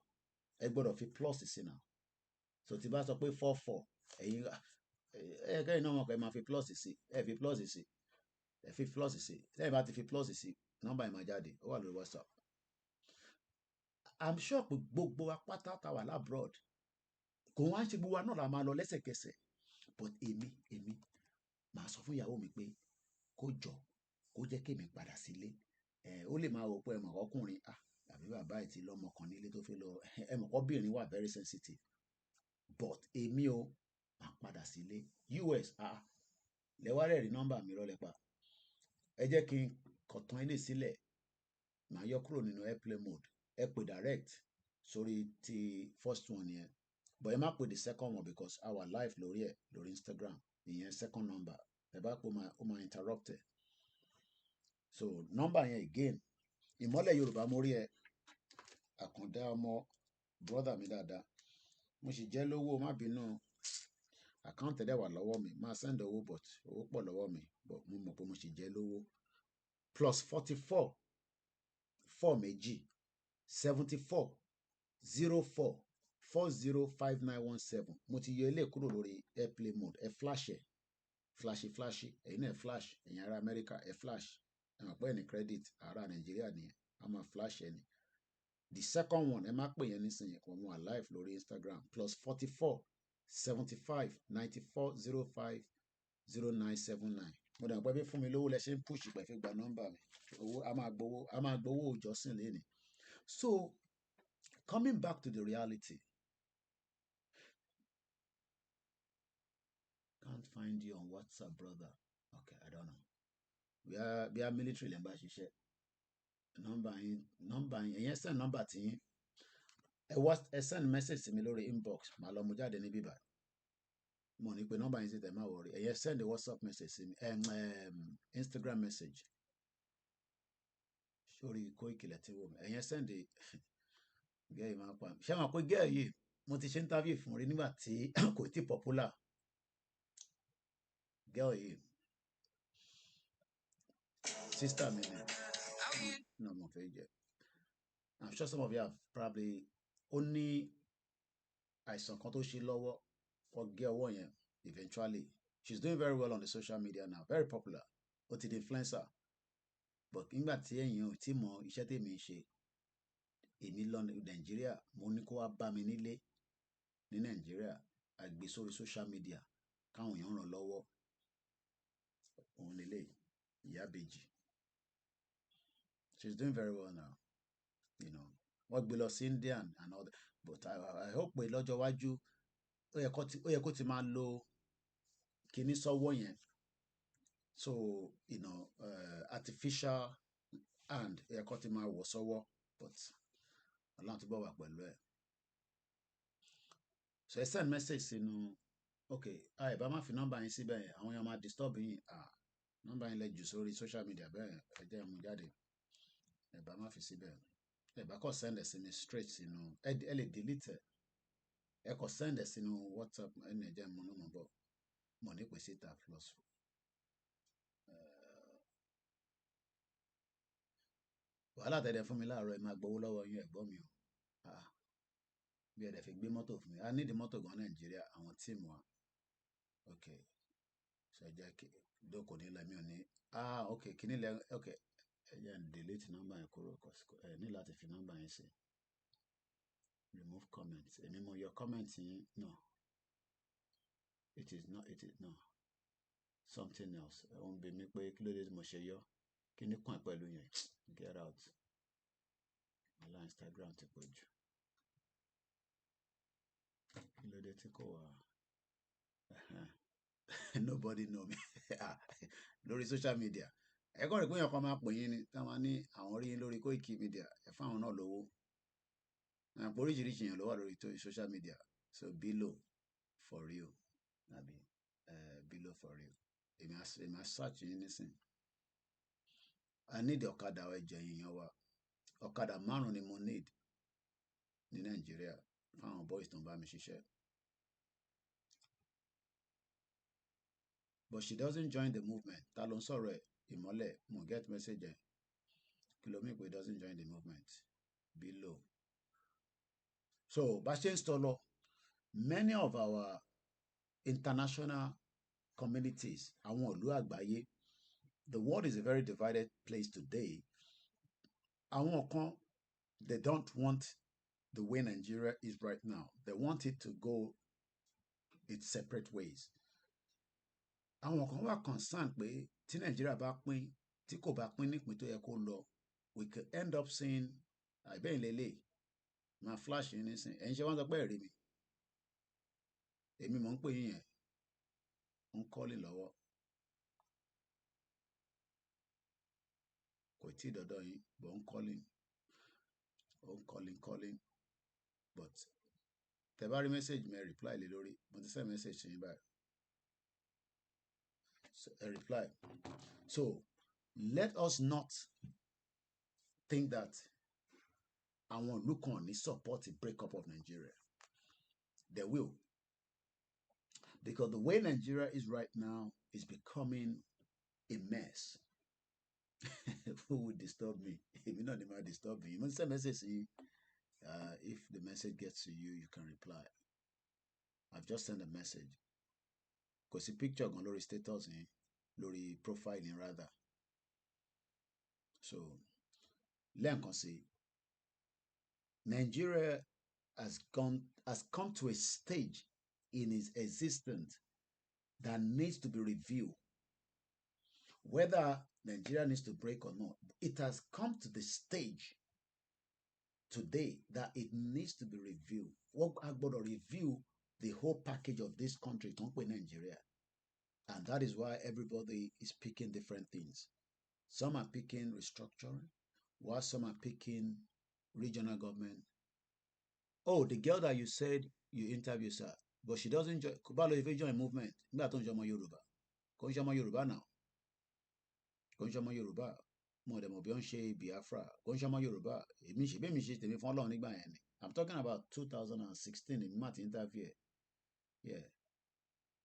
ẹ gbọ́dọ̀ fi plus sí náà so tí bá sọ pé 44 ẹ̀yin kẹ́yìn náà mọ̀ pé ẹ máa fi plus sí ẹ fi plus sí ẹ fi plus sí lẹ́yìn bá ti fi plus sí nọ́mbà ẹ̀ máa jáde ó wà lórí WhatsApp I'm sure pé gbogbo apáta ta wà lábroad kò wá ń ṣe gbogbo wa náà la máa lọ lẹ́sẹ̀kẹsẹ̀ but èmi màá sọ fún ìyàwó mi pé kó jọ kó jẹ́ kémi padà sílé ó lè máa wò pé ẹmọ̀ ọkùnrin àbí bàbá ẹ̀ ti lọ́mọ kan nílé tó fi lọ ẹmọ̀ ọbìnrin wà very sensitive but èmi ò máa padà sílé US lẹ́wárẹ̀ rí nọ́mbà mi rọ́lẹ́ pa ẹ jẹ́ kí n kọ̀tàn ilé sílẹ̀ màá yọ kúrò nínú airplane mode ẹ pè direct sórí ti first one yẹn but ẹ má pè the second one because our live lórí ẹ̀ lórí Instagram ìyẹn second number ẹ bá pè ó máa interrupt ẹ so number yẹn again ìmọ́lẹ̀ Yorùbá mórí ẹ àkàndá ọmọ brother mi dáadáa mo sì jẹ́ lówó má bínú àkáǹtì ẹ̀dẹ̀ wà lọ́wọ́ mi máa send owó but owó pọ̀ lọ́wọ́ mi but mo mọ̀ pé mo sì jẹ́ lówó +44 4 méjì 74 04 405917 mo ti yọ ilé kúrò lórí airplane mode ẹ flash ẹ flashy ẹ̀yin náà flash ẹ̀yin ará Amẹ́ríkà ẹ flash ẹ mọ̀ pé ẹni credit ará Nàìjíríà nìyẹn a máa flash ẹni the second one ẹ má pè yẹn nísìnyí kò mú alive lórí Instagram +44 75 94 05 0979 mo dàn pé bí fún mi lówó lẹ ṣe ń push pẹ̀ fi gba nọ́mbà mi owó a máa gbowó òjọ́sìn lẹ́ni so coming back to the reality can't find you on WhatsApp brother okay I don't know we are military lẹ́nbà ṣiṣẹ́ nọ́mbà yín ẹ̀yẹn send nọ́mbà tí yín ẹ send message sí mi lórí inbox màá lọ mú jáde ní bíbá mo ní pé nọ́mbà yín sì tẹ̀ máa wọrí ẹ̀yẹn send WhatsApp message sí mi Instagram message sórí Koiki tí wò mí ẹ̀yẹn send gẹ́ẹ̀ máa pa ṣé àwọn pé gẹ́ẹ̀ yìí mo ti ṣe interview fún rí nígbà tí kò tí popular gẹ́ẹ̀ yìí sister mi ni no mo fẹ́ jẹ́ I'm sure some of you have probably ó ní àìsàn kan tó ṣe lọ́wọ́ ó gé ọwọ́ yẹn eventually she's doing very well on the social media now very popular ó ti di influencer but nígbà tí ẹ̀yin ò tí mọ iṣẹ́ tèmi ṣe èmi lọ Nàìjíríà mo ní kó wá bá mi nílé ní Nàìjíríà àgbé sórí social media káwọn èèyàn ràn lọ́wọ́ òun lélẹ̀ ìyá bèjì she's doing very well now you know wọ́n gbé lọ sí Indian and all that but I hope pé lọ́jọ́ iwájú ó yẹ kó ti máa lo kíní sọ́wọ́ yẹn so you know artificial hand ó yẹ kó ti máa wọ̀ sọ́wọ́ but Ọlọ́run tó bọ̀ wà pẹ̀lú ẹ̀ so ẹ send message sínú okay ẹ bá má fi nọ́mbà yín síbẹ̀ yẹn àwọn èèyàn máa disturb yín nọ́mbà yín lẹ jù sórí social media bẹ́ẹ̀ ẹ jẹ́ mú jáde ẹ bá má fi síbẹ̀ ẹ bá kọ́ send ẹ̀ sí mi straight sínú ẹ lè delete ẹ kọ́ send ẹ̀ sínú WhatsApp ẹni ẹ jẹ́ mú ní mọ̀ bọ̀ mọ̀ ní pèsè ta plus wàhálà tẹ̀lé fún mi láàárọ̀ ẹ máa gbowó lọ́wọ́ yín ẹ̀gbọ́n mi o bí ẹ dẹ̀ fi gbé mọ́tò fún mi a nídìí mọ́tò gan Nàìjíríà àwọn tíìmù wa ok ṣe jẹ́ kí dókò ní lẹ́mí ò ní ok kíní lẹ́ ok ẹ jẹ́ n delete nọ́mbà yẹn kúrò ẹ ní láti fi nọ́mbà yẹn sí remove comment èmi mo yọ comment yín no it is no something else òun bí mi pé kí ló dé tí mo ṣe yọ kíní kàn pẹ̀lú yẹn get out ọlá Instagram ti pọ̀ jù kí ló dé tí kò wá nobody know me lórí social media ẹ kọ́ rẹ̀ pé èèyàn kan máa pè yín ni táwọn ní àwọn rí yín lórí koikimedia ẹ fáwọn náà lówó àpò oríṣiríṣi èèyàn ló wà lórí social media so below for real àbí below for real èmi á search yín nísìn I need ọ̀kadà ẹ̀jẹ̀ èèyàn wa ọ̀kadà 5 ni mo need ní Nàìjíríà fáwọn boys tó ń bá mi ṣiṣẹ́. But she doesn't join the movement. Ta ló ń sọ̀rọ̀ ẹ̀ ìmọ́lẹ̀ mo get message ẹ̀ kìlómítì doesn't join the movement below. So bá ṣe ń sọ lọ many of our international communities àwọn ìlú àgbáyé the world is a very divided place today. Àwọn kan they don't want the way Nigeria is right now. They want it to go its separate ways. Àwọn kan wà concerned pé tí Nàìjíríà bá pín tí kò bá pín nípìn tó yẹ kó lọ we could end up seeing àìbẹ́yìn lélẹ̀ máa flash yín nísìn ẹ̀yin ṣe wọ́n sọ pé ẹ̀rí mi èmi mò ń pè yín yẹn ń kọ́lé lọ́wọ́ kò tí ì dọ́dọ̀ yín bọ̀ ń kọ́lé calling but tẹ́ bá rí message mi reply lé lórí, mo ti send message sí yín báyìí. So, a reply. So let us not think that àwọn ìlú kan ní support the breakup of Nigeria. They will. Because the way Nigeria is right now is becoming a mess. Who would disturb me? If you know, they might disturb me. You must send a message. If the message gets to you, you can reply. I've just sent a message. Because the picture on lórí status in lórí profiling rather. So, lẹ́ẹ̀kan sí, Nigeria has come to a stage in its existence that needs to be reviewed. Whether Nigeria needs to break or not, it has come to the stage today that it needs to be reviewed. What I'm going to review the whole package of this country, don't pay Nigeria. And that is why everybody is picking different things. Some are picking restructuring, while some are picking regional government. Oh, the girl that you said you interviewed, sir, but she doesn't join. Kubalo, if you join movement, you don't join Yoruba. Go join Yoruba now. Go join Yoruba. More than Obion She Biafra. Go join Yoruba. I'm talking about 2016 in Martin interview. Yeah.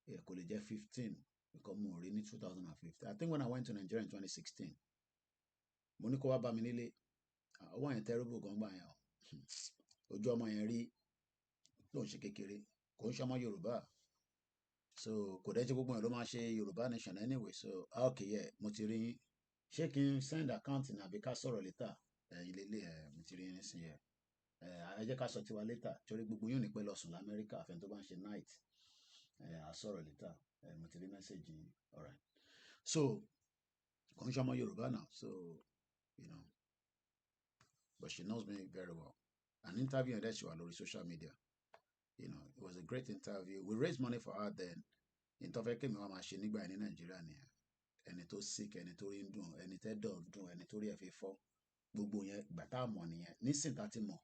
Yeah, college 15. Because more in 2015. I think when I went to Nigeria in 2016. Moniko wa ba mi nílé. I want terrible going by. Ojú ọmọ yẹn rí ló ń ṣe kékeré kò ń ṣe ọmọ Yorùbá so kò dẹ́ ṣe gbogbo yẹn ló máa ṣe Yorùbá nation anyway so okay yeah mo ti rí yín ṣé kí n send account ní àbí ká sọ̀rọ̀ later ilé mo ti rí yín nísìnyí ẹ jẹ́ ká sọ tiwa later torí gbogbo yóò ní pẹ́ lọ sùn lamẹ́ríkà àfẹn tó bá ń ṣe night a sọ̀rọ̀ later mo ti rí message yín alright so kò ń ṣe ọmọ Yorùbá now so you know but she knows me very well. An interview that she was on social media. You know, it was a great interview. We raised money for her then. In Tofeke mi wa ma ṣe nígbà ní Nigeria ni. Ẹni tó sick, ẹni tó rí ń dùn, ẹni tẹ́ dọ̀ ń dùn, ẹni tó rí ẹ̀fẹ̀ fọ́. Gbogbo yẹn ìgbà tá a mọ̀ nìyẹn. Nísìn tá ti mọ̀,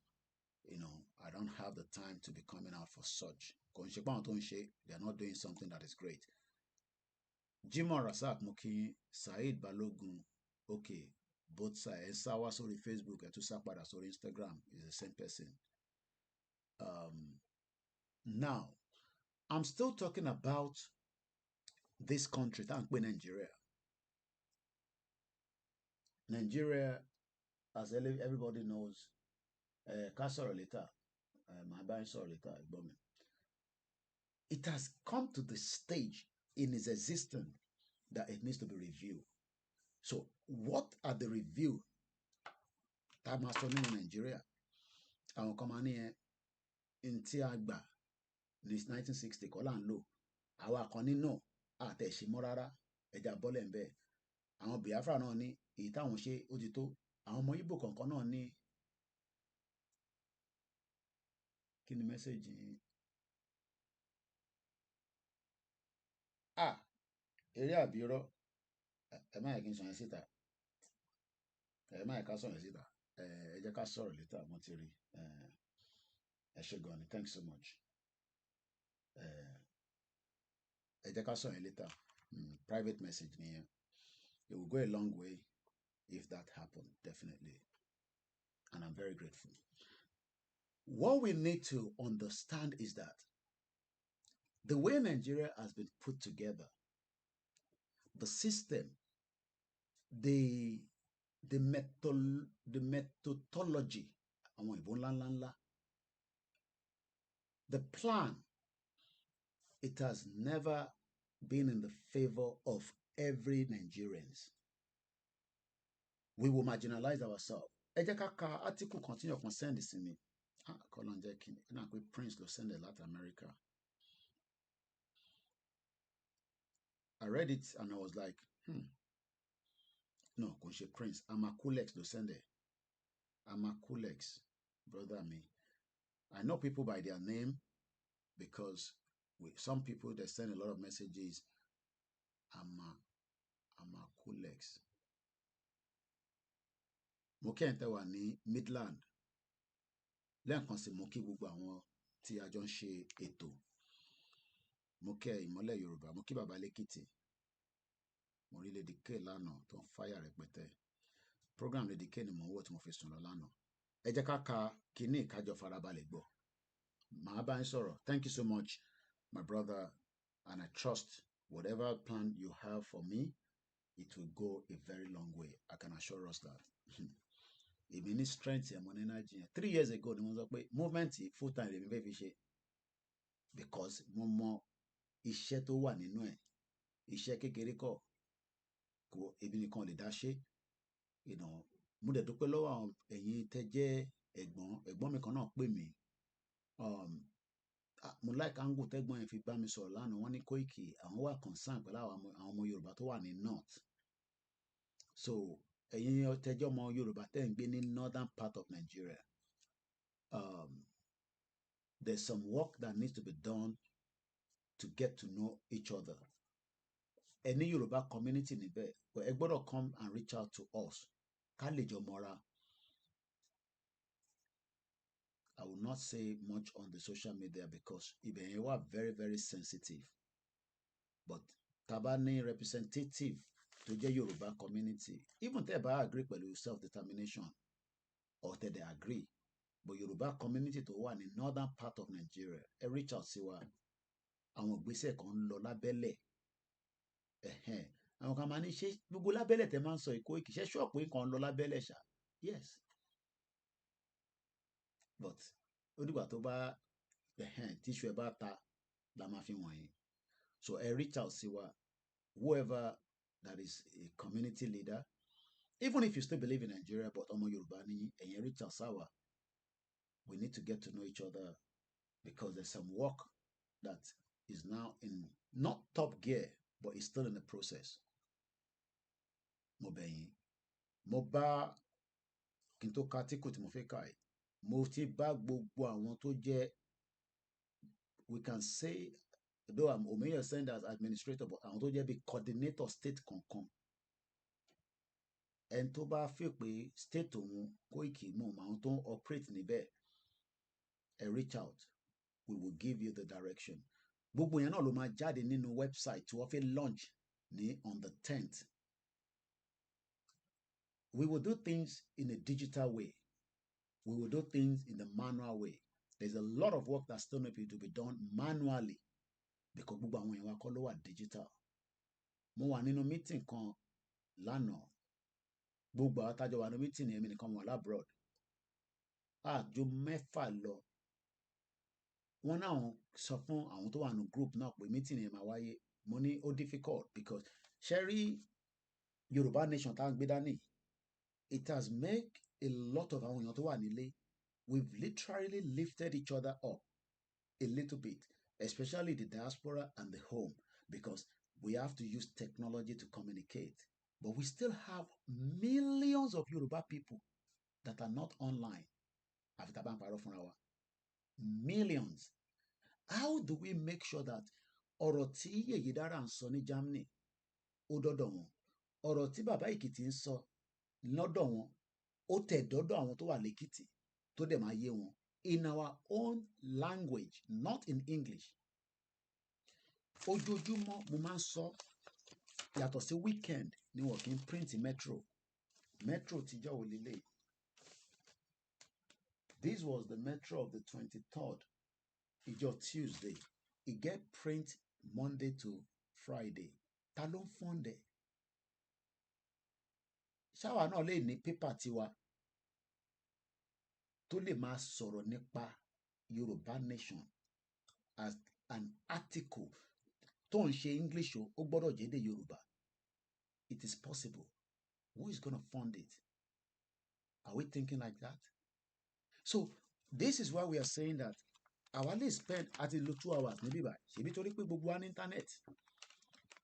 you know, I don't have the time to be coming out for such. Kò ń ṣe pé àwọn tó ń ṣe, they are not doing something that is great. Jimoh Rasak Muki, Saheed Balogun, okay. Both sides. Sawa sorry Facebook and to Sapada sorry Instagram is the same person. Now, I'm still talking about this country, thank you, Nigeria. Nigeria, as everybody knows, Kasoro later, my buying sorry later, it has come to the stage in its existence that it needs to be reviewed. So, what are the review that must be in Nigeria? Àwọn kan máa ní in tí a gbà ní 1960 kọ́ là ń lò àwa kan ní náà àtẹ̀ṣe mọ́ rárá ẹja bọ́lẹ̀ ń bẹ̀ àwọn Biafra náà ní èyí táwọn ṣe ó ti tó àwọn ọmọ Ìgbò kọ̀ọ̀kan náà ní kí ni mẹ́sẹ̀gì eré àbírọ́ ẹ má yẹ kí n sọ yẹn síta ẹ má yẹ ká sọ yẹn síta ẹ jẹ́ ká sọ̀rọ̀ létà mo ti rí ẹ ṣé gan ni thanks so much ẹ jẹ́ ká sọ yẹn létà private message nìyẹn it will go a long way if that happened definitely and I'm very grateful. What we need to understand is that the way Nigeria has been put together, the system, the methodology, the plan, it has never been in the favor of every Nigerians. We will marginalize ourselves. Ẹ jẹ́ ká ka article continue kan send sí mi. Kọ́lọ́n jẹ́ kí n náà pé Prince ló send it Latin America. I read it and I was like, no, kò ń ṣe Prince. Amakulex ló send it. Amakulex, brother me. I know people by their name because some people they send a lot of messages. Amakulex. Mo kẹ́hìn tẹ́ wà ní Midland. lẹ́ẹ̀kan sí mo kí gbogbo àwọn tí a jọ ń ṣe ètò, mo kí ìmọ́lẹ̀ Yorùbá, mo kí bàbá lẹ́kìtì, mo rí Lady K lánàá tó ń fáyà rẹpẹtẹ. Program Lady K ni mo ń wò tí mo fi sùn lọ lánàá. Ẹ jẹ́ ká ka kíní ìkájọ farabalẹ̀ gbọ́. Màá bá ń sọ̀rọ̀. Thank you so much, my brother, and I trust whatever plan you have for me, it will go a very long way. I can assure us that. Èmi ní strength ẹ̀ mọ́ ní Nàìjíríà. 3 years ago ni mo sọ pé movement full time lèmi fẹ́ fi ṣe, because mo mọ iṣẹ́ tó wà nínú ẹ̀. Iṣẹ́ kékeré kọ́, kò èmi nìkan lè dá ṣe. Mo dẹ̀ dúpẹ́ lọ́wọ́ àwọn ẹ̀yin tẹ́ jẹ́ ẹ̀gbọ́n mi kan náà pè mí. Mo like angle tẹ́gbọ́n yẹn fi bá mi sọ̀rọ̀ lánàá. Wọ́n ní Koiki àwọn wà concern pẹ̀lú àwọn ọmọ Yorùbá tó wà ní north. So ẹ̀yin tẹ́jọ́ ọmọ Yorùbá tẹ́ ń gbé ní northern part of Nigeria, there's some work that needs to be done to get to know each other. Any Yoruba community níbẹ̀, but ẹ gbọ́dọ̀ come and reach out to us. Ká lè jọ mọ́ra. I will not say much on the social media because ibẹ̀ yẹn wà very, very sensitive. But tá bá ní representative tó jẹ́ Yoruba community, even tẹ́ bá agree pẹ̀lú self-determination or tẹ́ dẹ̀ agree, but Yoruba community tó wà ní northern part of Nigeria, ẹ reach out sí wa. Àwọn ìgbésẹ̀ kan ń lọ lábẹ́lẹ̀. Àwọn kan máa ní ṣé gbogbo lábẹ́lẹ̀ tẹ́ máa ń sọ ìkó ìkìṣẹ́ ṣọ́ọ̀pù kan lọ lábẹ́lẹ̀ ṣá. Yes. But ó dìgbà tó bá tíṣù ẹ bá ta la máa fi wọ̀nyí. So ẹ reach out sí wa, whoever that is a community leader, even if you still believe in Nigeria but ọmọ Yorùbá ní ẹ̀yin reach out sáwa. We need to get to know each other because there's some work that is now in not top gear but it's still in the process. Mo bẹ̀ yín, mo bá kí n tó ka tíkù tí mo fẹ́ kà yìí, mo ti bá gbogbo àwọn tó jẹ́, we can say, though I'm Omeya saying as administrator, but àwọn tó jẹ́ bí coordinator state kankan. Ẹni tó bá fẹ́ pé state òun Koiki mọ̀ àwọn tó ń operate níbẹ̀, reach out. We will give you the direction. Gbogbo yẹn náà ló máa jáde nínú website tí wọ́n fẹ́ launch ní on the 10th. We will do things in a digital way. We will do things in the manual way. There's a lot of work that still needs to be done manually because gbogbo àwọn èèyàn wa kọ́ ló wà digital. Mo wà nínú meeting kan lánàá. Gbogbo àwọn tájọ wà nínú meeting yẹn mi nìkan wà labroad. Àjọ 6 lọ. Wọ́n náà sọ fún àwọn tó wà nínú group náà pé meeting yẹn máa wáyé. Mo ní ó difficult because ṣe rí Yorùbá nation tá ń gbé dání. It has made a lot of àwọn èèyàn tó wà nílé. We've literally lifted each other up a little bit, especially the diaspora and the home, because we have to use technology to communicate. But we still have millions of Yoruba people that are not online. Millions. How do we make sure that ọ̀rọ̀ tí Yèyé Dára ń sọ ní Germany ó dọ́dọ̀ wọn? Ọ̀rọ̀ tí Bàbá Èkìtì ń sọ lọ́dọ̀ wọn ó tẹ̀ dọ́dọ̀ àwọn tó wà lẹ́kìtì tó dẹ̀ máa yé wọn in our own language, not in English. Ojoojúmọ́ mo máa ń sọ yàtọ̀ sí weekend ni wọ́n kì í print metro. Metro tíjọ́ wò lélẹ̀. This was the metro of the 23rd. Ìjọ́ Tuesday. It get print Monday to Friday. Ta ló ń fọ́ndẹ̀? Ṣáwa náà lè ní pépà tiwa tó lè máa sọ̀rọ̀ nípa Yorùbá nation as an article tó ń ṣe English ó gbọ́dọ̀ jẹ́ èdè Yorùbá. It is possible. Who is going to fund it? Are we thinking like that? So this is why we are saying that àwa lè spend àti lo 2 hours níbí báyìí. Ṣèbí torí pé gbogbo wa ní internet.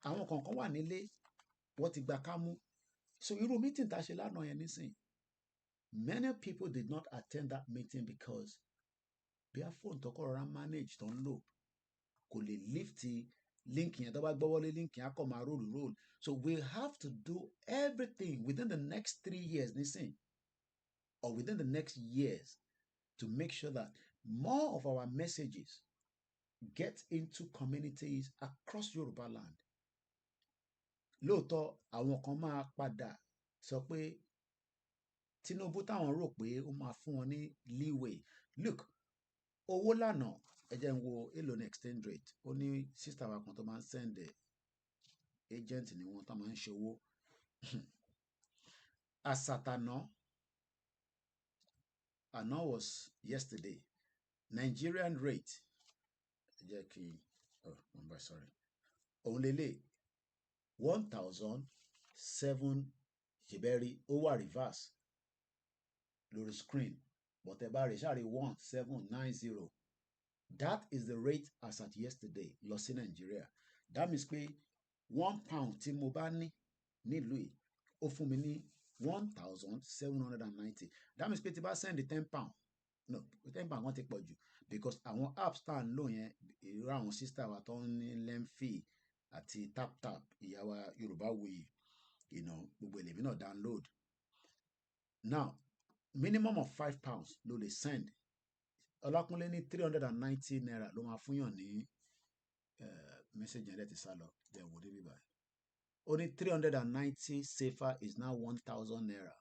Àwọn kankan wà nílé wọ́n ti gba kámú. So irú meeting tá a ṣe lánàá yẹn nísìn. Many people did not attend that meeting because their phone tó kọ́ rọra manage tó ń lò kò lè lift link yẹn tó bá gbọ́wọ́lé link yẹn á kọ́ máa roll. So we have to do everything within the next 3 years nísìn or within the next years to make sure that more of our messages get into communities across Yoruba land. Lóòótọ́ àwọn kan máa padà sọ pé Tinubu táwọn rò pé ó máa fún wọn ní leeway. Look, owó lánàá ẹ jẹ́ n wo èlò ní exchange rate. Ó ní sister wa kan tó máa ń send agent ni wọ́n tó máa ń ṣe owó. Àsàtàná àná was yesterday. Nigerian rate ẹ jẹ́ kí sorry. Òun lélẹ̀ 1,007 ṣèbẹ́rí ó wà reverse lórí screen but ẹ bá rí ṣáà rí 1790. That is the rate as at yesterday lọ sí Nigeria. That means pé £1 tí mo bá ní nílùú yìí ó fún mi ní 1,790. That means pé tí bá send £10, no, £10 wọ́n ti pọ̀ jù because àwọn apps tá à ń lò yẹn irú àwọn sister wa tó ń ní Lemfi àti tap ìyá wa Yorùbáwùyí, gbogbo èlèmí náà download. Now minimum of £5 ló lè send. Ọlákúnlé ní 390 naira ló máa fún yàn ní message yẹn ti sá lọ jẹ́ wò débi báyìí. Ó ní 390 safer is now 1,000 naira.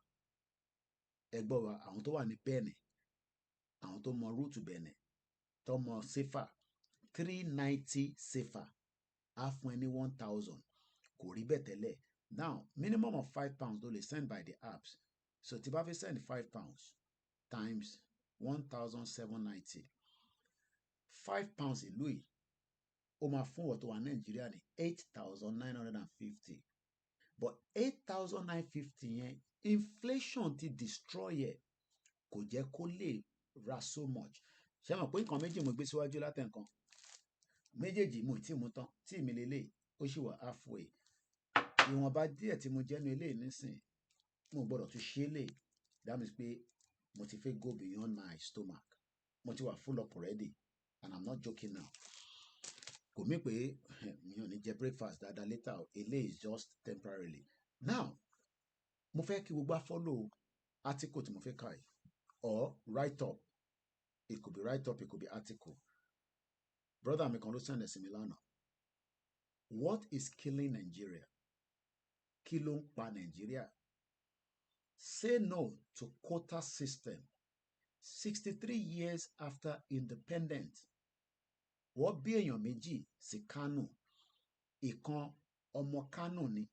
Ẹgbọ́n wa àwọn tó wà ní Benin, àwọn tó mọ route Benin tó mọ safer 390 safer á fún ẹ ní 1,000. Kò rí bẹ́ẹ̀ tẹ́lẹ̀. Now minimum of £5 ló lè send by the apps. So tí bá fi send £5 times 1,790, £5 ìlú yìí ó máa fún wọn tó wà Nàìjíríà ní 8,950. But 8,950 yẹn inflation ti destroy ẹ kò jẹ́ kó lè ra so much. Ṣé mọ̀ pé nǹkan méjì mo gbé síwájú látẹ̀ǹkan méjèèjì mo tí mo tán tí mi lélẹ̀ ó sì wà halfway. Ìwọ̀nba díẹ̀ tí mo jẹ́nu eléyìí nísìn mo gbọ́dọ̀ tún ṣe é lè. That means pé mo ti fẹ́ go beyond my stomach. Mo ti wà full up already and I'm not joking now. Kò mí pé mi ò ní jẹ breakfast dáadáa later. Eléyìí is just temporarily. Now mo fẹ́ kí gbogbo follow article tí mo fẹ́ kà yìí or write up. It could be write up, it could be article. Brother mi kan ló send sí mi lánàá. What is killing Nigeria? Kí ló ń pa Nigeria? Say no to quota system. 63 years after independence. Wọ́n bí èèyàn méjì sí Kano. Ìkan ọmọ Kano ni,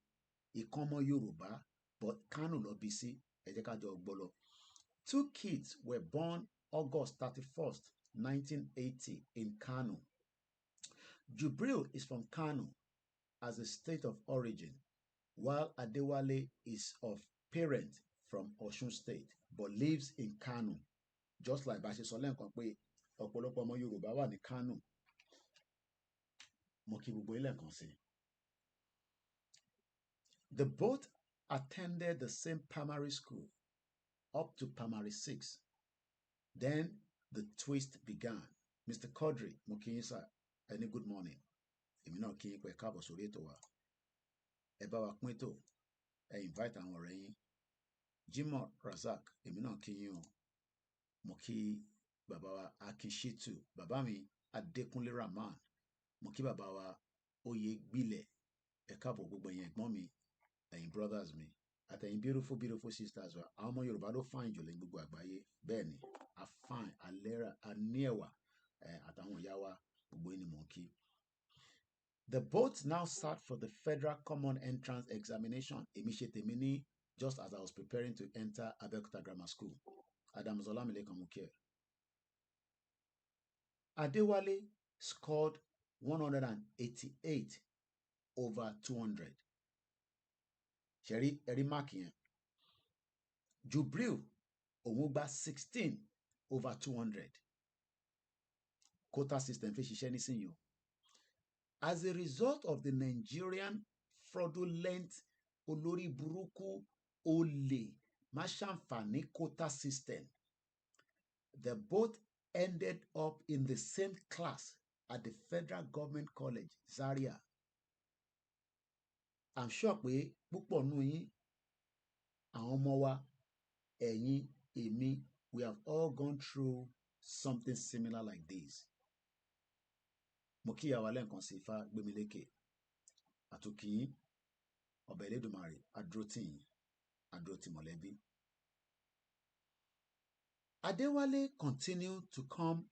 ìkan ọmọ Yorùbá, but Kano ló bí sí. Ẹ jẹ́ ká jọ gbọ́ lọ. 2 kids were born August 31st, 1980 in Kano. Jubril is from Kano as a state of origin, while Adewale is of parent from Osun State, but lives in Kano. Just like bá ṣe sọ lẹ́ǹkan pé ọ̀pọ̀lọpọ̀ ọmọ Yorùbá wà ní Kano. Mo kí gbogbo ilé kan sí. The both attended the same primary school up to primary 6. Then the twist began. Mr. Quadri, mo kí yín sir, any good morning. Èmi náà kí yín pé káàbọ̀ sórí ètò wa. Ẹ bá wa pín ètò. Ẹ invite àwọn ọ̀rẹ́ yín. Jimoh Razak, èmi náà kí yín o. Mo kí bàbá wa Akinshitu, bàbá mi Adékúnlé Rahman. Mo kí bàbá wa Oyègbílẹ̀. Ẹ káàbọ̀ gbogbo ẹ̀yin ẹ̀gbọ́n mi, ẹ̀yin brothers mi, àtẹ̀yin beautiful sisters wa. Àwọn ọmọ Yorùbá ló fine jù lẹ́yìn gbogbo àgbáyé. Bẹ́ẹ̀ ni, a fine, a lẹ́ra, a ní ẹ̀wà, àtàwọn ìyá wa gbogbo ẹni mò ń kí. The both now sat for the Federal Common Entrance Examination. Èmi ṣe tèmi ní just as I was preparing to enter Abeokuta Grammar School. Adams OLAMILEKAN mo kí ẹ. Adewale scored 188 over 200. Ṣẹ̀rí ẹ̀rí máàkì yẹn. Jubril òun gba 16 over 200. Quota system fi ṣiṣẹ́ nísìnyí o. As a result of the Nigerian fraudulent olórí burúkú olè má ṣàǹfààní quota system, they both ended up in the same class at the Federal Government College, Zaria. I'm sure pé púpọ̀ nù yín, àwọn ọmọ wa, ẹ̀yin, èmi, we have all gone through something similar like this. Mo kí ìyá wa lẹ́ẹ̀kan sí Ifá Gbémilékè. Àtúnkì Ọba Elédùmarè adúró tì yín, adúró tì mọ̀lẹ́bí. Adéwálé continued to come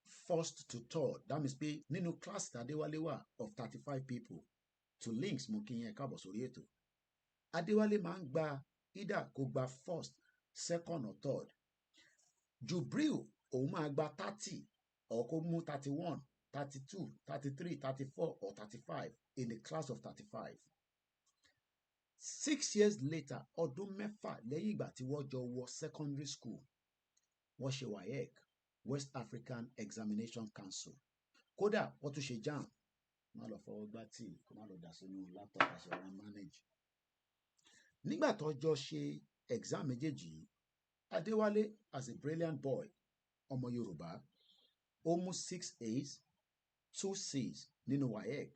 first to third. That means pé nínú class tí Adéwálé wà of 35 people to links mo kí yín ẹ káàbọ̀ sórí ètò. Adéwálé máa ń gba either kó gba first, second or third. Jubril òun máa gba 30 or kó mú 31, 32, 33, 34 or 35 in the class of 35. 6 years later, ọdún mẹ́fà lẹ́yìn ìgbà tí wọ́n jọ wọ secondary school, wọ́n ṣe WAEC, West African Examination Council. Kódà wọ́n tún ṣe JAMB. Má lọ fọwọ́ gbá tí kó má lọ dà sínú laptop àṣẹ ara manage. Nígbà tó jọ ṣe exam méjèèjì yìí, Adéwálé as a brilliant boy, ọmọ Yorùbá, ó mú 6 A's, 2 C's nínú WAEC.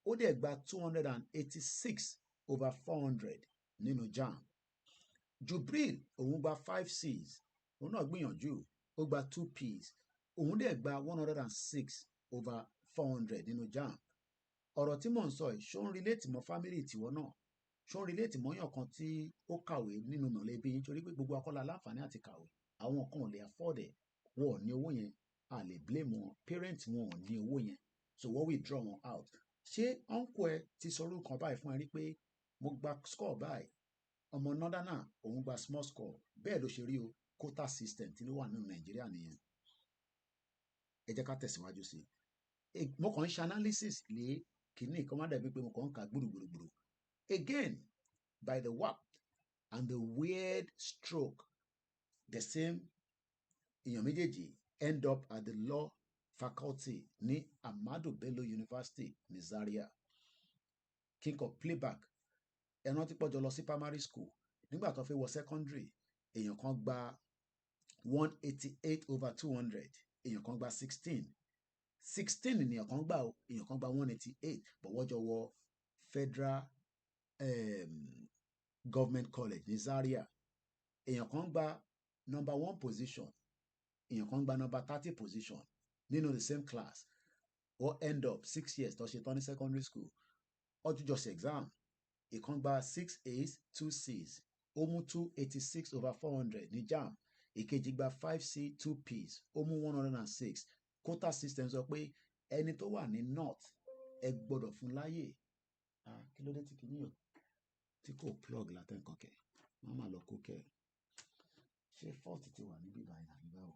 Ó dẹ̀ gba 286/400 nínú JAMB. Jubril òun gba 5 C's, òun náà gbìyànjú, ó gba 2 P's, òun dẹ̀ gba 106/400 nínú JAMB. Ọ̀rọ̀ tí mò ń sọ yìí ṣó ń relate mọ́ family tiwọn náà, ṣó ń relate mọ́yàn kan tí ó kàwé nínú mọ̀lẹ́bí yín, torí pé gbogbo akọ́lá láǹfààní àti kàwé. Àwọn kan ò lè afford ẹ̀, wọn ò ní owó yẹn, a lè blame wọn, parents wọn ò ní owó yẹn, so wọ́n withdraw wọn out. Ṣé uncle ẹ ti sọ orúkọ báyìí fún ẹ rí pé mo gba score báyìí, ọmọ northerner òun gba small score, bẹ́ẹ̀ ló ṣe rí o, quota system tí ló wà nínú Nàìjíríà nìyẹn. Ẹ jẹ́ ká tẹ̀síwájú sí i. Mo kàn ń ṣe analysis lé kìíní kan má dàbí pé mo kàn ń ka gbùrùgbùrùgbùrù. Again, by the work and the weird stroke, the same èèyàn méjèèjì end up at the law faculty ní Ahmadu Bello University ní Zaria. King of playback, ẹ rántí pọ́jọ lọ sí primary school, nígbà tó fẹ́ wọ secondary, èèyàn kan gba 188/200, èèyàn kan gba 16 èèyàn kan gbà ó, èèyàn kan gba 188, but wọ́n jọ wọ Federal Government College ní Zaria. Èèyàn kan gba number 1 position, èèyàn kan gba number 30 position nínú the same class. Wọ́n end up 6 years tó ṣe tán ní secondary school. Ó tún jọ ṣe exam, ìkan gba 6 A's, 2 C's, ó mú 286/400 ní JAMB. Ìkejì gba 5 C, 2 P's, ó mú 106. Quota system sọ pé ẹni tó wà ní north ẹ gbọ́dọ̀ fún láyè. Kí ló dé tí kìíní yàn tí kò plug látẹ̀kàn kẹ̀, wọ́n máa lọ kó kẹ̀. Ṣé fault ti wà níbí báyìí àbí báwo?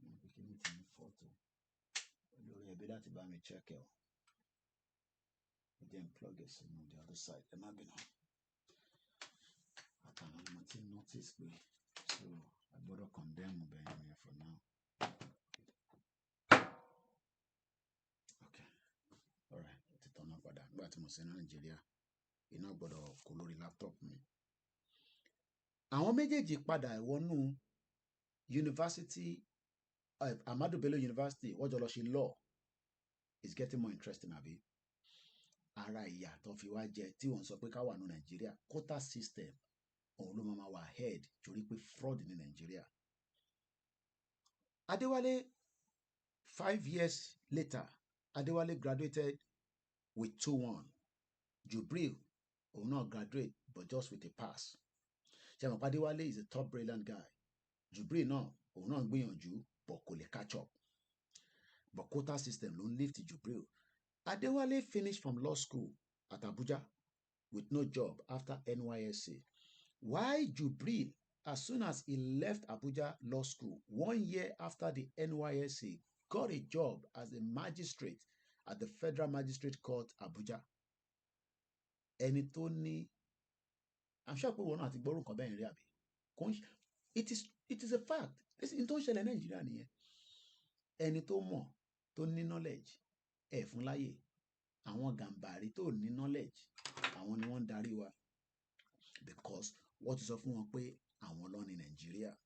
Wọ́n pe kìíní ti ní fault o. Olórí ẹbí láti bá mi check ẹ̀ o. Ẹ jẹ́ n plug ẹ̀ sínú the other side. Ẹ má bínú. Àtàwọn ọmọ tí notice pé so a gbọ́dọ̀ condemn bẹ́ẹ̀ yẹn for now. Okay. All right. Ó ti tọ́nà padà. Nígbà tí mo ṣe ní Nàìjíríà, iná gbọ́dọ̀ kó lórí laptop mi. Àwọn méjèèjì padà wọnú University, Ahmadu Bello University, wọ́n jọ lọ ṣe law. It's getting more interesting, àbí? Ara ìyà tó fi wá jẹ tí wọ́n sọ pé ká wà ní Nàìjíríà, quota system òun ló máa wà ahead torí pé fraud ní Nàìjíríà. Adéwálé, 5 years later, Adéwálé graduated with 2-1. Jubril òun náà graduate but just with a pass. Ṣé mọ̀ pé Adéwálé is a top brilliant guy. Jubril náà òun náà gbìyànjú but kò lè catch up. But quota system ló ń lift Jubril. Adéwálé finished from law school at Abuja with no job after NYSC. Why Jubril, as soon as he left Abuja Law School, 1 year after the NYSC, got a job as a magistrate at the Federal Magistrate Court, Abuja. Ẹni tó ní, I'm sure pé wọn náà ti gbọ́rùn kan bẹ́ẹ̀ rí àbí. It is a fact. Ní tó ń ṣẹlẹ̀ Nàìjíríà nìyẹn. Ẹni tó mọ̀, tó ní knowledge, ẹ̀ fún láyè. Àwọn gàǹbàrí tó ní knowledge, àwọn ni wọ́n ń darí wa. Because wọ́n ti sọ fún wọn pé àwọn ló ní Nàìjíríà.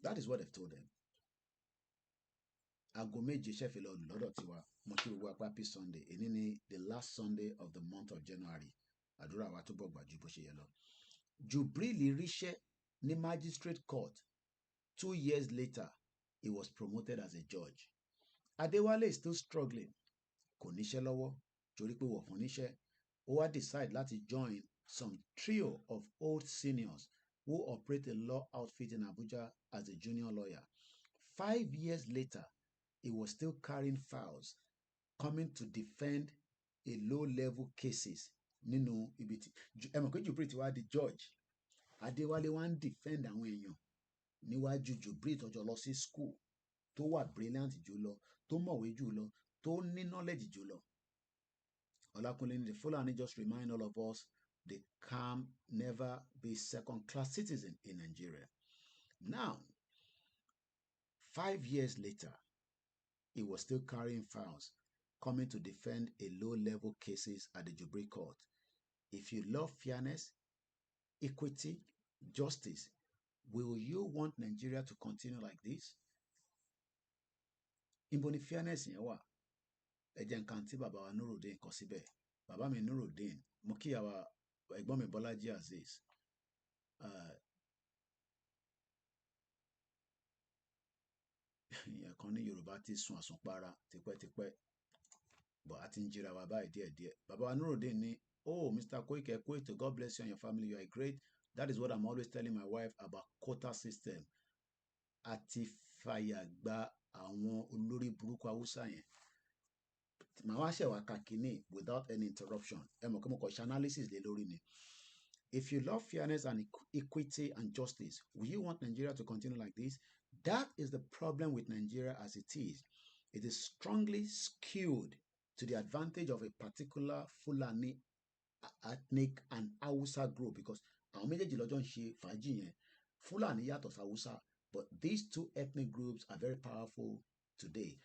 That is what they've told them. Aago méje ṣẹ́fẹ̀ lọ́dọ̀ tiwa, mo kí gbogbo apá Happy Sunday. Èní ni the last Sunday of the month of January. Àdúrà wa túbọ̀ gbà ju bó ṣe yẹ lọ. Jubril ríṣẹ́ ní magistrate court. 2 years later, he was promoted as a judge. Adewale is still struggling. Kò níṣẹ́ lọ́wọ́ torí pé wọ́n fún níṣẹ́. Ó wá decide láti join some trio of old seniors who operate a law outfit in Abuja as a junior lawyer. 5 years later, he was still carrying files, coming to defend a low-level cases nínú ibi tí ẹ mọ̀ pé Jubril ti wá di judge. Adéwálé wá ń defend àwọn èèyàn níwájú Jubril tọ́jọ́ lọ sí school, tó wà brilliant jù lọ, tó mọ̀wé jù lọ, tó ní knowledge jù lọ. Olakunle, the Fulani just remind all of us they can never be second-class citizens in Nigeria. Now, 5 years later, he was still carrying files, coming to defend a low-level cases at the Jubril court. If you love fairness, equity, justice, will you want Nigeria to continue like this? Ibo ni fairness yẹn wà? Ẹ jẹ́ nǹkan tí bàbá wa Nurudeen kọ síbẹ̀. Bàbá mi Nurudeen, mo kí àwa ẹ̀gbọ́n mi Bọ́lájí Azeez. Ìyẹn kan ní Yorùbá ti sun àsunpara tipẹ́tipẹ́, but a ti ń jíra wa báyìí díẹ̀díẹ̀. Bàbá wa Nurudeen ní, oh, Mr. Koiki, ẹ kú ètò, God bless you and your family, you are great. That is what I'm always telling my wife about quota system. Àti fàyà gba àwọn olórí burúkú Haúsá yẹn. Màá wá ṣẹ̀wá kàkíní without any interruption. Ẹ mọ̀ kí mo kọ̀ ṣe analysis lé lórí ni. If you love fairness and equity and justice, will you want Nigeria to continue like this? That is the problem with Nigeria as it is. It is strongly skewed to the advantage of a particular Fulani ethnic and Hausa group, because àwọn méjèèjì lọ́jọ́ ń ṣe fàájì yẹn. Fulani yàtọ̀ sí Hausa, but these two ethnic groups are very powerful today.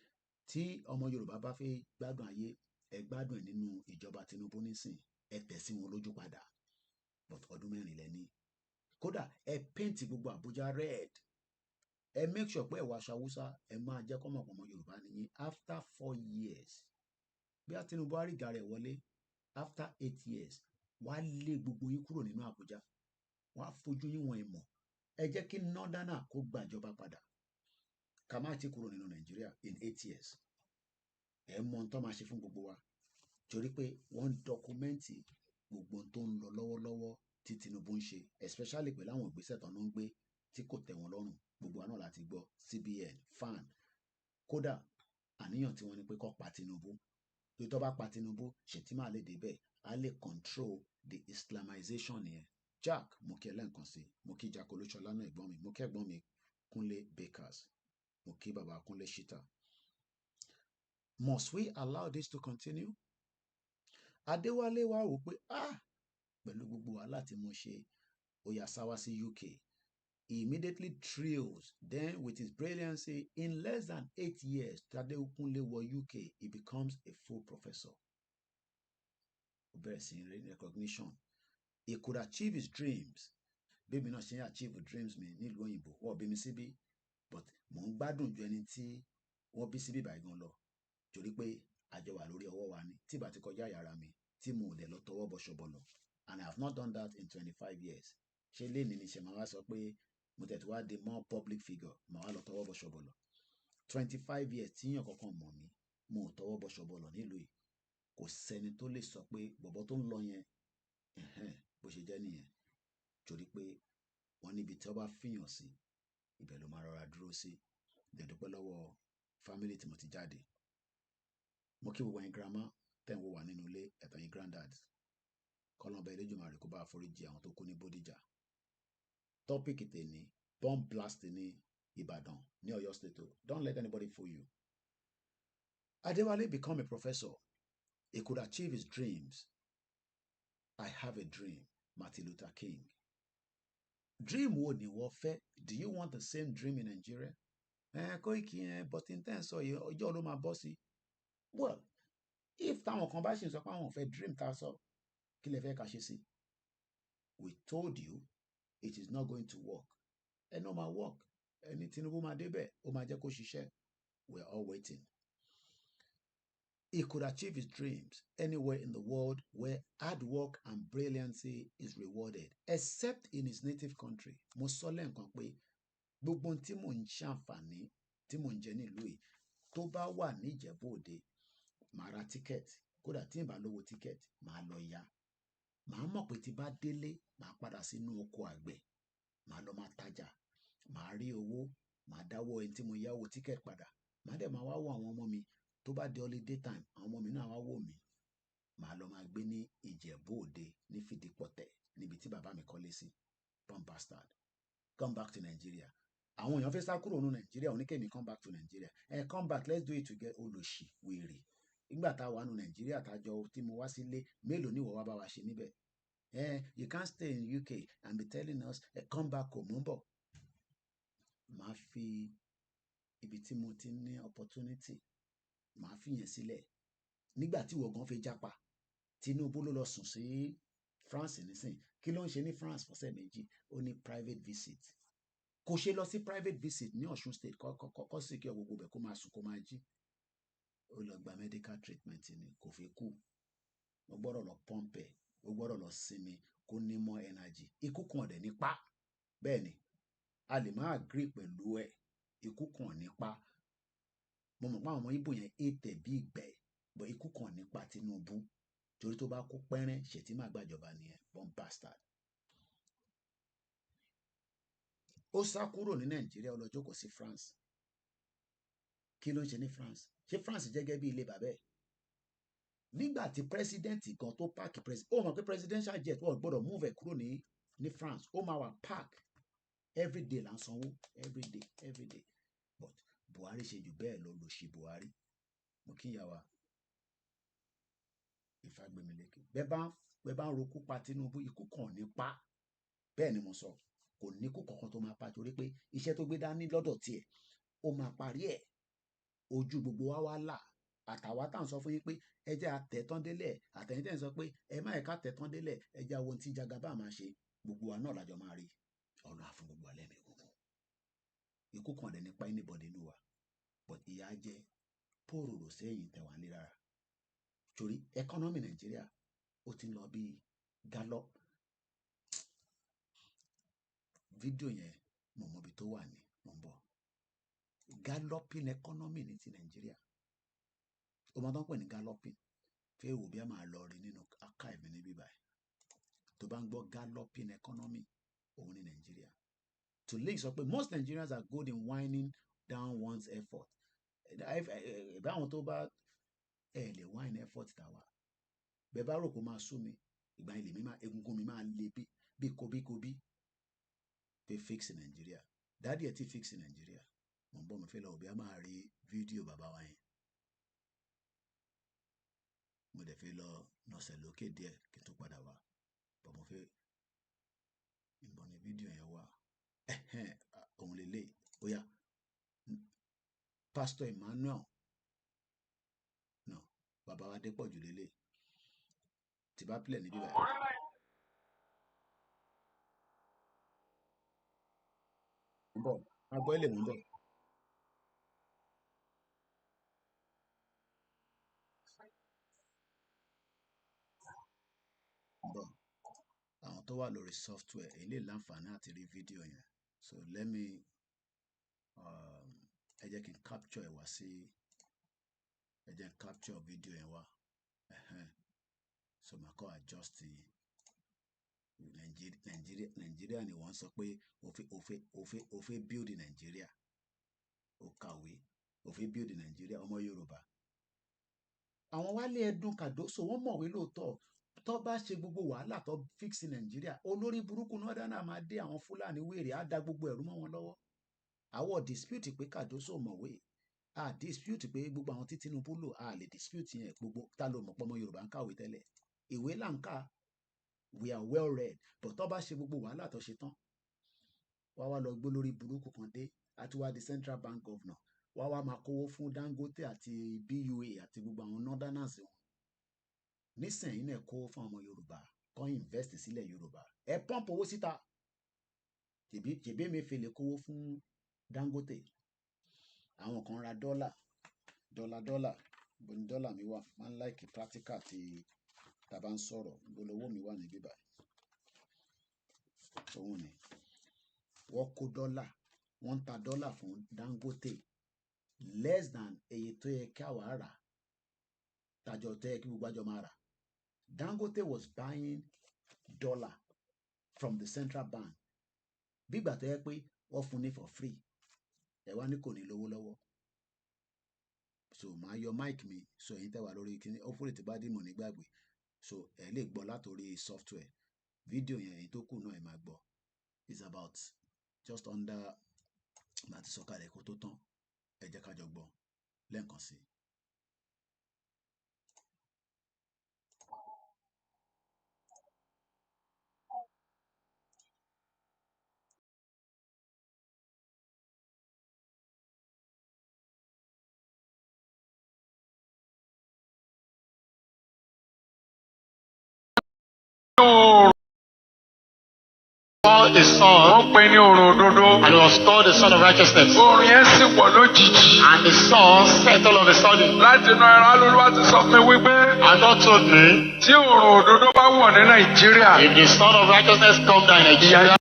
Tí ọmọ Yorùbá bá fẹ́ gbádùn ayé, ẹ gbádùn ẹ̀ nínú ìjọba Tinubu nísìn, ẹ tẹ̀ sí wọn lójú padà. But ọdún mẹ́rin lẹ́ni. Kódà ẹ paint gbogbo Abuja red. Ẹ make sure pé ẹ wọ aṣọ Hausa, ẹ máa jẹ́ kọ́ mọ̀ pọ̀ ọmọ Yorùbá nìyí. After 4 years, bí a Tinubu á rí ìgà rẹ̀ wọlé, after 8 years, wàá lé gbogbo yín kúrò nínú Abuja. Wàá fojú yín wọn ìmọ̀. Ẹ jẹ́ kí Northerner kó gbàjọba padà. Ká má ti kúrò nínú Nàìjíríà in 8 years. Ẹ mọ ohun tó máa ṣe fún gbogbo wa. Torí pé wọ́n dọ́kúmẹ́ǹtì gbogbo ohun tó ń lọ lọ́wọ́lọ́wọ́ tí Tinubu ń ṣe, especially pẹ̀lú àwọn ìgbésẹ̀ tó ń gbé tí kò tẹ́ wọn lọ́rùn. Gbogbo wa náà láti gbọ́ CBN, FAN. Kódà àníyàn tí wọ́n ní pé kó pa Tinubu. Tó tó bá pa Tinubu, Shettima lè débẹ̀, á lè control the Islamization yẹn. Jack, mo kí ẹ lẹ́ǹkan sí, mo kí Jack Olúṣọlá náà ẹ̀gbọ́n mi, mo kí ẹ̀gbọ́n mi Kúnlé Bakers, mo kí bàbá Kúnlé Shita. Must we allow this to continue? Adéwálé wá wò pé pẹ̀lú gbogbo wàhálà tí mo ṣe, ó yá sáwá sí UK. He immediately trills. Then with his brilliancy, in less than 8 years, Tadekunle wọ UK, he becomes a full professor. Recognition. He could achieve his dreams. Baby náà ṣe achieve dreams mi nílùú òyìnbó. Wọ́n bí mi síbí, but mò ń gbádùn ju ẹni tí wọ́n bí síbí báyìí gan lọ. Torí pé àjọ wà lórí ọwọ́ wa ni, tí ìbá ti kọjá yàrá mi, tí mo ò dẹ̀ lọ tọwọ́ bọ ṣọ̀bọ̀lọ̀. And I have not done that in 25 years. Ṣé léèní ni ṣe máa wá sọ pé mo tẹ̀ tí wá di more public figure, màá wá lọ tọwọ́ bọ ṣọ̀bọ̀lọ̀. 25 years tí yàn kankan mọ̀ mí, mo ò tọwọ́ bọ ṣọ̀bọ̀lọ̀ nílùú yìí. Kò sẹ́ni tó lè sọ pé bọ̀bọ̀ tó ń lọ yẹn, bó ṣe jẹ́ nìyẹn. Torí pé wọ́n níbi tí wọ́n bá fìyàn sí, ibẹ̀ ló máa rọra dúró sí. Dẹ̀dúpẹ́ lọ́wọ́ family tí mo ti jáde. Mo kí gbogbo ẹ̀yin grandma tẹ̀ ń wò wá nínú ilé, ẹ̀tọ́ yín granddad. Kọ́lọ́n bá Elédùmarè kó bá àforíjì àwọn tó kú ní Bodija. Topic tèmi, bomb blast ní Ìbàdàn, ní Ọ̀yọ́ State. Don't let anybody fool you. Adéwálé become a professor. He could achieve his dreams. I have a dream. Martin Luther King. Dream wo ni wọ́n fẹ́? Do you want the same dream in Nigeria? Koiki, but in ten sọ yìí, ọjọ́ ló máa bọ́ sí. Well, if táwọn kan bá ṣe sọ pé àwọn fẹ́ dream tá a sọ, kí lẹ fẹ́ ká ṣe sí? We told you it is not going to work. Ẹ náà máa work. Ẹni Tinubu máa débẹ̀, ó máa jẹ́ kó ṣiṣẹ́. We are all waiting. he could achieve his dreams anywhere in the world where hard work and brilliancy is rewarded, except in his native country. Mo sọ lẹ́ǹkan pé gbogbo ohun tí mò ń ṣàǹfààní tí mò ń jẹ nílùú yìí tó bá wà ní Ìjẹ̀bú Òde, màá ra tíkẹ́ẹ̀tì. Kódà tí n bá lówó tíkẹ́ẹ̀tì, màá lọ yá. Màá mọ̀ pé tí bá délé, màá padà sínú oko àgbẹ̀. Màá lọ máa tajà. Màá rí owó. Màá dáwọ́ ẹni tí mo yáwó tíkẹ́ẹ̀tì padà. Màá dẹ̀ máa wá wo àwọn ọmọ mi. Tó bá di holiday time, àwọn ọmọ mi náà wá wò mí. Màá lọ máa gbé ní Ìjẹ̀bú Òde ní Fìdípọ̀tẹ̀ níbi tí bàbá mi kọ́lé sí. Bomb bastard. Come back to Nigeria. Àwọn èèyàn fẹ́ sá kúrò ní Nigeria, oníkèmí come back to Nigeria. Come back, let's do it together. Olòṣì wèrè. Nígbà tá a wà ní Nigeria tájọ tí mo wá sílé, mélòó ni ìwọ wá bá wa ṣe níbẹ̀? You can't stay in UK and be telling us, come back home. Mo ń bọ̀. Màá fi ibi tí mo ti ní opportunity, màá fi yẹn sílẹ̀. Nígbà tí ìwọ gan fẹ́ jápa, Tinubu ló lọ sùn sí France nísìn. Kí ló ń ṣe ní France fọ́sẹ̀ méjì? Ó ní private visit. Kò ṣe lọ sí private visit ní Ọ̀ṣun state kọ́ sì kí gbogbo bẹ̀ kó máa sùn kó máa jí. Ó lọ gba medical treatment ni, kò fi kú. Ó gbọ́dọ̀ lọ pump ẹ̀, ó gbọ́dọ̀ lọ sinmi kó ní more energy. Ikú kan ọ̀dẹ̀ nípa. Bẹ́ẹ̀ ni, a lè máa agree pẹ̀lú ẹ̀. Ikú kan nípa. Mo mọ̀ pé àwọn ọmọ Ìgbò yẹn ètè bí ìgbẹ́, but ikú kan nípa Tinubu. Torí tó bá kú pẹ́rẹ́, Ṣètìmá gbàjọba nìyẹn. Bomb bastard. Ó sá kúrò ní Nàìjíríà, ó lọ jókòó sí France. Kí ló ń ṣe ní France? Ṣé France jẹ́ gẹ́gẹ́ bí ilé bàbá ẹ̀? Nígbà tí president gan tó park ó mọ̀ pé presidential jet wọ́n gbọ́dọ̀ move ẹ̀ kúrò ní France. Ó máa wà park everyday là ń sanwó everyday. But Buhari ṣe jù bẹ́ẹ̀ lọ, lò ṣe Buhari. Mo kí ìyá wa Ìfàgbémilékè. Bẹ́ẹ̀ bá ń rokú pa Tinubu, ikú kan nípa. Bẹ́ẹ̀ ni mo sọ. Kò ní kú kankan tó máa pa torí pé iṣẹ́ tó gbé dání lọ́dọ̀ tiẹ̀, ó máa parí ẹ̀. Ojú gbogbo wa wá là. Àtàwa tá à ń sọ fún yín pé ẹ jẹ́ àtẹ̀tán délẹ̀. Àtẹ̀yìn tẹ̀ ń sọ pé ẹ má ẹ̀ka tẹ̀tán délẹ̀. Ẹ jẹ́ àwọn tí Jagaba máa ṣe. Gbogbo wa náà lájọ máa rí. Ọ̀nà àfún gbogbo alẹ́ mi gbogbo. Ikú kan dẹ̀ nípa anybody nínú wa. But ìyà jẹ́ pòròrò sẹ́yìn tẹ̀wá ní rárá. Torí economy Nigeria ó ti ń lọ bí gallop. Fídíò yẹn mo mọ ibi tó wà ní, mo ń bọ̀. Galloping economy ní ti Nigeria. Ó máa tán pè ní galloping. Fẹ́ wò bí a máa lọ rí nínú archive níbí báyìí. Tó bá ń gbọ́ galloping economy, òun ní Nigeria. To link sọ pé most Nigerians are good in winding down one's effort. Báwọn tó bá lè wine effort tàwa. Bẹ́ẹ̀ bá rò kó máa sú mi, ìgbà ilé mi máa egungun mi máa le bí kobíkobí. Pé fix in Nigeria. Daddy ẹ̀ ti fix in Nigeria. Mo ń bọ̀ mo fẹ́ lọ bí a máa rí fídíò bàbá wa yẹn. Mo dẹ̀ fẹ́ lọ nọ̀sẹ̀ lókè díẹ̀ kí n tó padà wá. Bọ̀ mo fẹ́ ìbọn ní fídíò yẹn wá. Òun lè lè ó yá. Pastor Emmanuel. No, bàbá wa Adépọ̀jù lélẹ̀. Tí bá pílẹ̀ níbí báyìí. Bọ̀, agbọ́ ilé mú bọ̀. Bọ̀, àwọn tó wà lórí software ilé láǹfààní àti rí fídíò yẹn. So let me ẹ jẹ́ kí n capture ẹ̀ wá sí ẹ jẹ́ n capture fídíò yẹn wá. So màá kọ́ adjust Nigeria ni wọ́n sọ pé ó fẹ́ build Nigeria. Ó kàwé, ó fẹ́ build Nigeria, ọmọ Yorùbá. Àwọn wálé Ẹdùn Kàdóso wọ́n mọ̀wé lóòótọ́. Tó bá ṣe gbogbo wàhálà tó fix Nigeria, olórí burúkú náà dáná máa dé àwọn Fúlàní wèrè á da gbogbo ẹ̀rú mọ́ wọn lọ́wọ́. Àwọ̀ dispute pé Kàdóso mọ̀wé. A dispute pé gbogbo àwọn tí Tinubu lò, a lè dispute yẹn gbogbo tá ló mọ̀ pé ọmọ Yorùbá ń kàwé tẹ́lẹ̀. Ìwé là ń kà. We are well read. But tó bá ṣe gbogbo wàhálà tó ṣe tán, wá lọ gbé lórí burúkú kan dé àti wá di Central Bank Governor. Wá máa kówó fún Dangote àti BUA àti gbogbo àwọn northerners wọn. Nísìnyí náà kó fún ọmọ Yorùbá kọ́ invest sílẹ̀ Yorùbá. Ẹ pump owó síta. Ṣèbí mi fi lè kówó fún Dangote. Àwọn kan ra dọ́là Boni dollar mi wà, máa ń like practical tí tá bá ń sọ̀rọ̀, bolówó mi wà níbí báyìí. Òun ni. Wọ́n kó dọ́là, wọ́n ń ta dọ́là fún Dangote less than èyí tó yẹ kí àwa rà. Tájọ tó yẹ kí gbogbo àjọ máa rà. Dangote was buying dollar from the central bank. Bí ìgbà tó yẹ pé wọ́n fún ní for free. Ẹ wá ní kò ní lówó lọ́wọ́. So màá yọ mic mi, so èyí tẹ́ wà lórí kíní, hopefully tí bá dì mọ̀ nígbàgbé. So ẹ lè gbọ́ látòrí software. Fídíò yẹn èyí tó kù náà ẹ máa gbọ́. It's about just under láti sọ̀kalẹ̀ kó tó tán. Ẹ jẹ́ ká jọ gbọ́ lẹ́ẹ̀kan sí. The sun, and he was called the son of righteousness. And the sun set all of a sudden. And God told me, if the son of righteousness come down in Nigeria,